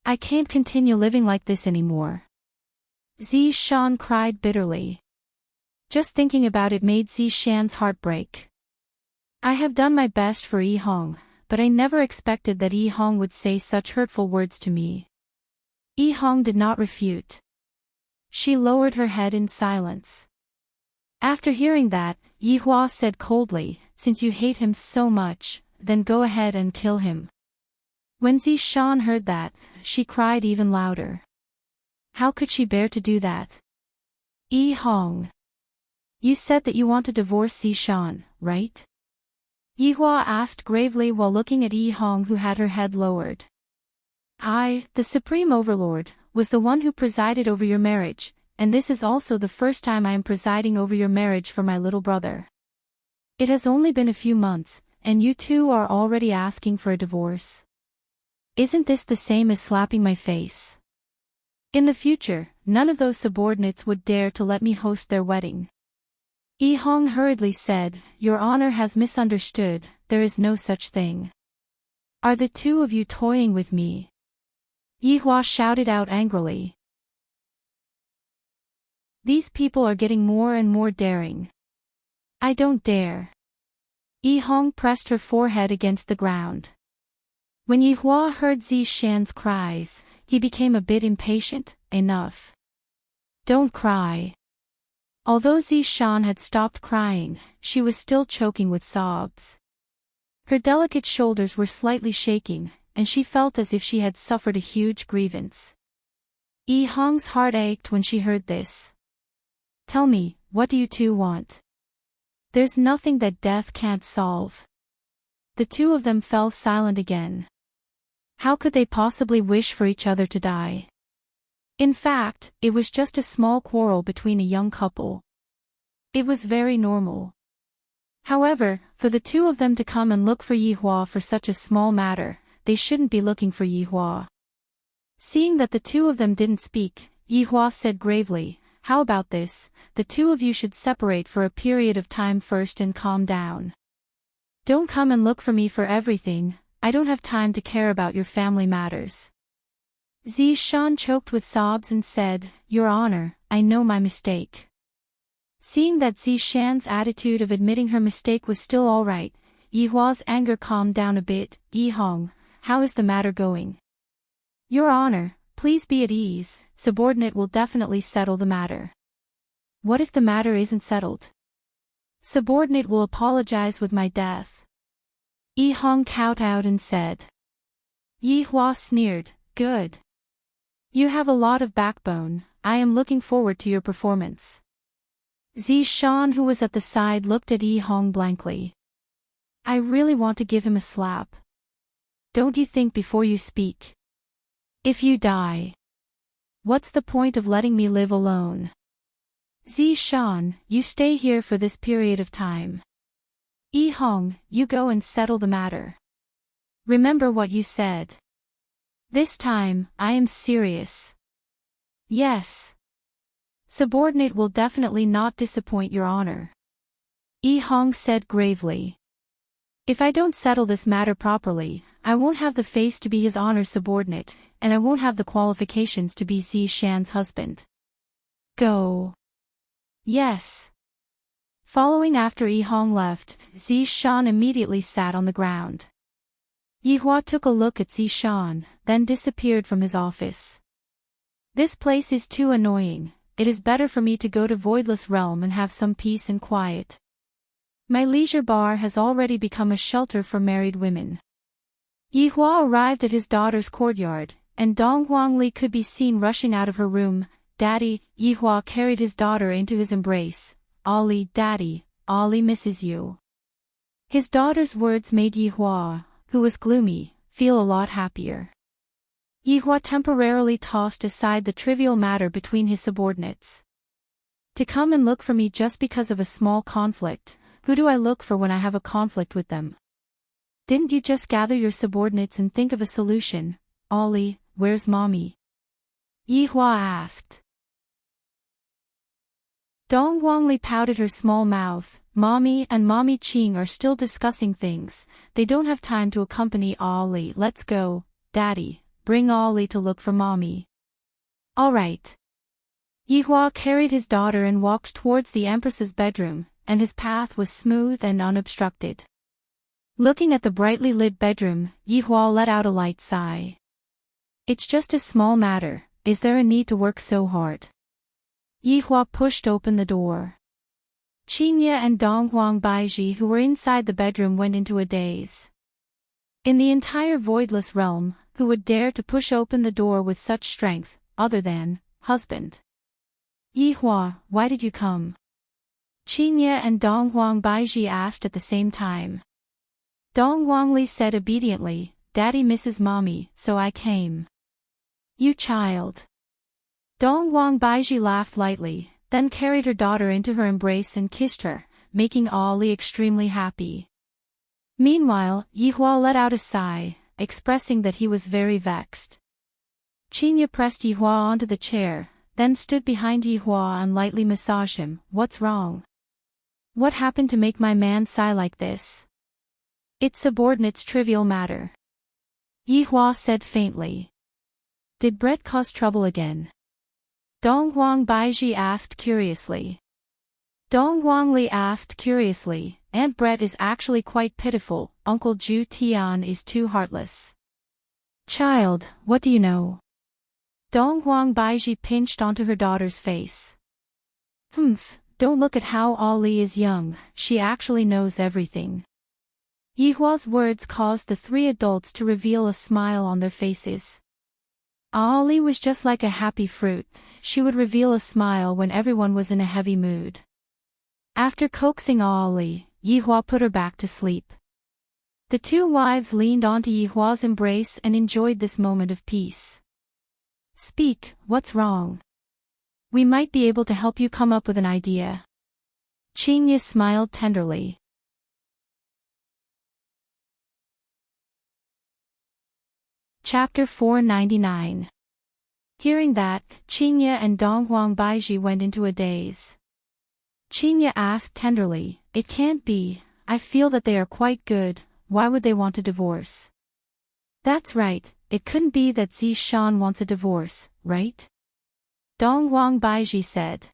I can't continue living like this anymore. Zi Shan cried bitterly. Just thinking about it made Zi Shan's heart break. I have done my best for Yi Hong, but I never expected that Yi Hong would say such hurtful words to me. Yi Hong did not refute. She lowered her head in silence. After hearing that, Yihua said coldly, since you hate him so much, then go ahead and kill him. When Zi Shan heard that, she cried even louder. How could she bear to do that? Yi Hong. You said that you want to divorce Zi Shan, right? Yihua asked gravely while looking at Yi Hong, who had her head lowered. I, the Supreme Overlord, was the one who presided over your marriage, and this is also the first time I am presiding over your marriage for my little brother. It has only been a few months, and you two are already asking for a divorce. Isn't this the same as slapping my face? In the future, none of those subordinates would dare to let me host their wedding. Yi Hong hurriedly said, Your Honor has misunderstood, there is no such thing. Are the two of you toying with me? Yihua shouted out angrily. These people are getting more and more daring. I don't dare. Yi Hong pressed her forehead against the ground. When Yihua heard Zi Shan's cries, he became a bit impatient. Enough. Don't cry. Although Zi Shan had stopped crying, she was still choking with sobs. Her delicate shoulders were slightly shaking, and she felt as if she had suffered a huge grievance. Yi Hong's heart ached when she heard this. Tell me, what do you two want? There's nothing that death can't solve. The two of them fell silent again. How could they possibly wish for each other to die? In fact, it was just a small quarrel between a young couple. It was very normal. However, for the two of them to come and look for Yihua for such a small matter, they shouldn't be looking for Yihua. Seeing that the two of them didn't speak, Yihua said gravely, How about this, the two of you should separate for a period of time first and calm down. Don't come and look for me for everything, I don't have time to care about your family matters. Zi Shan choked with sobs and said, Your Honor, I know my mistake. Seeing that Zi Shan's attitude of admitting her mistake was still all right, Yihua's anger calmed down a bit. Yi Hong, how is the matter going? Your Honor, please be at ease, subordinate will definitely settle the matter. What if the matter isn't settled? Subordinate will apologize with my death. Yi Hong kowtowed and said. Yihua sneered, Good. You have a lot of backbone, I am looking forward to your performance. Zi Shan, who was at the side, looked at Yi Hong blankly. I really want to give him a slap. Don't you think before you speak? If you die. What's the point of letting me live alone? Zishan, you stay here for this period of time. Yihong, you go and settle the matter. Remember what you said. This time, I am serious. Yes. Subordinate will definitely not disappoint your honor. Yihong said gravely. If I don't settle this matter properly, I won't have the face to be his honor's subordinate, and I won't have the qualifications to be Zishan's husband. Go. Yes. Following after Yihong left, Zishan immediately sat on the ground. Yihua took a look at Zishan, then disappeared from his office. This place is too annoying. It is better for me to go to Voidless Realm and have some peace and quiet. My leisure bar has already become a shelter for married women. Yihua arrived at his daughter's courtyard, and Dong Huangli could be seen rushing out of her room. Daddy, Yihua carried his daughter into his embrace. Ollie, Daddy, Ollie misses you. His daughter's words made Yihua, who was gloomy, feel a lot happier. Yihua temporarily tossed aside the trivial matter between his subordinates. To come and look for me just because of a small conflict. Who do I look for when I have a conflict with them? Didn't you just gather your subordinates and think of a solution? Ollie, where's mommy? Yihua asked. Dong Huangli pouted her small mouth. Mommy and Mommy Qing are still discussing things. They don't have time to accompany Ollie. Let's go, Daddy. Bring Ollie to look for mommy. All right. Yihua carried his daughter and walked towards the Empress's bedroom, and his path was smooth and unobstructed. Looking at the brightly lit bedroom, Yihua let out a light sigh. It's just a small matter. Is there a need to work so hard? Yihua pushed open the door. Qingye and Donghuang Baiji, who were inside the bedroom, went into a daze. In the entire voidless realm, who would dare to push open the door with such strength, other than husband? Yihua, why did you come? Qingye and Donghuang Baiji asked at the same time. Dong Huangli said obediently, Daddy misses mommy, so I came. You child. Dong Huang Baiji laughed lightly, then carried her daughter into her embrace and kissed her, making Ollie extremely happy. Meanwhile, Yihua let out a sigh, expressing that he was very vexed. Qingye pressed Yihua onto the chair, then stood behind Yihua and lightly massaged him. What's wrong? What happened to make my man sigh like this? It's subordinate's trivial matter. Yihua said faintly. Did Brett cause trouble again? Donghuang Baiji asked curiously. Dong Huangli asked curiously, Aunt Brett is actually quite pitiful, Uncle Zhu Tian is too heartless. Child, what do you know? Donghuang Baiji pinched onto her daughter's face. Humph, don't look at how Ollie is young, she actually knows everything. Yihua's words caused the three adults to reveal a smile on their faces. Ollie was just like a happy fruit, she would reveal a smile when everyone was in a heavy mood. After coaxing Ollie, Yihua put her back to sleep. The two wives leaned onto Yihua's embrace and enjoyed this moment of peace. Speak, what's wrong? We might be able to help you come up with an idea. Qingye smiled tenderly. Chapter 499. Hearing that, Qingye and Donghuang Baiji went into a daze. Qingye asked tenderly, It can't be, I feel that they are quite good, why would they want a divorce? That's right, it couldn't be that Zishan wants a divorce, right? Donghuang Baiji said.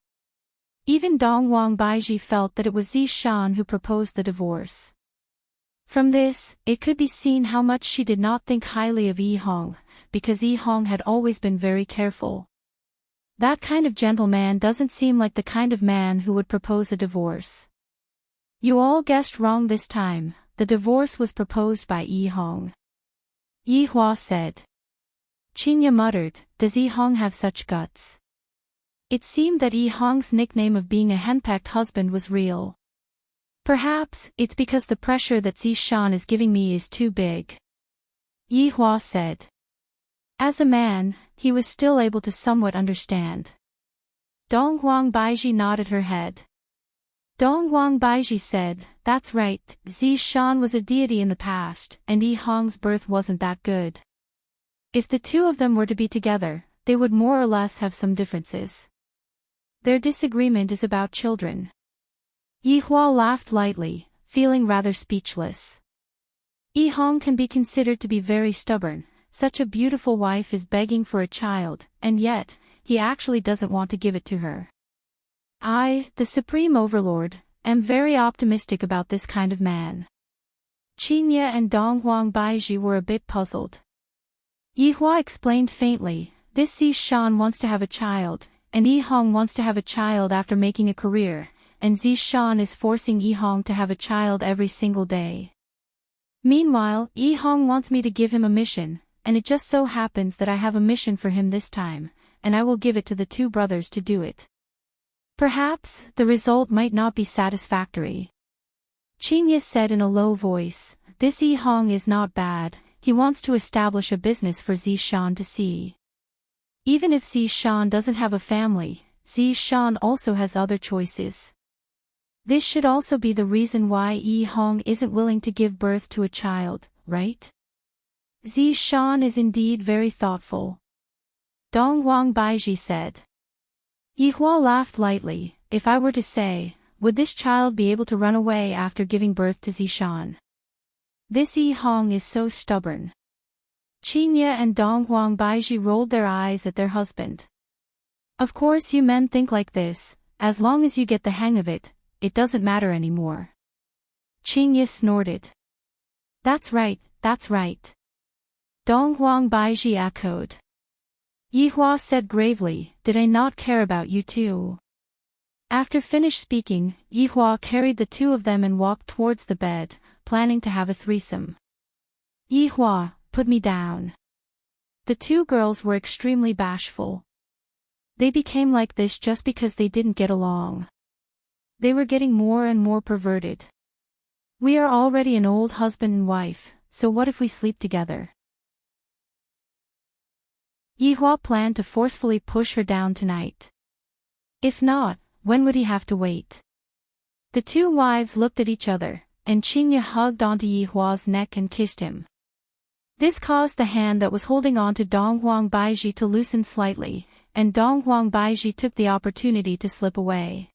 Even Donghuang Baiji felt that it was Zishan who proposed the divorce. From this, it could be seen how much she did not think highly of Yihong, because Yihong had always been very careful. That kind of gentleman doesn't seem like the kind of man who would propose a divorce. You all guessed wrong this time, the divorce was proposed by Yihong. Yihua said. Qingye muttered, Does Yihong have such guts? It seemed that Yihong's nickname of being a henpecked husband was real. Perhaps, it's because the pressure that Zishan is giving me is too big. Yihua said. As a man, he was still able to somewhat understand. Dong Huang Baiji nodded her head. Dong Huang Baiji said, "That's right, Zishan was a deity in the past, and Yi Hong's birth wasn't that good. If the two of them were to be together, they would more or less have some differences. Their disagreement is about children." Yi Hua laughed lightly, feeling rather speechless. Yi Hong can be considered to be very stubborn. Such a beautiful wife is begging for a child, and yet, he actually doesn't want to give it to her. I, the Supreme Overlord, am very optimistic about this kind of man. Qingye and Dong Huang Baiji were a bit puzzled. Yi Hua explained faintly, "This Zishan wants to have a child, and Yi Hong wants to have a child after making a career, and Zishan is forcing Yi Hong to have a child every single day. Meanwhile, Yi Hong wants me to give him a mission, and it just so happens that I have a mission for him this time, and I will give it to the two brothers to do it. Perhaps, the result might not be satisfactory." Qingye said in a low voice, "This Yi Hong is not bad, he wants to establish a business for Zishan to see. Even if Zishan doesn't have a family, Zishan also has other choices. This should also be the reason why Yi Hong isn't willing to give birth to a child, right?" Zishan is indeed very thoughtful. Dong Huang Baiji said. Yi Hua laughed lightly. "If I were to say, would this child be able to run away after giving birth to Zishan? This Yi Hong is so stubborn." Qingye and Dong Huang Baiji rolled their eyes at their husband. "Of course you men think like this, as long as you get the hang of it, it doesn't matter anymore." Qingye snorted. That's right, that's right." Dong Huang Baiji echoed. Yi Hua said gravely, "Did I not care about you too?" After finished speaking, Yi Hua carried the two of them and walked towards the bed, planning to have a threesome. "Yi Hua, put me down." The two girls were extremely bashful. They became like this just because they didn't get along. They were getting more and more perverted. "We are already an old husband and wife, so what if we sleep together?" Yi Hua planned to forcefully push her down tonight. If not, when would he have to wait? The two wives looked at each other, and Qingye hugged onto Yi Hua's neck and kissed him. This caused the hand that was holding on to Dong Huang Baiji to loosen slightly, and Dong Huang Baiji took the opportunity to slip away.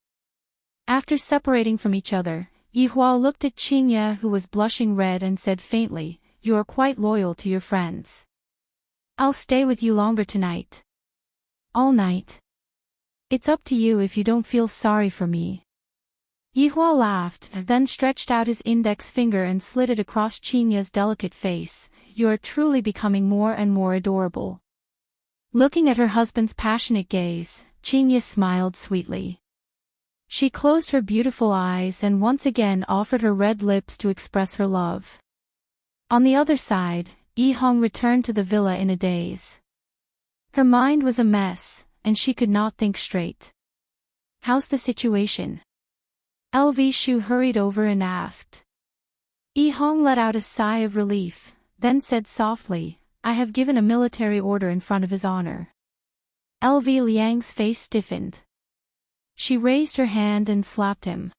After separating from each other, Yi Hua looked at Qingye, who was blushing red, and said faintly, "You are quite loyal to your friends. I'll stay with you longer tonight. All night. It's up to you if you don't feel sorry for me." Yi Hua laughed, then stretched out his index finger and slid it across Qingye's delicate face. "You are truly becoming more and more adorable." Looking at her husband's passionate gaze, Qingye smiled sweetly. She closed her beautiful eyes and once again offered her red lips to express her love. On the other side, Yi Hong returned to the villa in a daze. Her mind was a mess, and she could not think straight. "How's the situation?" LV Shu hurried over and asked. Yi Hong let out a sigh of relief, then said softly, "I have given a military order in front of his honor." LV Liang's face stiffened. She raised her hand and slapped him.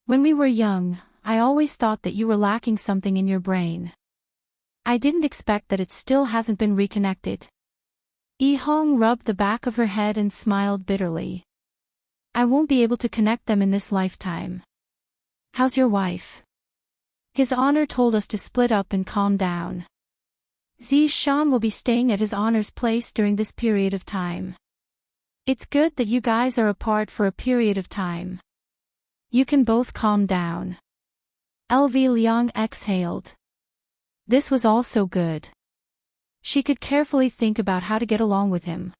"When we were young, I always thought that you were lacking something in your brain. I didn't expect that it still hasn't been reconnected." Yi Hong rubbed the back of her head and smiled bitterly. "I won't be able to connect them in this lifetime. How's your wife?" "His honor told us to split up and calm down. Zishan will be staying at his honor's place during this period of time. It's good that you guys are apart for a period of time. You can both calm down." LV Liang exhaled. This was also good. She could carefully think about how to get along with him.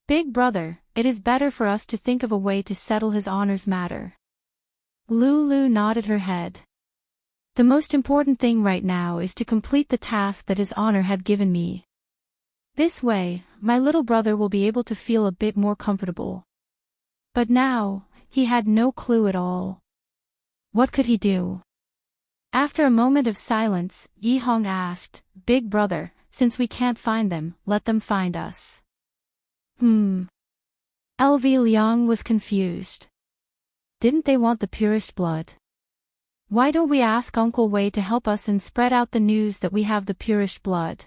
"Big brother, it is better for us to think of a way to settle his honor's matter." Lulu nodded her head. "The most important thing right now is to complete the task that his honor had given me. This way, my little brother will be able to feel a bit more comfortable." But now, he had no clue at all. What could he do? After a moment of silence, Yi Hong asked, "Big brother, since we can't find them, let them find us. LV Liang was confused. Didn't they want the purest blood? Why don't we ask Uncle Wei to help us and spread out the news that we have the purest blood?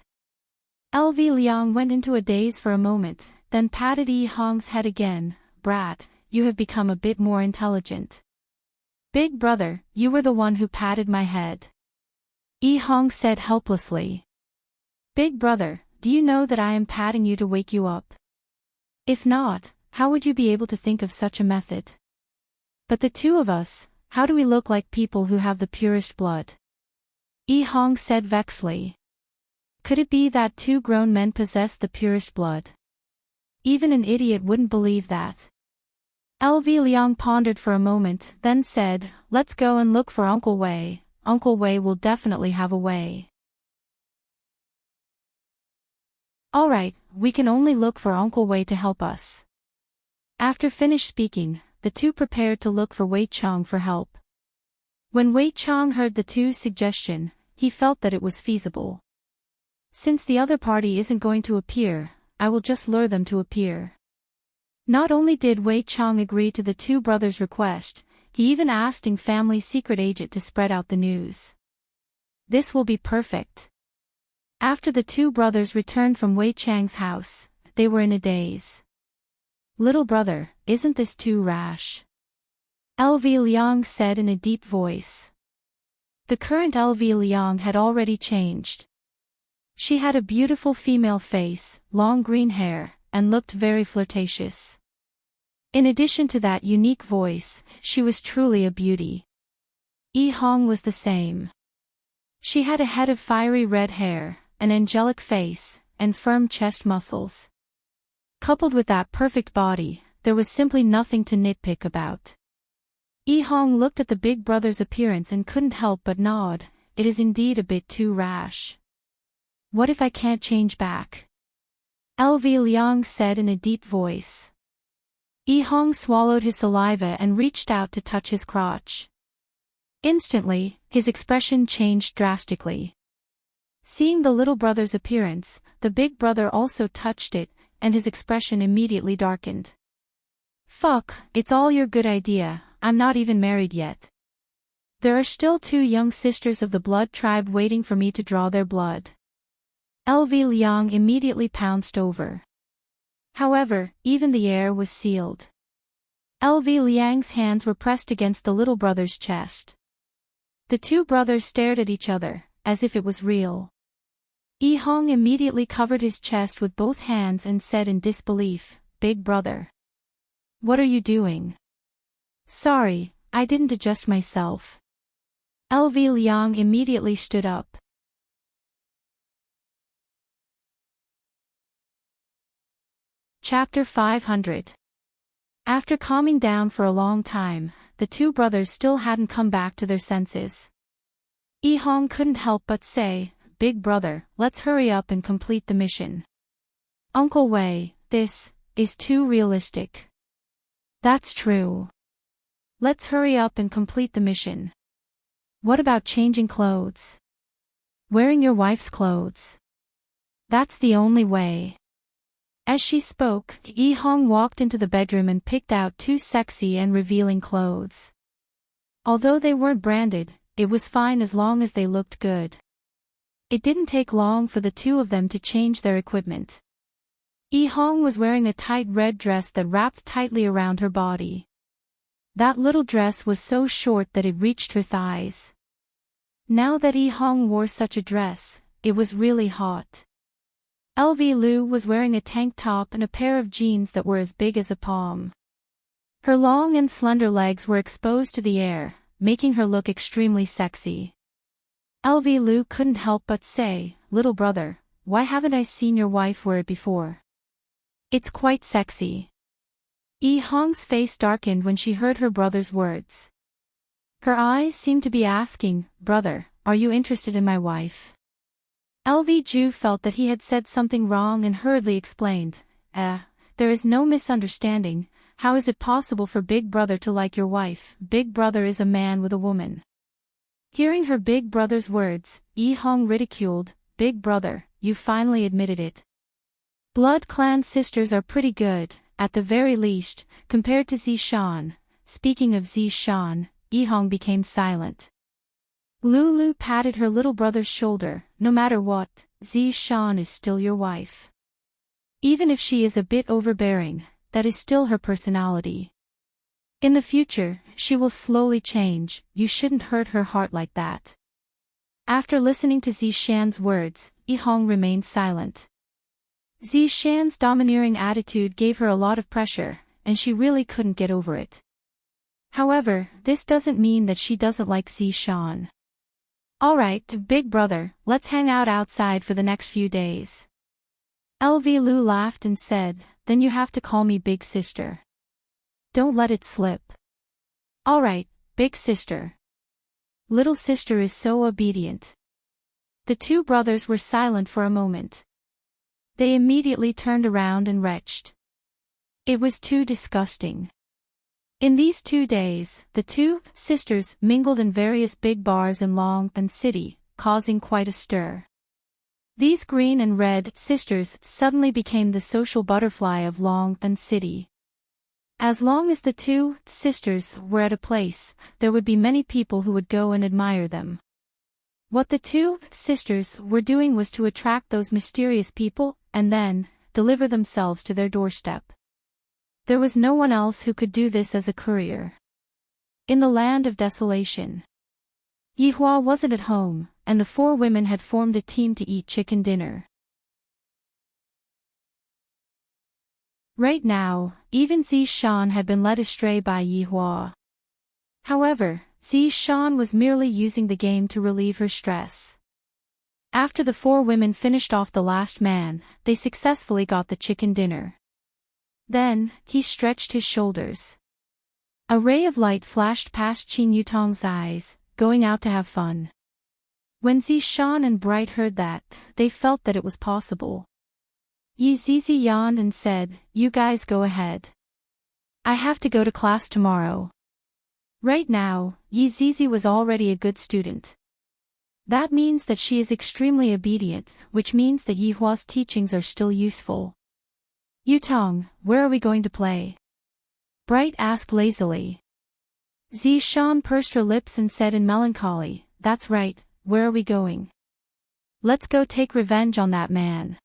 LV Liang went into a daze for a moment, then patted Yi Hong's head again. Brat, you have become a bit more intelligent. Big brother, you were the one who patted my head. Yi Hong said helplessly. Big brother, do you know that I am patting you to wake you up? If not, how would you be able to think of such a method? But the two of us, how do we look like people who have the purest blood? Yi Hong said vexedly. Could it be that two grown men possess the purest blood? Even an idiot wouldn't believe that. LV Liang pondered for a moment, then said, let's go and look for Uncle Wei. Uncle Wei will definitely have a way. Alright, we can only look for Uncle Wei to help us. After finished speaking, the two prepared to look for Wei Chong for help. When Wei Chong heard the two's suggestion, he felt that it was feasible. Since the other party isn't going to appear, I will just lure them to appear. Not only did Wei Chong agree to the two brothers' request, he even asked Ng family's secret agent to spread out the news. This will be perfect. After the two brothers returned from Wei Chang's house, they were in a daze. Little brother, isn't this too rash? LV Liang said in a deep voice. The current LV Liang had already changed. She had a beautiful female face, long green hair, and looked very flirtatious. In addition to that unique voice, she was truly a beauty. Yi Hong was the same. She had a head of fiery red hair, an angelic face, and firm chest muscles. Coupled with that perfect body, there was simply nothing to nitpick about. Yi Hong looked at the big brother's appearance and couldn't help but nod. It is indeed a bit too rash. What if I can't change back? LV Liang said in a deep voice. Yi Hong swallowed his saliva and reached out to touch his crotch. Instantly, his expression changed drastically. Seeing the little brother's appearance, the big brother also touched it, and his expression immediately darkened. Fuck, it's all your good idea, I'm not even married yet. There are still two young sisters of the blood tribe waiting for me to draw their blood. LV Liang immediately pounced over. However, even the air was sealed. LV Liang's hands were pressed against the little brother's chest. The two brothers stared at each other, as if it was real. Yi Hong immediately covered his chest with both hands and said in disbelief, Big brother. What are you doing? Sorry, I didn't adjust myself. LV Liang immediately stood up. Chapter 500. After calming down for a long time, the two brothers still hadn't come back to their senses. Yi Hong couldn't help but say, Big brother, let's hurry up and complete the mission. Uncle Wei, this is too realistic. That's true. Let's hurry up and complete the mission. What about changing clothes? Wearing your wife's clothes. That's the only way. As she spoke, Yi Hong walked into the bedroom and picked out two sexy and revealing clothes. Although they weren't branded, it was fine as long as they looked good. It didn't take long for the two of them to change their equipment. Yi Hong was wearing a tight red dress that wrapped tightly around her body. That little dress was so short that it reached her thighs. Now that Yi Hong wore such a dress, it was really hot. LV Lu was wearing a tank top and a pair of jeans that were as big as a palm. Her long and slender legs were exposed to the air, making her look extremely sexy. LV Lu couldn't help but say, Little brother, why haven't I seen your wife wear it before? It's quite sexy. Yi Hong's face darkened when she heard her brother's words. Her eyes seemed to be asking, Brother, are you interested in my wife? LV Ju felt that he had said something wrong and hurriedly explained, there is no misunderstanding. How is it possible for Big Brother to like your wife? Big Brother is a man with a woman. Hearing her big brother's words, Yi Hong ridiculed, Big Brother, you finally admitted it. Blood clan sisters are pretty good, at the very least, compared to Zishan. Speaking of Zishan, Yihong became silent. Lulu patted her little brother's shoulder. No matter what, Zishan is still your wife. Even if she is a bit overbearing, that is still her personality. In the future, she will slowly change. You shouldn't hurt her heart like that. After listening to Zishan's words, Yihong remained silent. Zishan's domineering attitude gave her a lot of pressure, and she really couldn't get over it. However, this doesn't mean that she doesn't like Zishan. Alright, big brother, let's hang out outside for the next few days. LV Lu laughed and said, then you have to call me big sister. Don't let it slip. Alright, big sister. Little sister is so obedient. The two brothers were silent for a moment. They immediately turned around and retched. It was too disgusting. In these 2 days, the two sisters mingled in various big bars in Longpan City, causing quite a stir. These green and red sisters suddenly became the social butterfly of Longpan City. As long as the two sisters were at a place, there would be many people who would go and admire them. What the two sisters were doing was to attract those mysterious people, and then deliver themselves to their doorstep. There was no one else who could do this as a courier. In the land of desolation, Yihua wasn't at home, and the 4 women had formed a team to eat chicken dinner. Right now, even Zishan had been led astray by Yihua. However, Zishan was merely using the game to relieve her stress. After the 4 women finished off the last man, they successfully got the chicken dinner. Then, he stretched his shoulders. A ray of light flashed past Qin Yutong's eyes, going out to have fun. When Zishan and Bright heard that, they felt that it was possible. Yi Zizi yawned and said, you guys go ahead. I have to go to class tomorrow. Right now, Yi Zizi was already a good student. That means that she is extremely obedient, which means that Yihua's teachings are still useful. Yutong, where are we going to play? Bright asked lazily. Zishan pursed her lips and said in melancholy, that's right, where are we going? Let's go take revenge on that man.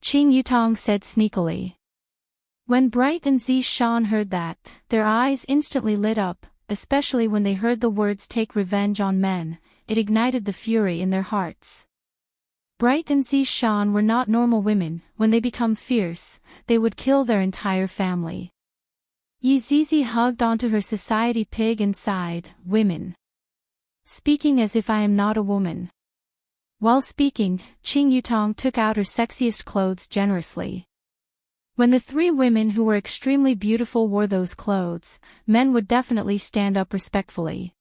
Qing Yutong said sneakily. When Bright and Zishan heard that, their eyes instantly lit up, especially when they heard the words take revenge on men. It ignited the fury in their hearts. Bright and Zishan were not normal women. When they become fierce, they would kill their entire family. Yi Zizi hugged onto her society pig and sighed, women. Speaking as if I am not a woman. While speaking, Qing Yutong took out her sexiest clothes generously. When the 3 women who were extremely beautiful wore those clothes, men would definitely stand up respectfully.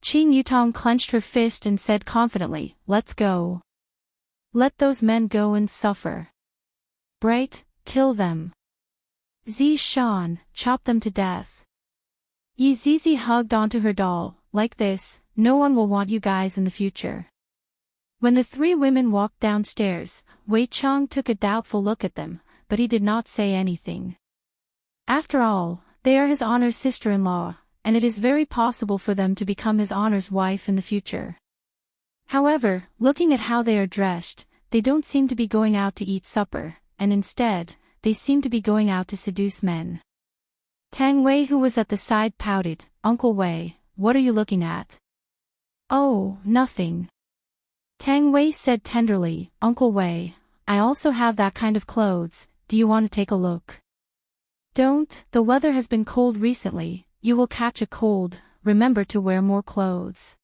Qing Yutong clenched her fist and said confidently, let's go. Let those men go and suffer. Bright, kill them. Zishan, chop them to death. Yi Zizi hugged onto her doll, like this, no one will want you guys in the future. When the 3 women walked downstairs, Wei Chang took a doubtful look at them, but he did not say anything. After all, they are his honor's sister-in-law, and it is very possible for them to become his honor's wife in the future. However, looking at how they are dressed, they don't seem to be going out to eat supper, and instead, they seem to be going out to seduce men. Tang Wei, who was at the side, pouted, Uncle Wei, what are you looking at? Oh, nothing. Tang Wei said tenderly, Uncle Wei, I also have that kind of clothes, do you want to take a look? Don't, the weather has been cold recently, you will catch a cold, remember to wear more clothes.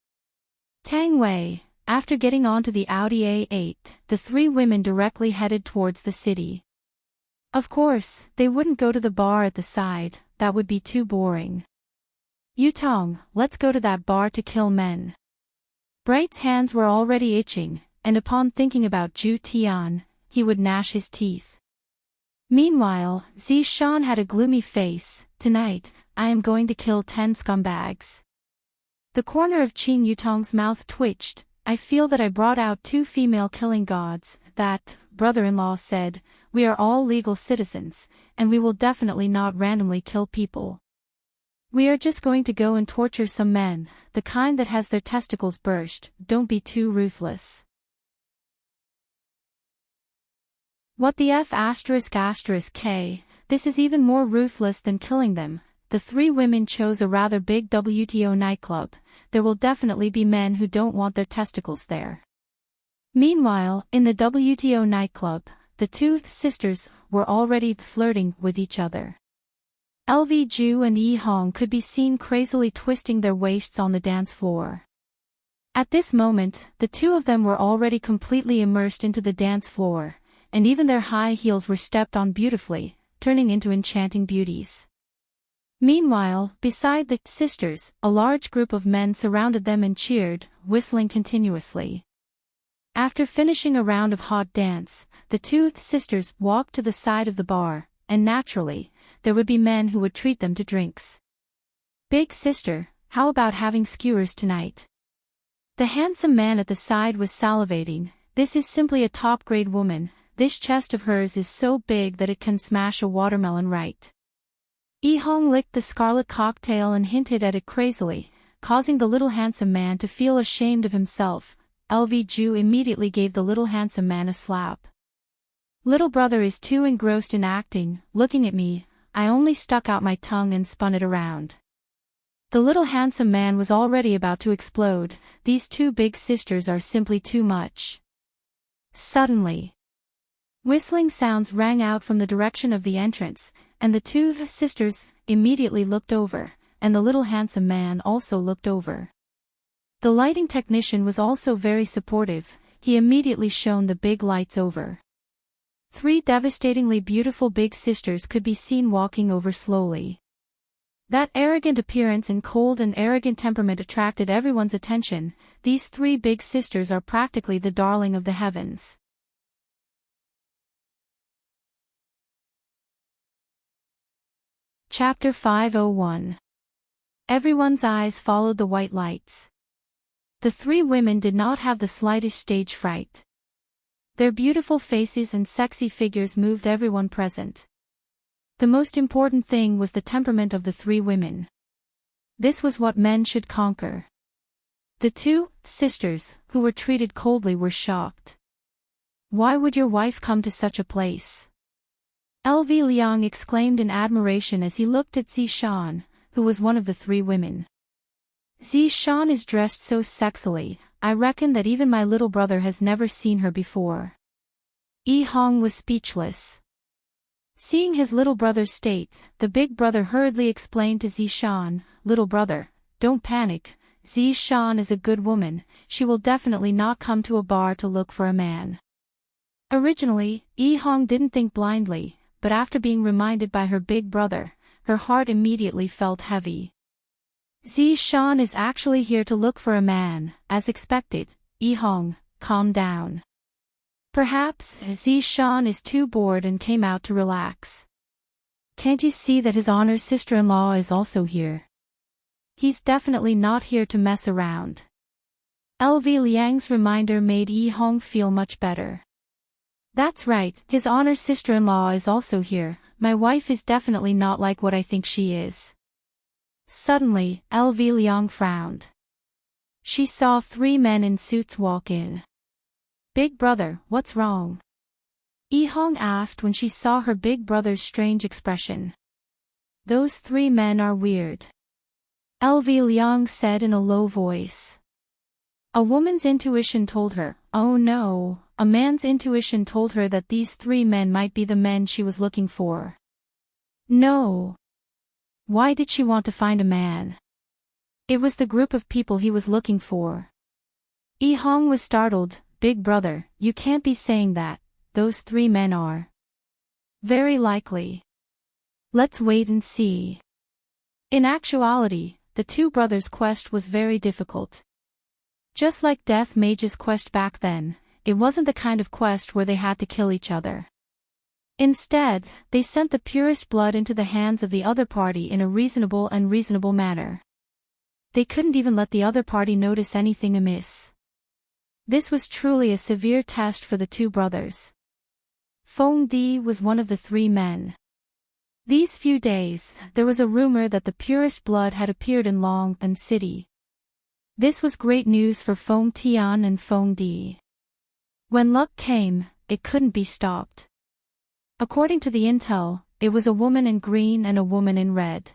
Tang Wei, after getting onto the Audi A8, the 3 women directly headed towards the city. Of course, they wouldn't go to the bar at the side, that would be too boring. Yutong, let's go to that bar to kill men. Bright's hands were already itching, and upon thinking about Zhu Tian, he would gnash his teeth. Meanwhile, Zishan had a gloomy face. Tonight, I am going to kill 10 scumbags. The corner of Qin Yutong's mouth twitched, I feel that I brought out two female killing gods. That brother-in-law said, we are all legal citizens, and we will definitely not randomly kill people. We are just going to go and torture some men, the kind that has their testicles burst. Don't be too ruthless. What the F******K, this is even more ruthless than killing them. The three women chose a rather big WTO nightclub. There will definitely be men who don't want their testicles there. Meanwhile, in the WTO nightclub, the two sisters were already flirting with each other. LV Ju and Yi Hong could be seen crazily twisting their waists on the dance floor. At this moment, the two of them were already completely immersed into the dance floor, and even their high heels were stepped on beautifully, turning into enchanting beauties. Meanwhile, beside the sisters, a large group of men surrounded them and cheered, whistling continuously. After finishing a round of hot dance, the two sisters walked to the side of the bar, and naturally, there would be men who would treat them to drinks. Big sister, how about having skewers tonight? The handsome man at the side was salivating. This is simply a top-grade woman. This chest of hers is so big that it can smash a watermelon right. Yi Hong licked the scarlet cocktail and hinted at it crazily, causing the little handsome man to feel ashamed of himself. LV Ju immediately gave the little handsome man a slap. Little brother is too engrossed in acting, looking at me. I only stuck out my tongue and spun it around. The little handsome man was already about to explode. These two big sisters are simply too much. Suddenly, whistling sounds rang out from the direction of the entrance, and the two sisters immediately looked over, and the little handsome man also looked over. The lighting technician was also very supportive. He immediately shone the big lights over. Three devastatingly beautiful big sisters could be seen walking over slowly. That arrogant appearance and cold and arrogant temperament attracted everyone's attention. These three big sisters are practically the darling of the heavens. Chapter 501. Everyone's eyes followed the white lights. The three women did not have the slightest stage fright. Their beautiful faces and sexy figures moved everyone present. The most important thing was the temperament of the three women. This was what men should conquer. The two sisters, who were treated coldly, were shocked. Why would your wife come to such a place? LV Liang exclaimed in admiration as he looked at Zishan, who was one of the three women. Zishan is dressed so sexily, I reckon that even my little brother has never seen her before. Yi Hong was speechless. Seeing his little brother's state, the big brother hurriedly explained to Zishan, little brother, don't panic. Zishan is a good woman. She will definitely not come to a bar to look for a man. Originally, Yi Hong didn't think blindly, but after being reminded by her big brother, her heart immediately felt heavy. Zishan is actually here to look for a man, as expected. Yi Hong, calm down. Perhaps Zishan is too bored and came out to relax. Can't you see that his honor's sister-in-law is also here? He's definitely not here to mess around. LV Liang's reminder made Yi Hong feel much better. That's right, his honor's sister-in-law is also here. My wife is definitely not like what I think she is. Suddenly, LV Liang frowned. She saw three men in suits walk in. Big brother, what's wrong? Yi Hong asked when she saw her big brother's strange expression. Those three men are weird. LV Liang said in a low voice. A woman's intuition told her, oh no, a man's intuition told her that these three men might be the men she was looking for. No. Why did she want to find a man? It was the group of people he was looking for. Yi Hong was startled. Big brother, you can't be saying that. Those three men are. Very likely. Let's wait and see. In actuality, the two brothers' quest was very difficult. Just like Death Mage's quest back then, it wasn't the kind of quest where they had to kill each other. Instead, they sent the purest blood into the hands of the other party in a reasonable and reasonable manner. They couldn't even let the other party notice anything amiss. This was truly a severe test for the two brothers. Feng Di was one of the three men. These few days, there was a rumor that the purest blood had appeared in Long An City. This was great news for Feng Tian and Feng Di. When luck came, it couldn't be stopped. According to the intel, it was a woman in green and a woman in red.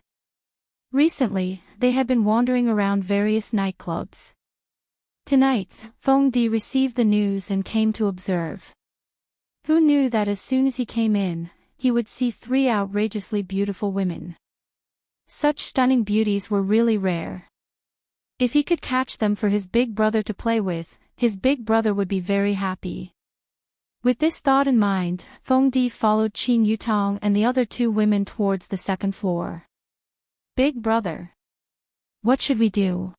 Recently, they had been wandering around various nightclubs. Tonight, Feng Di received the news and came to observe. Who knew that as soon as he came in, he would see three outrageously beautiful women. Such stunning beauties were really rare. If he could catch them for his big brother to play with, his big brother would be very happy. With this thought in mind, Feng Di followed Qin Yutong and the other two women towards the second floor. Big brother. What should we do?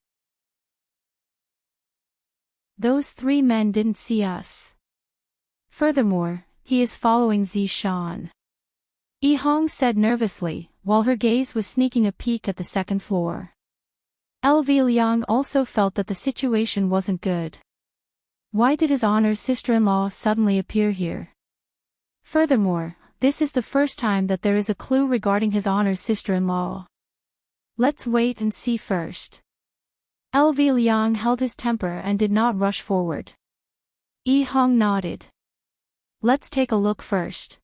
Those three men didn't see us. Furthermore, he is following Zishan. Yi Hong said nervously, while her gaze was sneaking a peek at the second floor. LV Liang also felt that the situation wasn't good. Why did his honor's sister-in-law suddenly appear here? Furthermore, this is the first time that there is a clue regarding his honor's sister-in-law. Let's wait and see first. LV Liang held his temper and did not rush forward. Yi Hong nodded. Let's take a look first.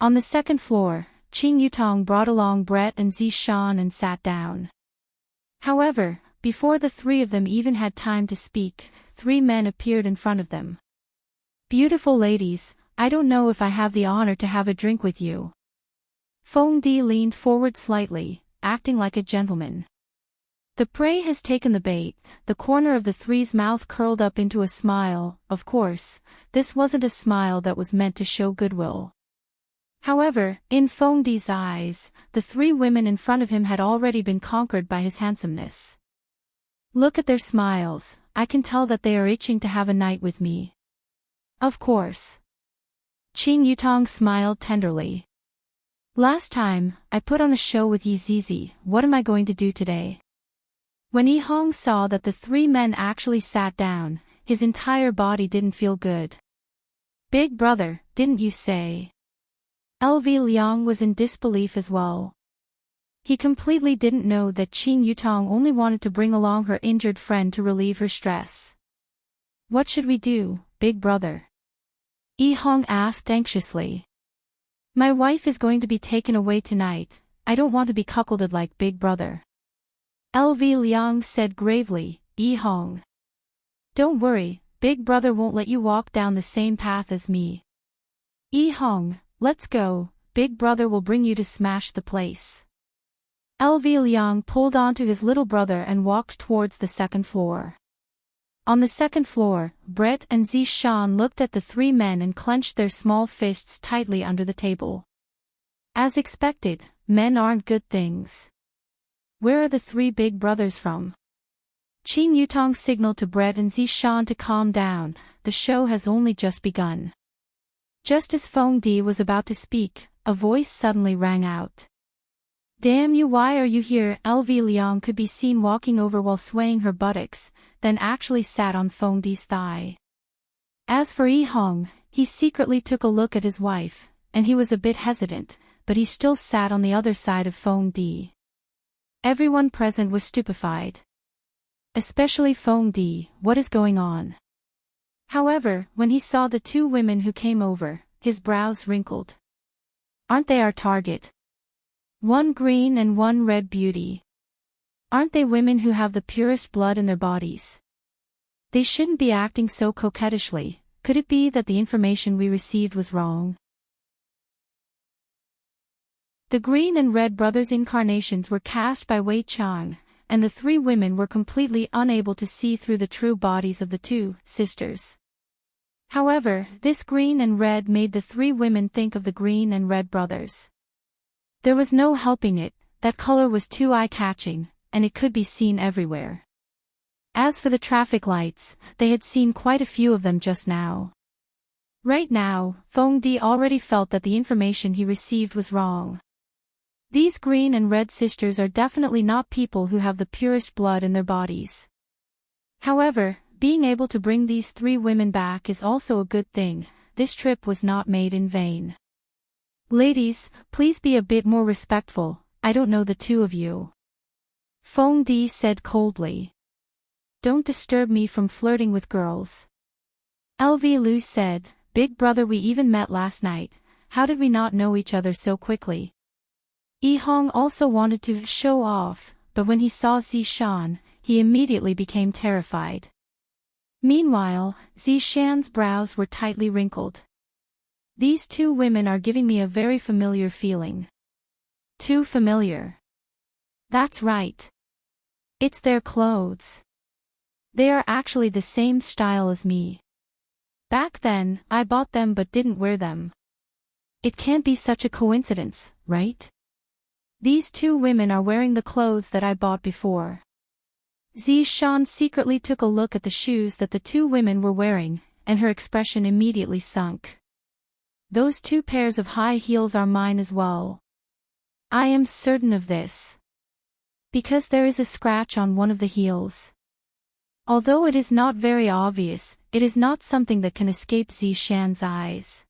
On the second floor, Qing Yutong brought along Brett and Zishan and sat down. However, before the three of them even had time to speak, three men appeared in front of them. Beautiful ladies, I don't know if I have the honor to have a drink with you. Feng Di leaned forward slightly, acting like a gentleman. The prey has taken the bait. The corner of the three's mouth curled up into a smile. Of course, this wasn't a smile that was meant to show goodwill. However, in Feng Di's eyes, the three women in front of him had already been conquered by his handsomeness. Look at their smiles, I can tell that they are itching to have a night with me. Of course. Qing Yutong smiled tenderly. Last time, I put on a show with Yi Zizi, what am I going to do today? When Yi Hong saw that the three men actually sat down, his entire body didn't feel good. Big brother, didn't you say? LV Liang was in disbelief as well. He completely didn't know that Qing Yutong only wanted to bring along her injured friend to relieve her stress. What should we do, big brother? Yi Hong asked anxiously. My wife is going to be taken away tonight, I don't want to be cuckolded like big brother. LV Liang said gravely, Yi Hong. Don't worry, big brother won't let you walk down the same path as me. Yi Hong, let's go, big brother will bring you to smash the place. LV Liang pulled onto his little brother and walked towards the second floor. On the second floor, Brett and Zishan looked at the three men and clenched their small fists tightly under the table. As expected, men aren't good things. Where are the three big brothers from? Qing Yutong signaled to Brett and Zishan to calm down, the show has only just begun. Just as Feng Di was about to speak, a voice suddenly rang out. Damn you, why are you here? LV Liang could be seen walking over while swaying her buttocks, then actually sat on Feng Di's thigh. As for Yi Hong, he secretly took a look at his wife, and he was a bit hesitant, but he still sat on the other side of Feng Di. Everyone present was stupefied. Especially Feng Di, what is going on? However, when he saw the two women who came over, his brows wrinkled. Aren't they our target? One green and one red beauty. Aren't they women who have the purest blood in their bodies? They shouldn't be acting so coquettishly. Could it be that the information we received was wrong? The green and red brothers' incarnations were cast by Wei Chang, and the three women were completely unable to see through the true bodies of the two sisters. However, this green and red made the three women think of the green and red brothers. There was no helping it, that color was too eye-catching, and it could be seen everywhere. As for the traffic lights, they had seen quite a few of them just now. Right now, Feng Di already felt that the information he received was wrong. These green and red sisters are definitely not people who have the purest blood in their bodies. However, Being able to bring these 3 women back is also a good thing. This trip was not made in vain. Ladies, please be a bit more respectful, I don't know the 2 of you. Feng Di said coldly. Don't disturb me from flirting with girls. LV Lu said, Big brother, we even met last night, how did we not know each other so quickly? Yi Hong also wanted to show off, but when he saw Zishan, he immediately became terrified. Meanwhile, Zishan's brows were tightly wrinkled. These 2 women are giving me a very familiar feeling. Too familiar. That's right. It's their clothes. They are actually the same style as me. Back then, I bought them but didn't wear them. It can't be such a coincidence, right? These 2 women are wearing the clothes that I bought before. Zishan secretly took a look at the shoes that the 2 women were wearing, and her expression immediately sunk. Those 2 pairs of high heels are mine as well. I am certain of this. Because there is a scratch on one of the heels. Although it is not very obvious, it is not something that can escape Zishan's eyes.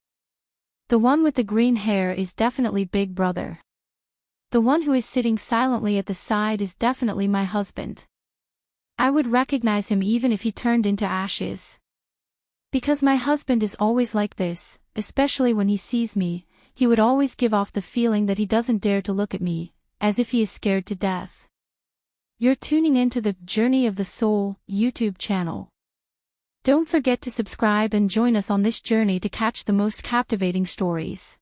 The one with the green hair is definitely Big Brother. The one who is sitting silently at the side is definitely my husband. I would recognize him even if he turned into ashes. Because my husband is always like this, especially when he sees me, he would always give off the feeling that he doesn't dare to look at me, as if he is scared to death. You're tuning into the Journey of the Soul YouTube channel. Don't forget to subscribe and join us on this journey to catch the most captivating stories.